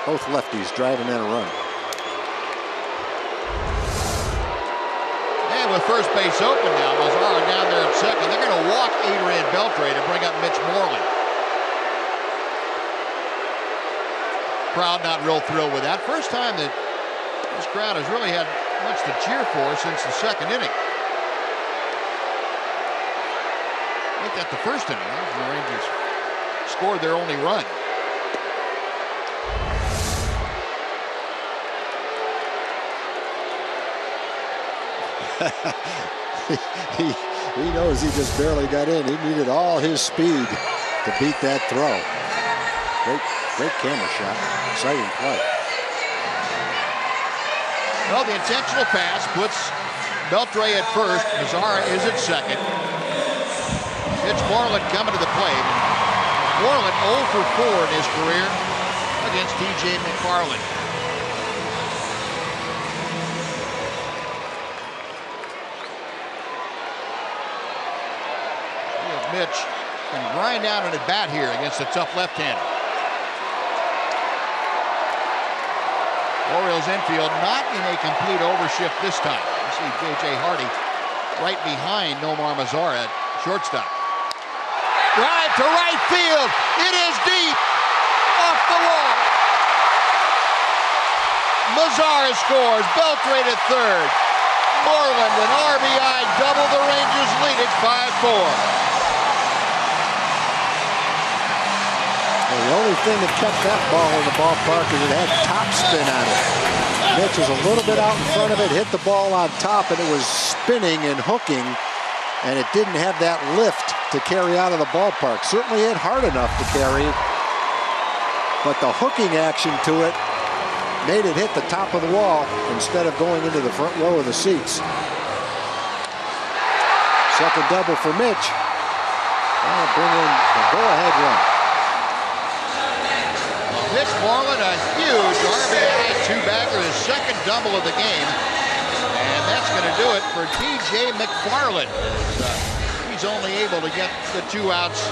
Both lefties driving in a run. And with first base open now, Mazara down there at second. They're going to walk Adrian Beltre to bring up Mitch Moreland. Crowd not real thrilled with that. First time that this crowd has really had much to cheer for since the second inning. Make that the first inning, right? The Rangers scored their only run. he knows he just barely got in. He needed all his speed to beat that throw. Great camera shot. Exciting play. Well, the intentional pass puts Beltre at first. Mazara is at second. It's Moreland coming to the plate. Moreland 0 for 4 in his career against T.J. McFarland. Mitch can grind down an at bat here against a tough left-hander. Orioles infield not in a complete overshift this time. You see J.J. Hardy right behind Nomar Mazara at shortstop. Drive to right field. It is deep. Off the wall. Mazara scores. Beltre to third. Moreland an RBI double. The Rangers lead it 5-4. The only thing that kept that ball in the ballpark is it had top spin on it. Mitch was a little bit out in front of it, hit the ball on top, and it was spinning and hooking, and it didn't have that lift to carry out of the ballpark. Certainly hit hard enough to carry, but the hooking action to it made it hit the top of the wall instead of going into the front row of the seats. Second double for Mitch. And bring in the go-ahead run. Mitch Moreland, a huge RBI two-bagger, his second double of the game. And that's going to do it for T.J. McFarland. He's only able to get the 2 outs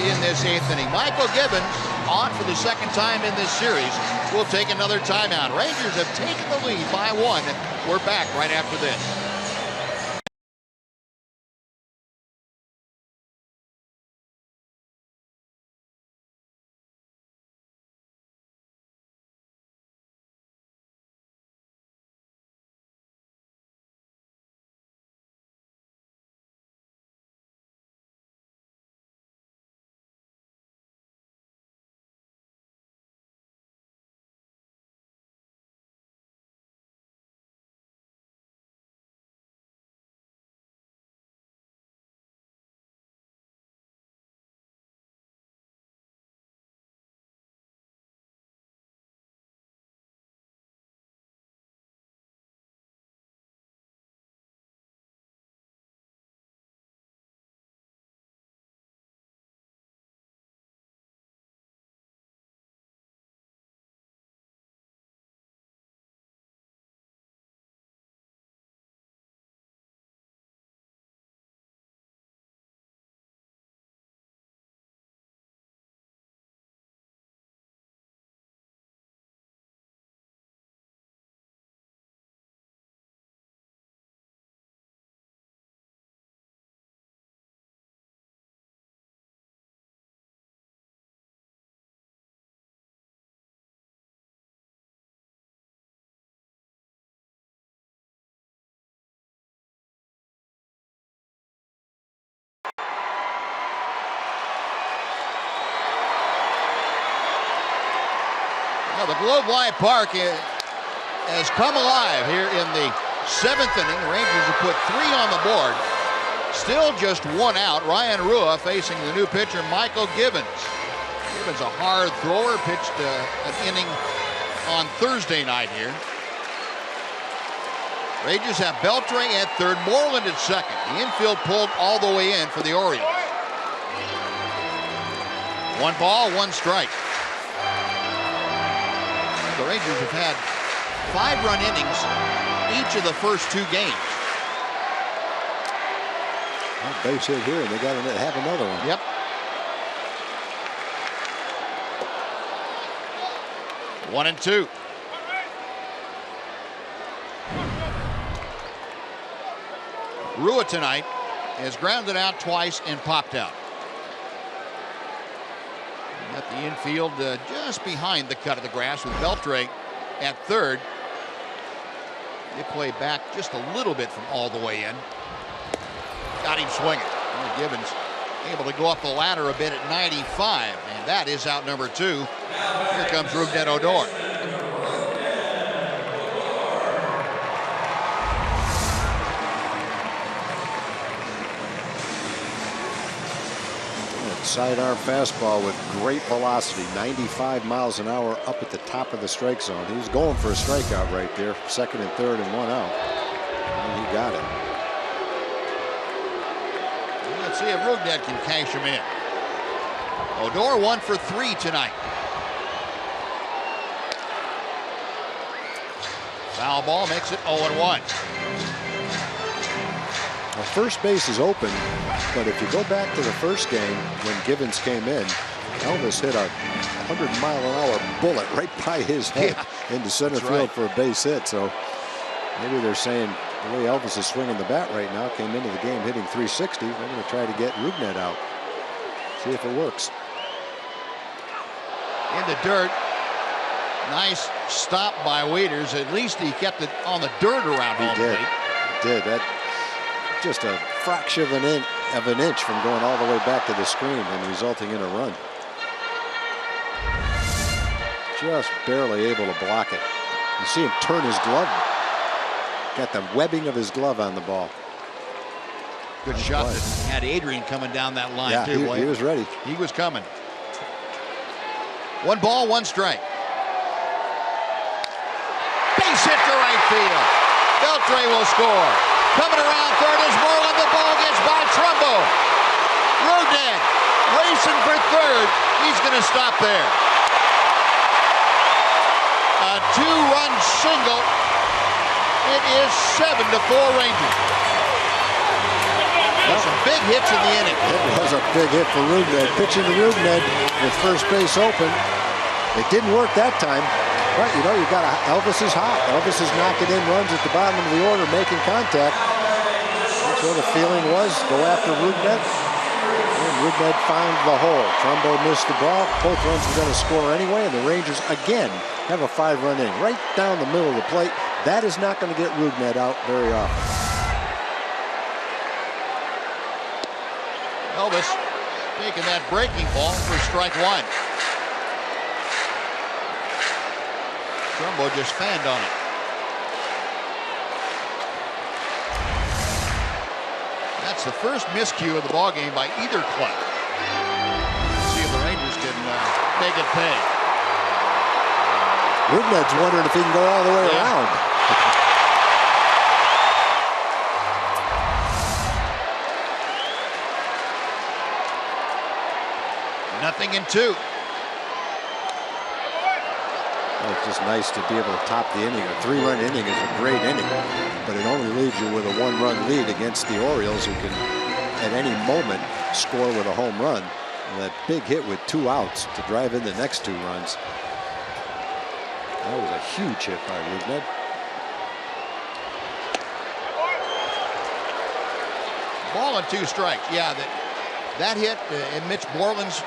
in this 8th inning. Michael Gibbons, on for the second time in this series, will take another timeout. Rangers have taken the lead by 1. We're back right after this. Now the Globe Life Park has come alive here in the 7th inning. The Rangers have put 3 on the board. Still just 1 out. Ryan Rua facing the new pitcher, Michael Gibbons. Gibbons, a hard thrower, pitched an inning on Thursday night here. Rangers have Beltre at third, Moreland at second. The infield pulled all the way in for the Orioles. 1 ball, 1 strike. The Rangers have had 5-run innings each of the first 2 games. Well, base hit here, and they got to have another one. Yep. 1-2. Rua tonight has grounded out twice and popped out. At the infield just behind the cut of the grass with Beltre at third. They play back just a little bit from all the way in. Got him swinging. And Gibbons able to go up the ladder a bit at 95, and that is out number 2. Here comes Rougned Odor. Sidearm fastball with great velocity, 95 miles an hour up at the top of the strike zone. He was going for a strikeout right there, second and third and one out. And he got it. Let's see if Rugnet can cash him in. Odor 1 for 3 tonight. Foul ball makes it 0-1. Well, first base is open, but if you go back to the first game when Givens came in, Elvis hit a 100-mile-an-hour bullet right by his head into center field for a base hit. So maybe they're saying the way Elvis is swinging the bat right now, came into the game hitting 360. They're going to try to get Rugnet out. See if it works. In the dirt. Nice stop by Waiters. At least he kept it on the dirt around home plate. He did. That just a fraction of an inch from going all the way back to the screen and resulting in a run. Just barely able to block it. You see him turn his glove. Got the webbing of his glove on the ball. Good shot that had Adrian coming down that line, yeah, too. He was ready. He was coming. 1 ball, 1 strike. Base hit to right field. Beltre will score. Coming around third is Moreland. The ball gets by Trumbo. Rugnet racing for third. He's going to stop there. A 2-run single. It is 7-4 Rangers. Well, some big hits in the inning. It was a big hit for Rugnet. Pitching to Rugnet with first base open. It didn't work that time. But, you know, you got Elvis is hot. Elvis is knocking in runs at the bottom of the order, making contact. That's what the feeling was. Go after Rugnet. And Rugnet found the hole. Trumbo missed the ball. Both runs were going to score anyway. And the Rangers, again, have a 5-run inning. Right down the middle of the plate. That is not going to get Rugnet out very often. Elvis taking that breaking ball for strike 1. Trumbo just fanned on it. That's the first miscue of the ball game by either club. See if the Rangers can make it pay. Rugnet's wondering if he can go all the way around. Nothing in 2. Well, it's just nice to be able to top the inning. A 3-run inning is a great inning, but it only leaves you with a 1-run lead against the Orioles, who can at any moment score with a home run. And that big hit with 2 outs to drive in the next 2 runs. That was a huge hit by Rugnet. Ball and 2 strikes. Yeah, that hit and Mitch Moreland's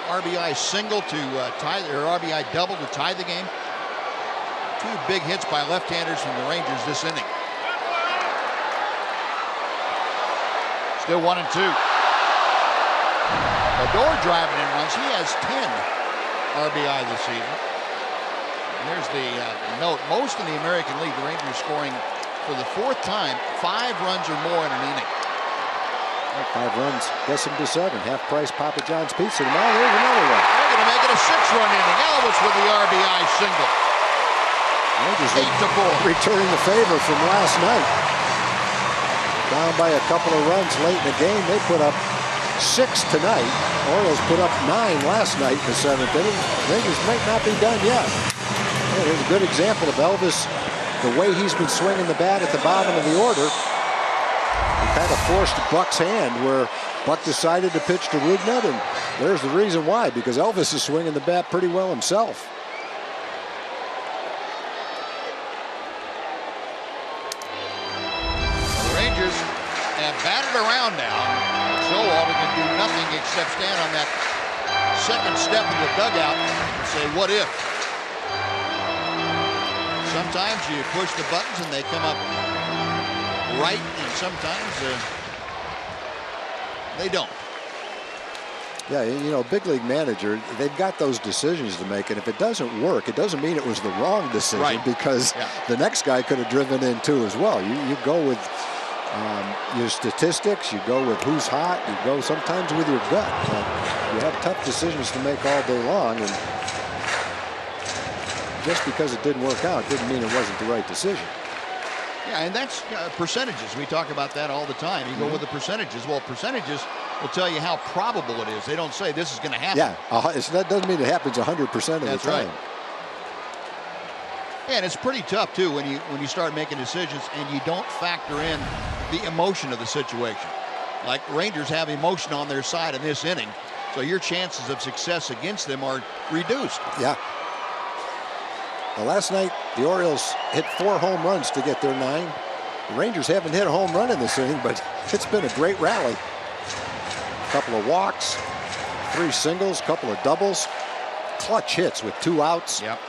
RBI single to tie, or RBI double to tie the game. 2 big hits by left-handers from the Rangers this inning. Still 1 and 2. Odor driving in runs. He has 10 RBI this season. And there's the note. Most in the American League, the Rangers scoring for the 4th time 5 runs or more in an inning. 5 runs gets him to 7. Half price Papa John's Pizza tomorrow. There's another one. They're going to make it a 6-run inning. Elvis with the RBI single. Rangers 8-4. Returning the favor from last night. Down by a couple of runs late in the game. They put up 6 tonight. Orioles put up 9 last night in the 7th inning. Rangers might not be done yet. Well, here's a good example of Elvis, the way he's been swinging the bat at the bottom of the order. He kind of forced Buck's hand, where Buck decided to pitch to Rugnet, and there's the reason why, because Elvis is swinging the bat pretty well himself. The Rangers have batted around now. Showalter can do nothing except stand on that second step of the dugout and say, what if? Sometimes you push the buttons and they come up right, and sometimes they don't. Yeah, you know, big league manager, they've got those decisions to make, and if it doesn't work, it doesn't mean it was the wrong decision, because the next guy could have driven in too as well. You go with Your statistics, you go with who's hot, you go sometimes with your gut. But you have tough decisions to make all day long, and just because it didn't work out didn't mean it wasn't the right decision. Yeah, and that's percentages. We talk about that all the time. You go with the percentages. Well, percentages will tell you how probable it is. They don't say this is going to happen. Yeah, that doesn't mean it happens 100% of the time. That's right. Yeah, and it's pretty tough too when you start making decisions and you don't factor in the emotion of the situation. Like Rangers have emotion on their side in this inning, so your chances of success against them are reduced. Yeah. Well, last night the Orioles hit 4 home runs to get their 9. The Rangers haven't hit a home run in this inning, but it's been a great rally. A couple of walks, 3 singles, couple of doubles, clutch hits with 2 outs. Yep.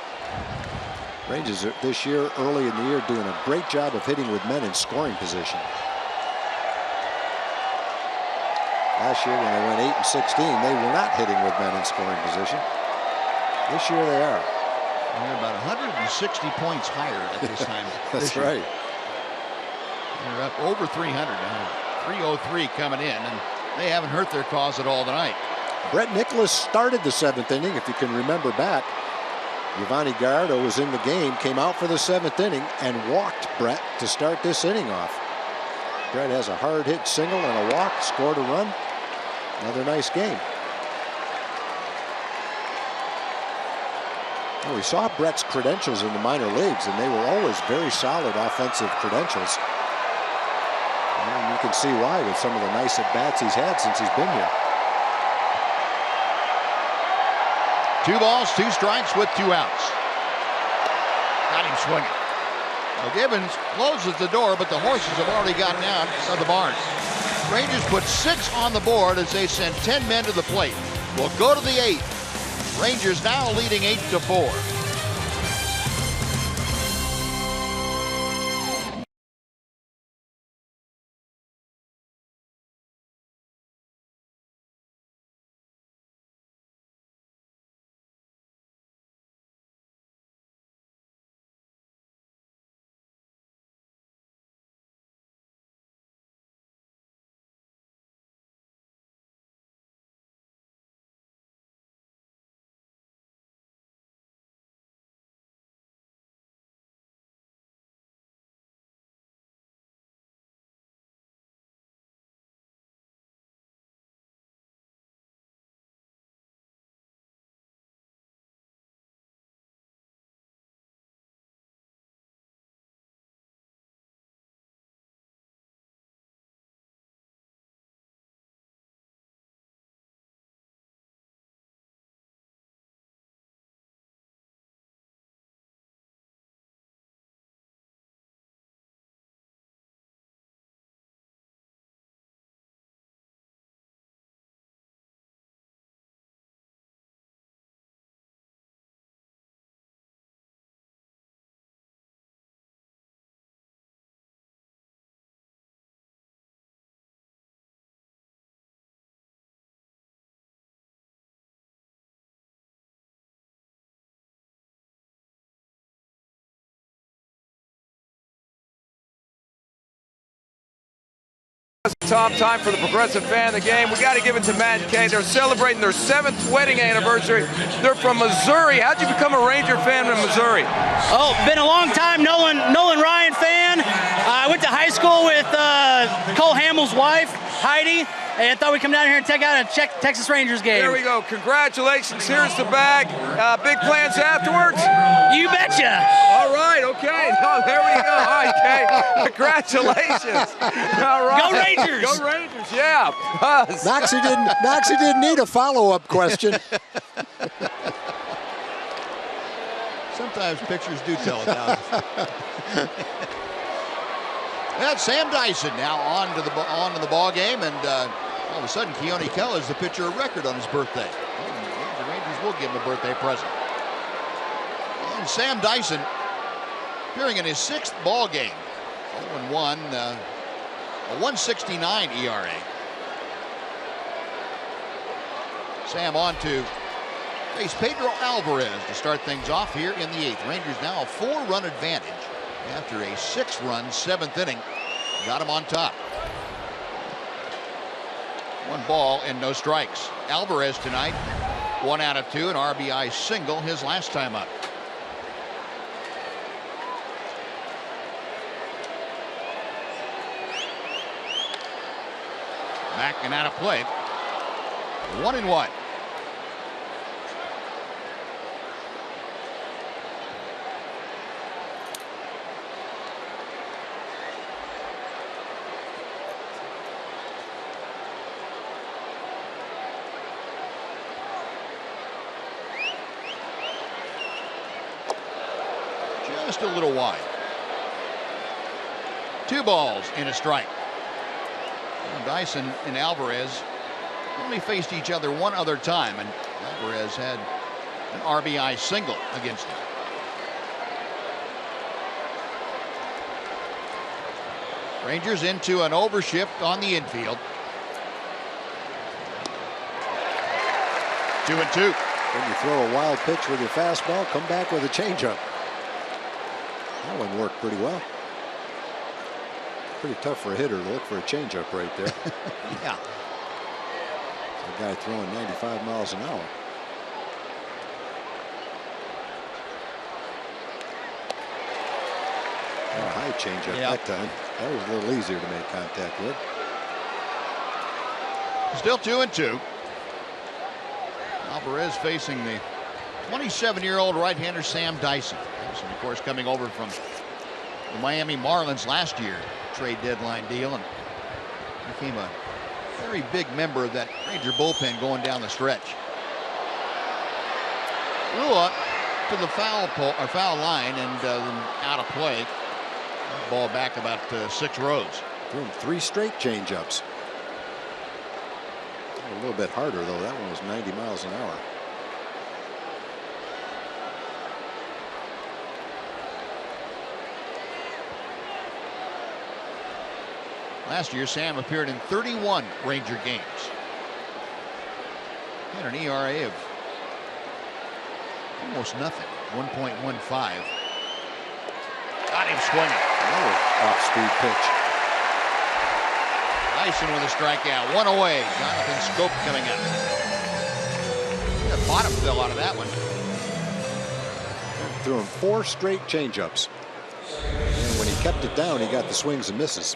Rangers are, this year, early in the year, doing a great job of hitting with men in scoring position. Last year, when they went 8-16, they were not hitting with men in scoring position. This year, they are. They're about 160 points higher at this time. That's right. They're up over 300 now. 303 coming in, and they haven't hurt their cause at all tonight. Brett Nicholas started the 7th inning, if you can remember back. Giovanni Gallardo was in the game, came out for the 7th inning, and walked Brett to start this inning off. Brett has a hard hit single and a walk, scored a run. Another nice game. Well, we saw Brett's credentials in the minor leagues, and they were always very solid offensive credentials. And you can see why with some of the nice at-bats he's had since he's been here. 2 balls, 2 strikes with 2 outs. Got him swinging. Well, Gibbons closes the door, but the horses have already gotten out of the barn. Rangers put 6 on the board as they sent 10 men to the plate. We'll go to the 8th. Rangers now leading 8-4. Tom, time for the Progressive Fan of the Game. We got to give it to Matt and Kay. They're celebrating their 7th wedding anniversary. They're from Missouri. How'd you become a Ranger fan in Missouri? Oh, been a long time Nolan Ryan fan. I went to high school with Cole Hamill's wife, Heidi, and I thought we'd come down here and check out a Texas Rangers game. There we go. Congratulations. Here's the bag. Big plans afterwards? You betcha. All right. Okay. No, there we go. All right, Kay. Congratulations. All right. Go Rangers. Go Rangers. Yeah. Noxie didn't need a follow-up question. Sometimes pictures do tell it now. That's Sam Dyson now on to the ball game, and all of a sudden Keone Kela is the pitcher of record on his birthday. The Rangers will give him a birthday present. And Sam Dyson appearing in his 6th ball game, 0-1, a 1.69 ERA. Sam on to face Pedro Alvarez to start things off here in the 8th. Rangers now a 4-run advantage after a 6-run 7th inning. Got him on top. 1 ball and no strikes. Alvarez tonight, 1 out of 2, an RBI single his last time up. Back and out of play. 1-1. Just a little wide. 2 balls and a strike. Well, Dyson and Alvarez only faced each other one other time, and Alvarez had an RBI single against him. Rangers into an overshift on the infield. 2-2. When you throw a wild pitch with your fastball, come back with a changeup. That one worked pretty well. Pretty tough for a hitter to look for a changeup right there. Yeah. A guy throwing 95 miles an hour. Oh, high changeup that time. That was a little easier to make contact with. Still 2-2. Alvarez facing the 27-year-old right-hander Sam Dyson. Dyson, of course, coming over from the Miami Marlins last year, trade deadline deal, and became a very big member of that Ranger bullpen going down the stretch. Rua to the foul line and out of play. Ball back about 6 rows. Threw him 3 straight changeups. A little bit harder though. That one was 90 miles an hour. Last year, Sam appeared in 31 Ranger games. Had an ERA of almost nothing, 1.15. Got him swinging. Off-speed pitch. Dyson with a strikeout, 1 away. Jonathan Scope coming up. The bottom fell out of that one. Threw him 4 straight changeups. And when he kept it down, he got the swings and misses.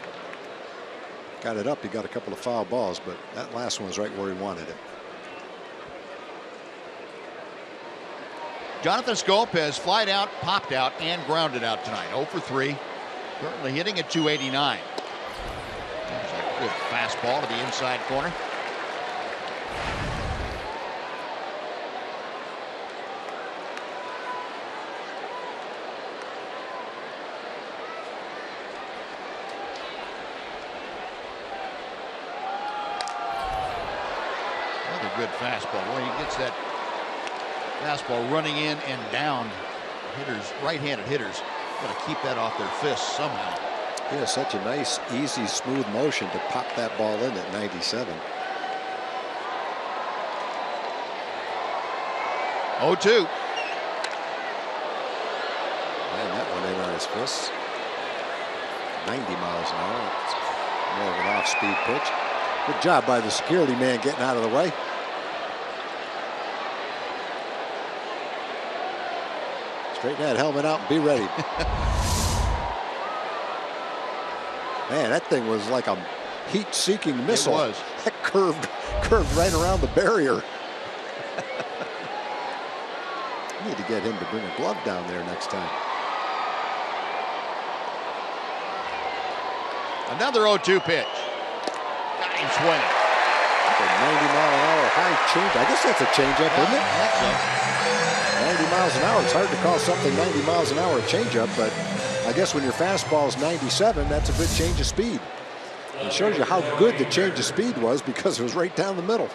Got it up, he got a couple of foul balls, but that last one was right where he wanted it. Jonathan Scope has flied out, popped out, and grounded out tonight. 0 for 3. Currently hitting at 289. There's a good fastball to the inside corner. Another good fastball. Boy, he gets that fastball running in and down. Hitters, right-handed hitters, got to keep that off their fists somehow. He has such a nice, easy, smooth motion to pop that ball in at 97. 0-2. Man, that one in on his fists. 90 miles an hour. It's more of an off-speed pitch. Good job by the security man getting out of the way. Straighten that helmet out and be ready. Man, that thing was like a heat-seeking missile. It was. That curved right around the barrier. Need to get him to bring a glove down there next time. Another 0-2 pitch. Got him swinging. A 90-mile-an-hour high change. I guess that's a changeup, isn't it? I think so. 90 miles an hour. It's hard to call something 90 miles an hour a changeup, but I guess when your fastball is 97, that's a good change of speed. It shows you how good the change of speed was because it was right down the middle.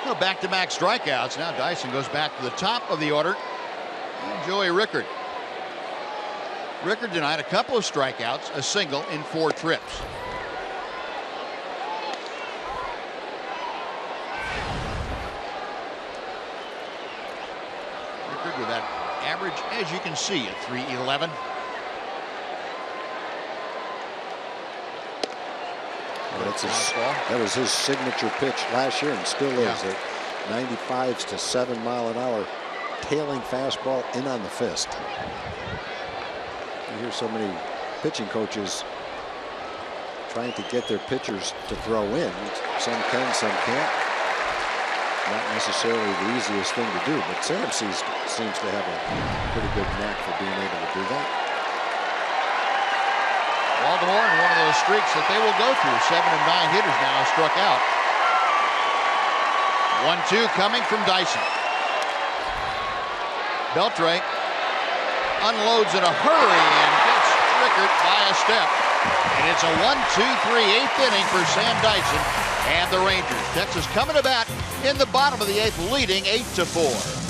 Well, back-to-back strikeouts. Now Dyson goes back to the top of the order. And Joey Rickard. Rickard tonight, a couple of strikeouts, a single in 4 trips. Rickard with that average, as you can see, at 311. That was his signature pitch last year and still is. At 95s to 7 mile an hour, tailing fastball in on the fist. You hear so many pitching coaches trying to get their pitchers to throw in. Some can, some can't. Not necessarily the easiest thing to do, but Sam seems to have a pretty good knack for being able to do that. Baltimore in one of those streaks that they will go through. 7 of 9 hitters now have struck out. 1-2 coming from Dyson. Beltre unloads in a hurry and gets triggered by a step. And it's a 1-2-3 eighth inning for Sam Dyson and the Rangers. Texas coming to bat in the bottom of the 8th, leading 8-4.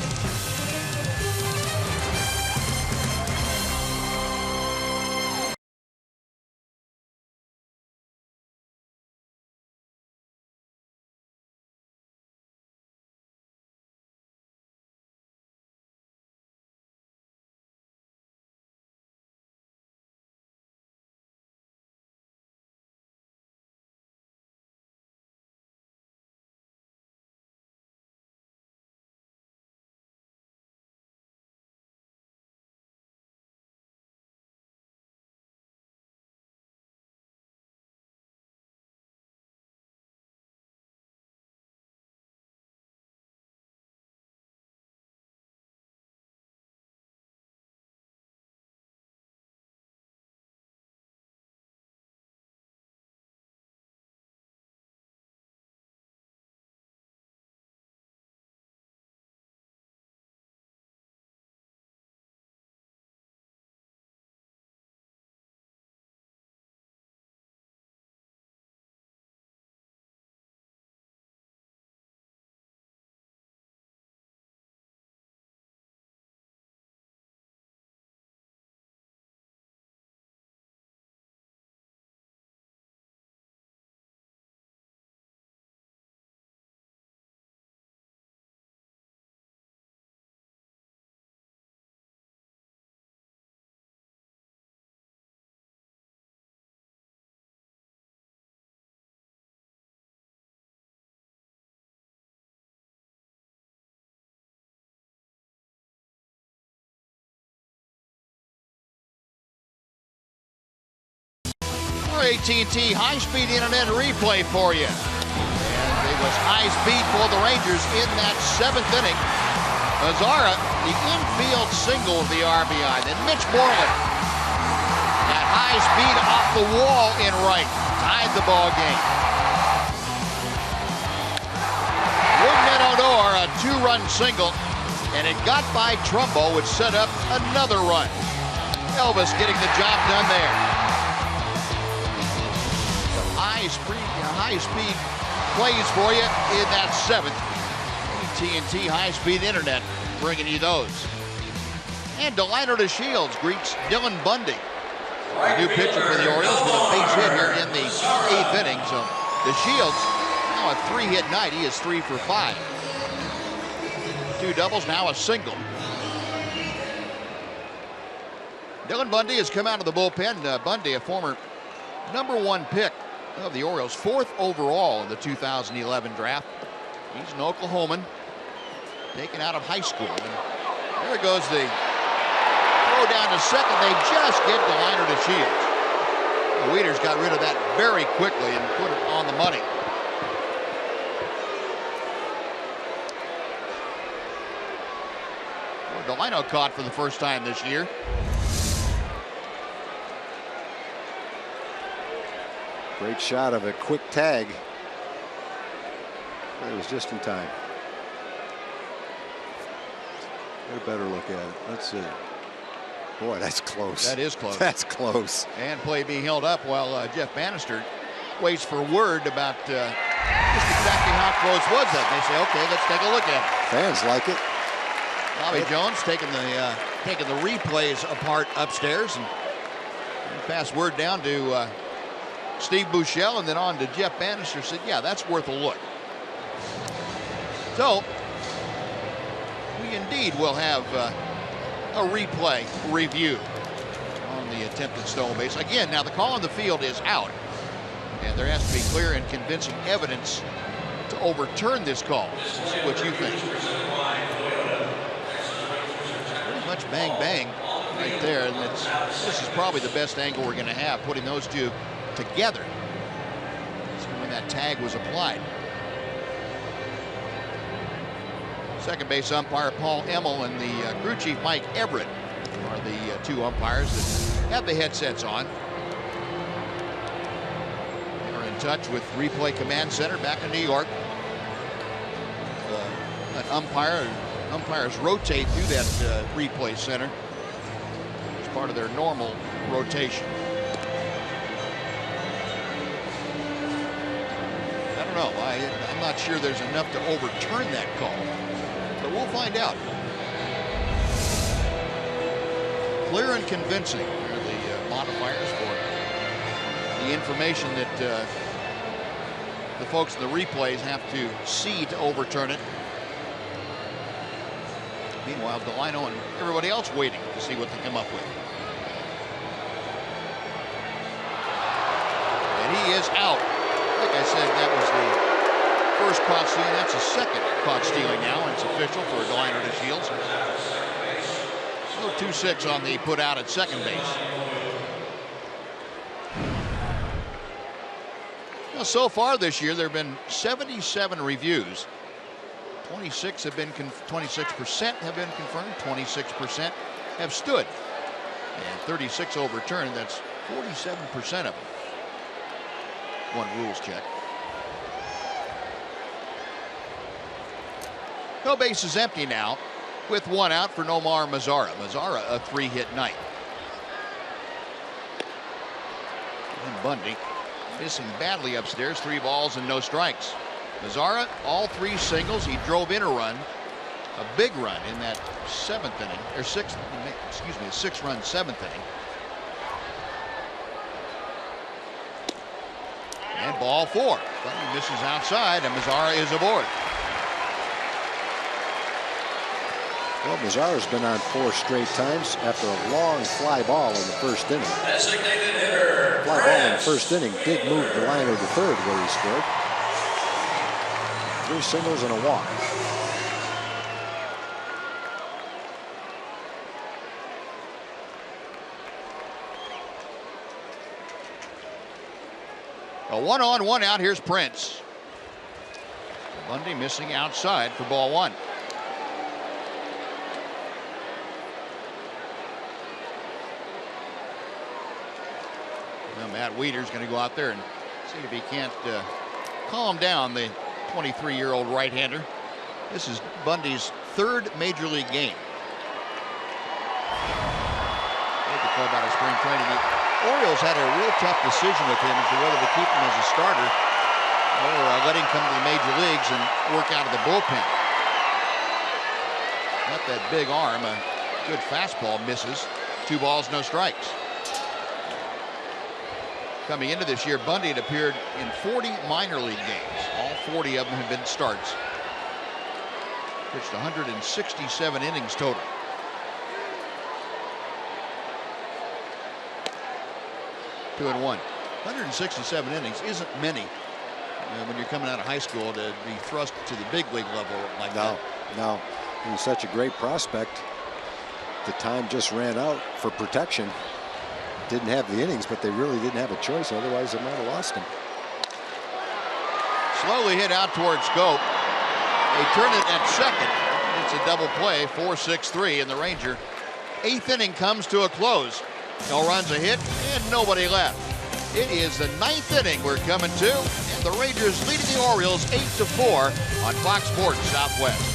AT&T high-speed internet replay for you. And it was high speed for the Rangers in that 7th inning. Azara, the infield single of the RBI. Then Mitch Moreland, that high speed off the wall in right, tied the ball game. Wouldn't Odor, a 2-run single, and it got by Trumbo, which set up another run. Elvis getting the job done there. High-speed plays for you in that 7th. AT&T high-speed internet bringing you those. And Delino DeShields greets Dylan Bundy, a new pitcher for the Orioles, with a base hit here in the 8th inning. So DeShields now a 3-hit night. He is 3 for 5. 2 doubles, now a single. Dylan Bundy has come out of the bullpen. Bundy, a former #1 pick of the Orioles, 4th overall in the 2011 draft. He's an Oklahoman, taken out of high school. And there goes the throw down to second. They just get Delino DeShields. The Weeders got rid of that very quickly and put it on the money. Well, Delino caught for the first time this year. Great shot of a quick tag. It was just in time. Get a better look at it. Let's see. Boy, that's close. That is close. That's close. And play being held up while Jeff Bannister waits for word about just exactly how close was that. They say, okay, let's take a look at it. Fans like it. Bobby Jones taking the replays apart upstairs and passed word down to Steve Buechele and then on to Jeff Bannister. Said, yeah, that's worth a look. So we indeed will have a replay review on the attempted stolen base. Again, now the call on the field is out. And there has to be clear and convincing evidence to overturn this call. See what you think. Pretty much bang bang right there, and this is probably the best angle we're going to have, putting those two together. See when that tag was applied. Second base umpire Paul Emmel and the crew chief Mike Everett are the two umpires that have the headsets on. They're in touch with Replay Command Center back in New York. An umpires rotate through that replay center as part of their normal rotation. I don't know. I'm not sure there's enough to overturn that call, but we'll find out. Clear and convincing are the modifiers for the information that the folks in the replays have to see to overturn it. Meanwhile, Delino and everybody else waiting to see what they come up with. And he is out. Like I said, that was the first caught stealing. That's the second caught stealing now, and it's official for Delino to Shields. So 2-6 on the put out at second base. Well, so far this year, there have been 77 reviews. 26% have been confirmed, 26% have stood, and 36 overturned. That's 47% of them. One rules check. No base is empty now, with one out for Nomar Mazara. Mazara a 3-hit night. And Bundy missing badly upstairs. 3 balls and no strikes. Mazara, all 3 singles. He drove in a run, a big run in that 7th inning, or 6th, excuse me, a 6-run 7th inning. And ball 4. Bundy misses outside, and Mazara is aboard. Well, Mazara's been on 4 straight times after a long fly ball in the first inning. Fly ball in the first inning did move the liner to third where he scored. 3 singles and a walk. A 1-on, 1 out. Here's Prince. Bundy missing outside for ball 1. Now Matt Wieder's going to go out there and see if he can't calm down the 23-year-old right-hander. This is Bundy's 3rd major league game. Made the call about his spring training. The Orioles had a real tough decision with him as to whether to keep him as a starter or let him come to the major leagues and work out of the bullpen. Got that big arm. A good fastball misses. 2 balls, no strikes. Coming into this year, Bundy had appeared in 40 minor league games. All 40 of them have been starts. Pitched 167 innings total. Two and 1. 167 innings isn't many when you're coming out of high school to be thrust to the big league level like that. No, he was such a great prospect. The time just ran out for protection. Didn't have the innings, but they really didn't have a choice. Otherwise, they might have lost him. Slowly hit out towards Scope. They turn it at second. It's a double play, 4-6-3, and the Ranger 8th inning comes to a close. No runs, a hit, and nobody left. It is the 9th inning we're coming to, and the Rangers leading the Orioles 8-4 on Fox Sports Southwest.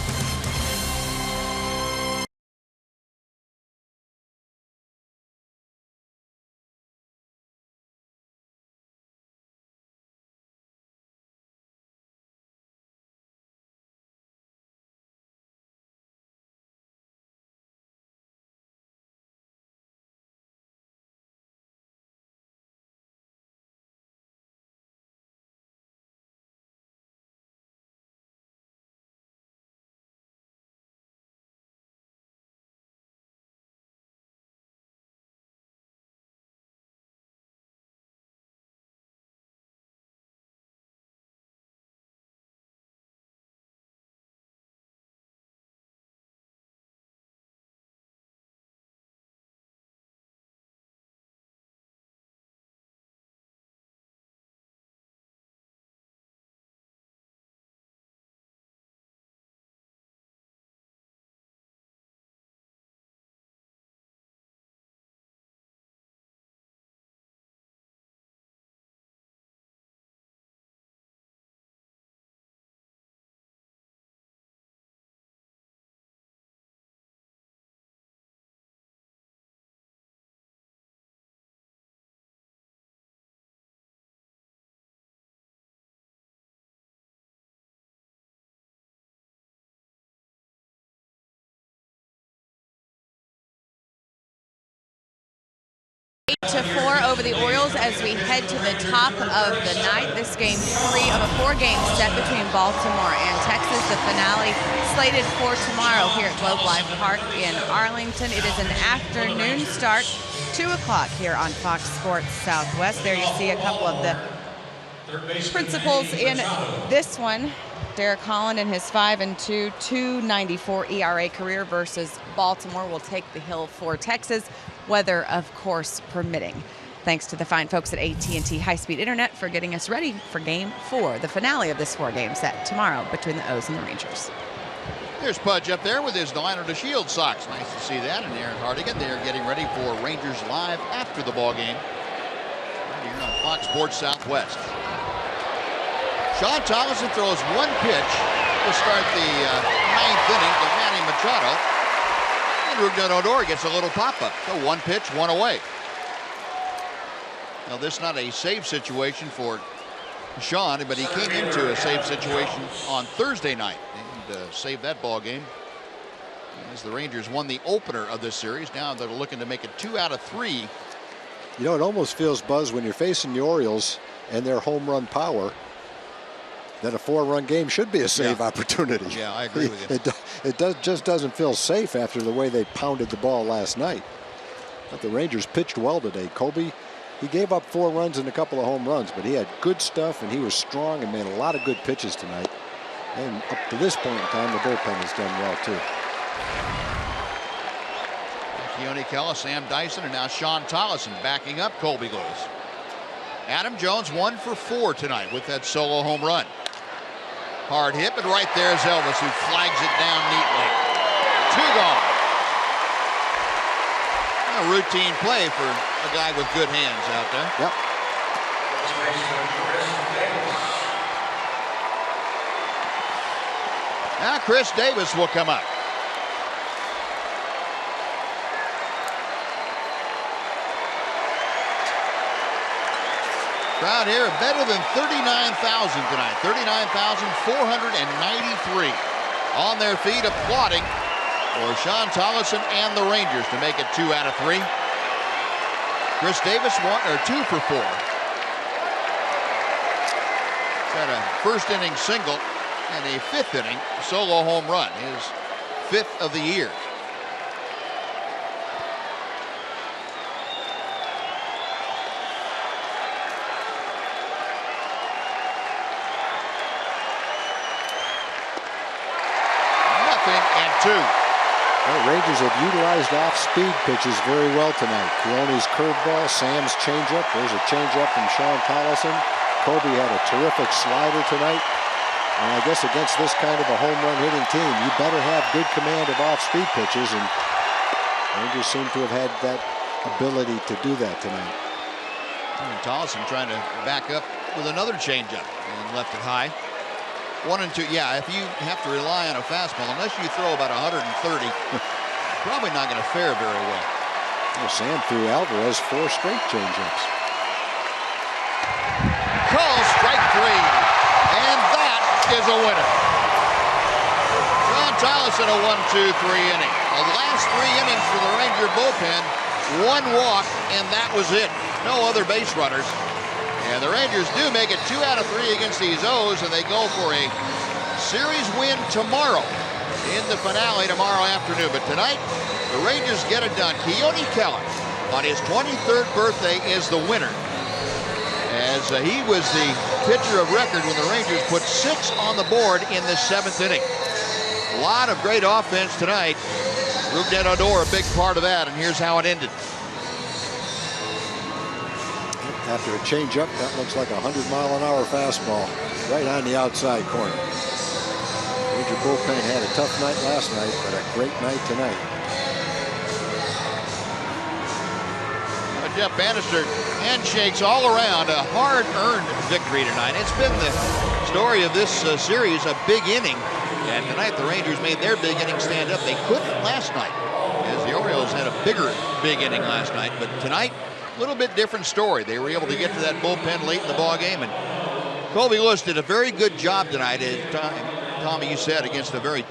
8-4 over the Orioles as we head to the top of the night. This game 3 of a 4-game set between Baltimore and Texas. The finale slated for tomorrow here at Globe Life Park in Arlington. It is an afternoon start, 2 o'clock here on Fox Sports Southwest. There you see a couple of the principals in this one. Derek Holland and his 5-2, 2.94 ERA career versus Baltimore will take the hill for Texas, weather of course permitting. Thanks to the fine folks at AT&T High-Speed Internet for getting us ready for Game 4, the finale of this 4-game set tomorrow between the O's and the Rangers. There's Pudge up there with his Delano DeShields socks. Nice to see that. And Aaron Hardigan, they're getting ready for Rangers Live after the ball game right here on Fox Sports Southwest. Sean Thomason throws one pitch to start the 9th inning to Manny Machado. And Rougned Odor gets a little pop-up. So 1 pitch, 1 away. Now this is not a save situation for Sean, but he came into a save situation on Thursday night and saved that ball game. As the Rangers won the opener of this series, now they're looking to make it 2 out of 3. You know, it almost feels, Buzz, when you're facing the Orioles and their home run power, that a 4-run game should be a save opportunity. Yeah, I agree with you. It just doesn't feel safe after the way they pounded the ball last night. But the Rangers pitched well today. Colby, he gave up 4 runs and a couple of home runs, but he had good stuff and he was strong and made a lot of good pitches tonight. And up to this point in time, the bullpen has done well too. Keone Kela, Sam Dyson, and now Sean Tolleson backing up Colby Lewis. Adam Jones 1 for 4 tonight with that solo home run. Hard hit, but right there's Elvis who flags it down neatly. 2 gone. A routine play for a guy with good hands out there. Yep. Now Chris Davis will come up. Crowd here better than 39,000 tonight. 39,493 on their feet applauding for Sean Tolleson and the Rangers to make it 2 out of 3. Chris Davis 2 for 4. Got a first inning single and a 5th inning solo home run, his 5th of the year. And 2. Well, Rangers have utilized off-speed pitches very well tonight. Keone's curveball, Sam's changeup. There's a changeup from Sean Tolleson. Colby had a terrific slider tonight. And I guess against this kind of a home run hitting team, you better have good command of off-speed pitches. And Rangers seem to have had that ability to do that tonight. And Tolleson trying to back up with another changeup and left it high. 1 and 2. Yeah, if you have to rely on a fastball, unless you throw about 130, probably not going to fare very well. Well, Sam threw Alvarez 4 straight changeups. Call strike 3, and that is a winner. Sean Tolleson a 1-2-3 inning. The last 3 innings for the Ranger bullpen, 1 walk, and that was it. No other base runners. And the Rangers do make it 2 out of 3 against these O's, and they go for a series win tomorrow in the finale tomorrow afternoon. But tonight, the Rangers get it done. Keone Kela, on his 23rd birthday, is the winner, as he was the pitcher of record when the Rangers put 6 on the board in the 7th inning. A lot of great offense tonight. Rougned Odor, a big part of that, and here's how it ended. After a changeup, that looks like a 100-mile-an-hour fastball right on the outside corner. Ranger bullpen had a tough night last night, but a great night tonight. Jeff Bannister, handshakes all around. A hard-earned victory tonight. It's been the story of this series, a big inning. And tonight the Rangers made their big inning stand up. They couldn't last night, as the Orioles had a bigger big inning last night. But tonight, a little bit different story. They were able to get to that bullpen late in the ball game, and Colby Lewis did a very good job tonight. Tommy, you said, against a very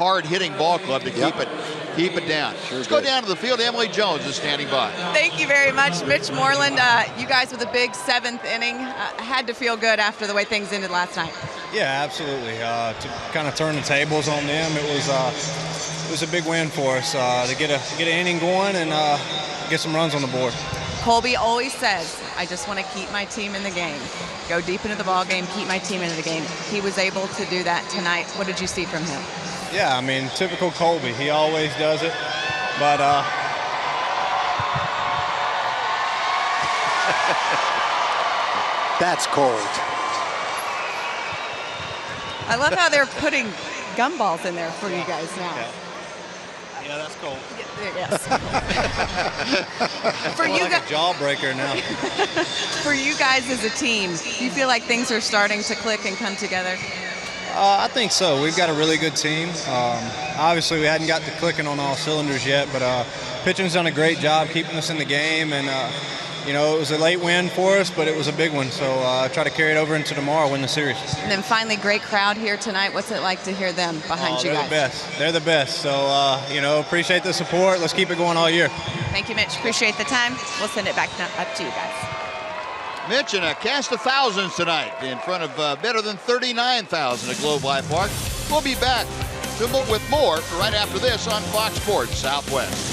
hard-hitting ball club to keep it down. Let's go down to the field. Emily Jones is standing by. Thank you very much, Mitch Moreland. You guys with a big 7th inning had to feel good after the way things ended last night. Yeah, absolutely. To kind of turn the tables on them, it was a big win for us to get an inning going and get some runs on the board. Colby always says, I just want to keep my team in the game. Go deep into the ball game, keep my team into the game. He was able to do that tonight. What did you see from him? Yeah, I mean, typical Colby. He always does it. But that's cold. I love how they're putting gumballs in there for you guys now. Yeah, that's cold. Yes. For you like a jawbreaker now. For you guys as a team, do you feel like things are starting to click and come together? I think so. We've got a really good team. Obviously, we hadn't got to clicking on all cylinders yet, but pitching's done a great job keeping us in the game. And, you know, it was a late win for us, but it was a big one. So try to carry it over into tomorrow, win the series. And then finally, great crowd here tonight. What's it like to hear them behind you guys? They're the best. They're the best. So, you know, appreciate the support. Let's keep it going all year. Thank you, Mitch. Appreciate the time. We'll send it back up to you guys. Mitch and a cast of thousands tonight in front of better than 39,000 at Globe Life Park. We'll be back with more right after this on Fox Sports Southwest.